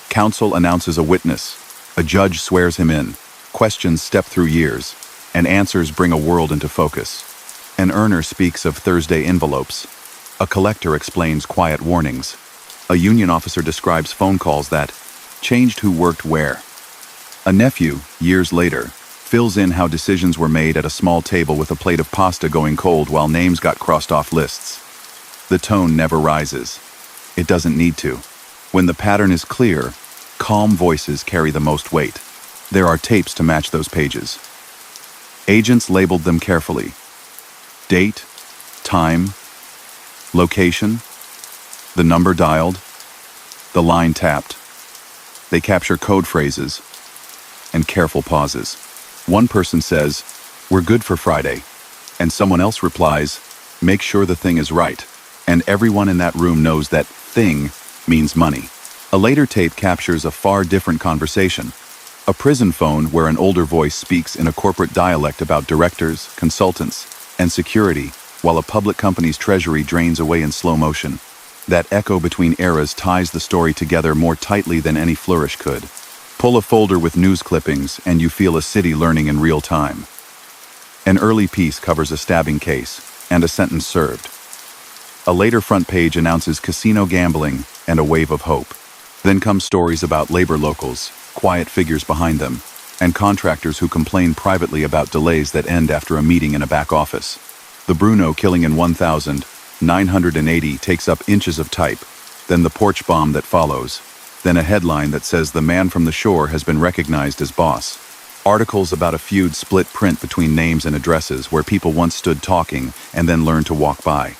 Counsel announces a witness, a judge swears him in, questions step through years, and answers bring a world into focus. An earner speaks of Thursday envelopes. A collector explains quiet warnings. A union officer describes phone calls that changed who worked where. A nephew, years later, fills in how decisions were made at a small table with a plate of pasta going cold while names got crossed off lists. The tone never rises. It doesn't need to. When the pattern is clear, calm voices carry the most weight. There are tapes to match those pages. Agents labeled them carefully. Date, time, location, the number dialed, the line tapped. They capture code phrases and careful pauses. One person says, "We're good for Friday," and someone else replies, "Make sure the thing is right." And everyone in that room knows that thing means money. A later tape captures a far different conversation. A prison phone where an older voice speaks in a corporate dialect about directors, consultants, and security, while a public company's treasury drains away in slow motion. That echo between eras ties the story together more tightly than any flourish could. Pull a folder with news clippings, and you feel a city learning in real time. An early piece covers a stabbing case, and a sentence served. A later front page announces casino gambling and a wave of hope. Then come stories about labor locals, quiet figures behind them, and contractors who complain privately about delays that end after a meeting in a back office. The Bruno killing in 1980 takes up inches of type, then the porch bomb that follows, then a headline that says the man from the shore has been recognized as boss. Articles about a feud split print between names and addresses where people once stood talking and then learned to walk by.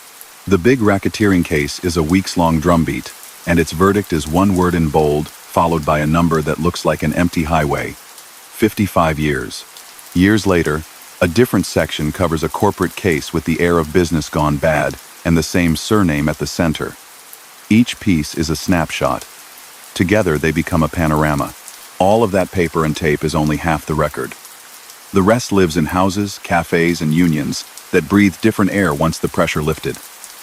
The big racketeering case is a weeks-long drumbeat, and its verdict is one word in bold, followed by a number that looks like an empty highway. 55 years. Years later, a different section covers a corporate case with the air of business gone bad and the same surname at the center. Each piece is a snapshot. Together, they become a panorama. All of that paper and tape is only half the record. The rest lives in houses, cafes, and unions that breathe different air once the pressure lifted.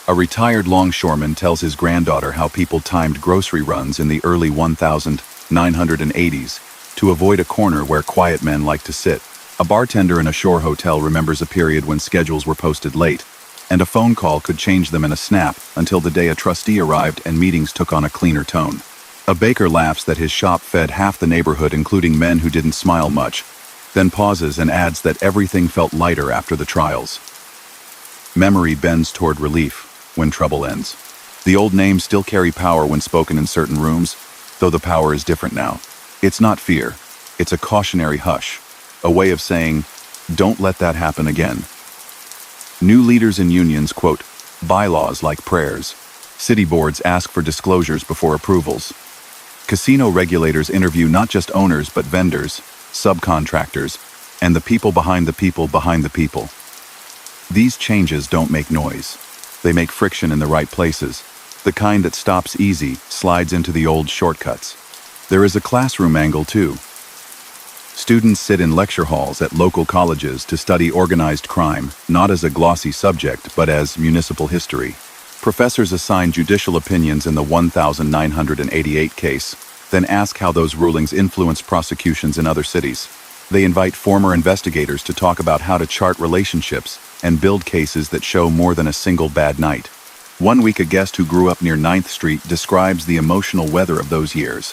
A retired longshoreman tells his granddaughter how people timed grocery runs in the early 1980s to avoid a corner where quiet men like to sit. A bartender in a shore hotel remembers a period when schedules were posted late, and a phone call could change them in a snap until the day a trustee arrived and meetings took on a cleaner tone. A baker laughs that his shop fed half the neighborhood, including men who didn't smile much, then pauses and adds that everything felt lighter after the trials. Memory bends toward relief when trouble ends. The old names still carry power when spoken in certain rooms, though the power is different now. It's not fear, it's a cautionary hush, a way of saying, don't let that happen again. New leaders in unions quote bylaws like prayers. City boards ask for disclosures before approvals. Casino regulators interview not just owners but vendors, subcontractors, and the people behind the people behind the people. These changes don't make noise. They make friction in the right places, the kind that stops easy, slides into the old shortcuts. There is a classroom angle too. Students sit in lecture halls at local colleges to study organized crime, not as a glossy subject, but as municipal history. Professors assign judicial opinions in the 1988 case, then ask how those rulings influenced prosecutions in other cities. They invite former investigators to talk about how to chart relationships and build cases that show more than a single bad night. One week, a guest who grew up near 9th Street describes the emotional weather of those years.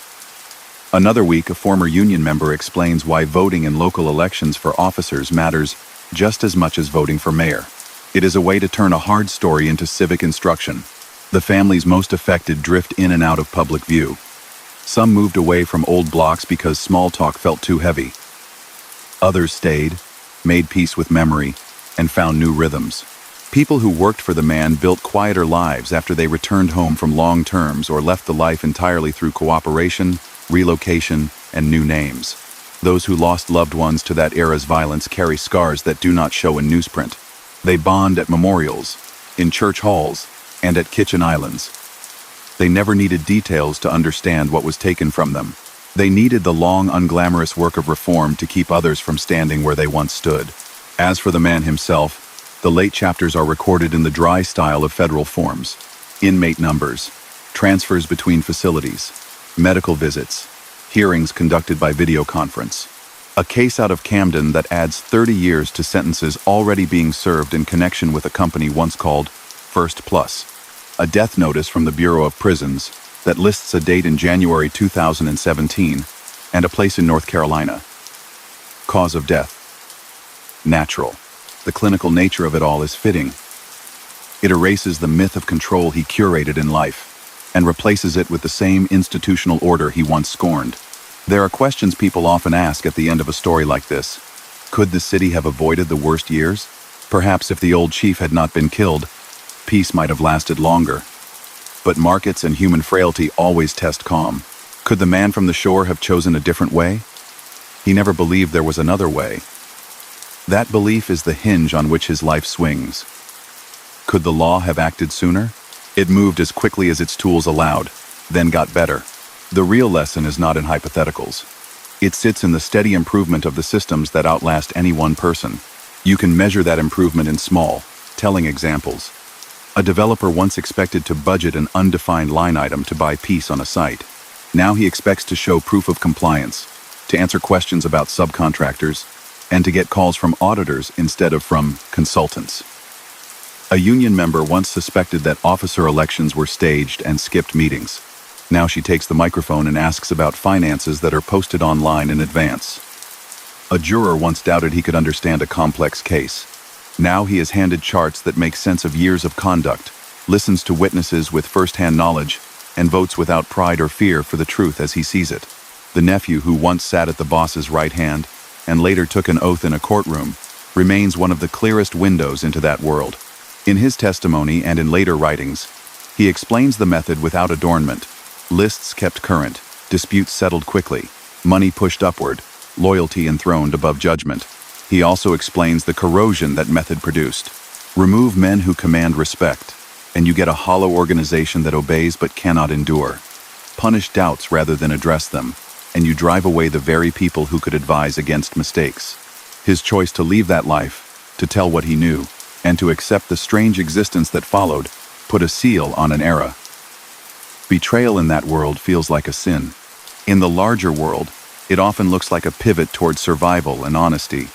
Another week, a former union member explains why voting in local elections for officers matters just as much as voting for mayor. It is a way to turn a hard story into civic instruction. The families most affected drift in and out of public view. Some moved away from old blocks because small talk felt too heavy. Others stayed, made peace with memory, and found new rhythms. People who worked for the man built quieter lives after they returned home from long terms or left the life entirely through cooperation, relocation, and new names. Those who lost loved ones to that era's violence carry scars that do not show in newsprint. They bond at memorials, in church halls, and at kitchen islands. They never needed details to understand what was taken from them. They needed the long, unglamorous work of reform to keep others from standing where they once stood. As for the man himself, the late chapters are recorded in the dry style of federal forms. Inmate numbers, transfers between facilities, medical visits, hearings conducted by video conference. A case out of Camden that adds 30 years to sentences already being served in connection with a company once called First Plus. A death notice from the Bureau of Prisons that lists a date in January 2017 and a place in North Carolina. Cause of death: natural. The clinical nature of it all is fitting. It erases the myth of control he curated in life and replaces it with the same institutional order he once scorned. There are questions people often ask at the end of a story like this. Could the city have avoided the worst years? Perhaps if the old chief had not been killed, peace might have lasted longer. But markets and human frailty always test calm. Could the man from the shore have chosen a different way? He never believed there was another way. That belief is the hinge on which his life swings. Could the law have acted sooner? It moved as quickly as its tools allowed, then got better. The real lesson is not in hypotheticals. It sits in the steady improvement of the systems that outlast any one person. You can measure that improvement in small, telling examples. A developer once expected to budget an undefined line item to buy peace on a site. Now he expects to show proof of compliance, to answer questions about subcontractors, and to get calls from auditors instead of from consultants. A union member once suspected that officer elections were staged and skipped meetings. Now she takes the microphone and asks about finances that are posted online in advance. A juror once doubted he could understand a complex case. Now he is handed charts that make sense of years of conduct, listens to witnesses with first-hand knowledge, and votes without pride or fear for the truth as he sees it. The nephew who once sat at the boss's right hand and later took an oath in a courtroom remains one of the clearest windows into that world. In his testimony and in later writings, he explains the method without adornment. Lists kept current, disputes settled quickly, money pushed upward, loyalty enthroned above judgment. He also explains the corrosion that method produced. Remove men who command respect, and you get a hollow organization that obeys but cannot endure. Punish doubts rather than address them, and you drive away the very people who could advise against mistakes. His choice to leave that life, to tell what he knew, and to accept the strange existence that followed, put a seal on an era. Betrayal in that world feels like a sin. In the larger world, it often looks like a pivot toward survival and honesty.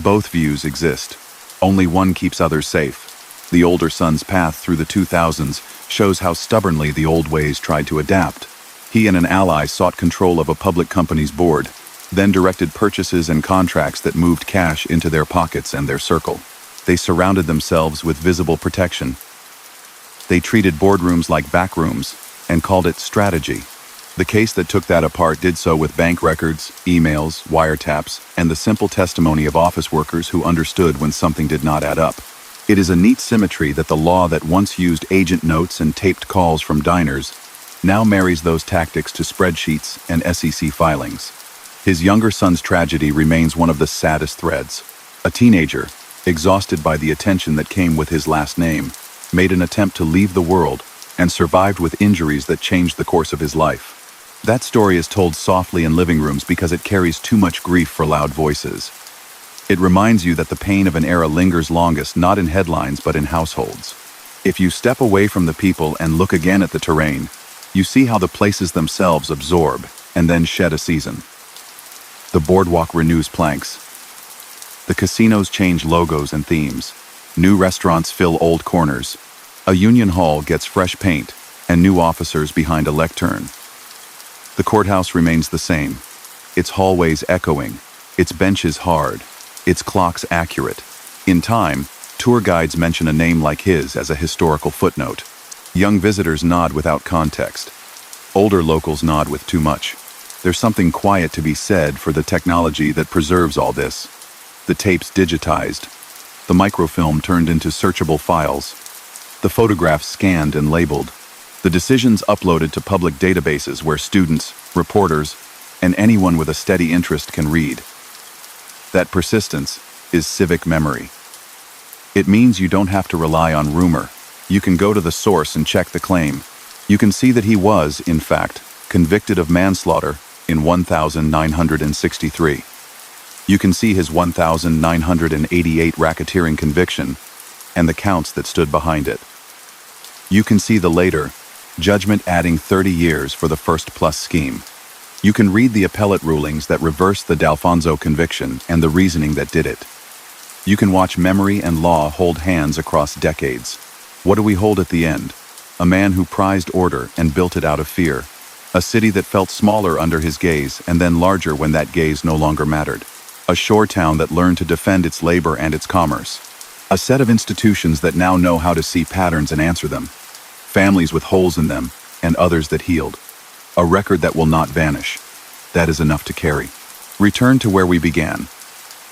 Both views exist. Only one keeps others safe. The older son's path through the 2000s shows how stubbornly the old ways tried to adapt. He and an ally sought control of a public company's board, then directed purchases and contracts that moved cash into their pockets and their circle. They surrounded themselves with visible protection. They treated boardrooms like back rooms and called it strategy. The case that took that apart did so with bank records, emails, wiretaps, and the simple testimony of office workers who understood when something did not add up. It is a neat symmetry that the law that once used agent notes and taped calls from diners now marries those tactics to spreadsheets and SEC filings. His younger son's tragedy remains one of the saddest threads. A teenager, exhausted by the attention that came with his last name, made an attempt to leave the world and survived with injuries that changed the course of his life. That story is told softly in living rooms because it carries too much grief for loud voices. It reminds you that the pain of an era lingers longest not in headlines but in households. If you step away from the people and look again at the terrain, you see how the places themselves absorb and then shed a season. The boardwalk renews planks. The casinos change logos and themes. New restaurants fill old corners. A Union Hall gets fresh paint and new officers behind a lectern. The courthouse remains the same, its hallways echoing, its benches hard, its clocks accurate. In time, tour guides mention a name like his as a historical footnote. Young visitors nod without context. Older locals nod with too much. There's something quiet to be said for the technology that preserves all this. The tapes digitized, the microfilm turned into searchable files, the photographs scanned and labeled, the decisions uploaded to public databases where students, reporters, and anyone with a steady interest can read. That persistence is civic memory. It means you don't have to rely on rumor. You can go to the source and check the claim. You can see that he was, in fact, convicted of manslaughter in 1963. You can see his 1988 racketeering conviction and the counts that stood behind it. You can see the later judgment adding 30 years for the First Plus scheme. You can read the appellate rulings that reversed the D'Alfonso conviction and the reasoning that did it. You can watch memory and law hold hands across decades. What do we hold at the end? A man who prized order and built it out of fear. A city that felt smaller under his gaze and then larger when that gaze no longer mattered. A shore town that learned to defend its labor and its commerce. A set of institutions that now know how to see patterns and answer them. Families with holes in them and others that healed. A record that will not vanish. That is enough to carry. Return to where we began.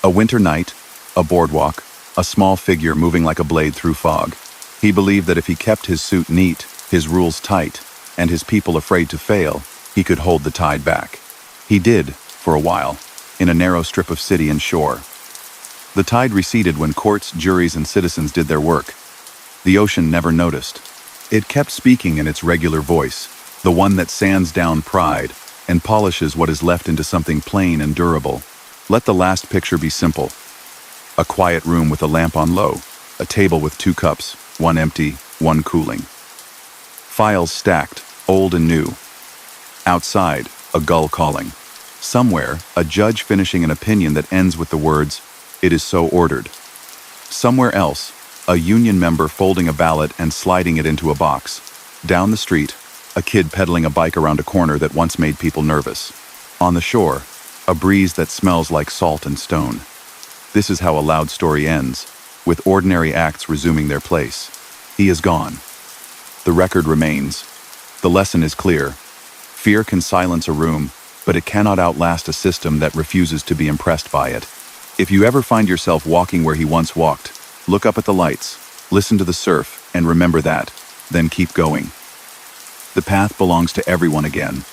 A winter night, a boardwalk, a small figure moving like a blade through fog. He believed that if he kept his suit neat, his rules tight, and his people afraid to fail, he could hold the tide back. He did, for a while, in a narrow strip of city and shore. The tide receded when courts, juries, and citizens did their work. The ocean never noticed. It kept speaking in its regular voice, the one that sands down pride and polishes what is left into something plain and durable. Let the last picture be simple. A quiet room with a lamp on low, a table with 2 cups, one empty, one cooling. Files stacked, old and new. Outside, a gull calling. Somewhere, a judge finishing an opinion that ends with the words, "It is so ordered." Somewhere else, a union member folding a ballot and sliding it into a box. Down the street, a kid pedaling a bike around a corner that once made people nervous. On the shore, a breeze that smells like salt and stone. This is how a loud story ends, with ordinary acts resuming their place. He is gone. The record remains. The lesson is clear. Fear can silence a room, but it cannot outlast a system that refuses to be impressed by it. If you ever find yourself walking where he once walked, look up at the lights, listen to the surf, and remember that, then keep going. The path belongs to everyone again,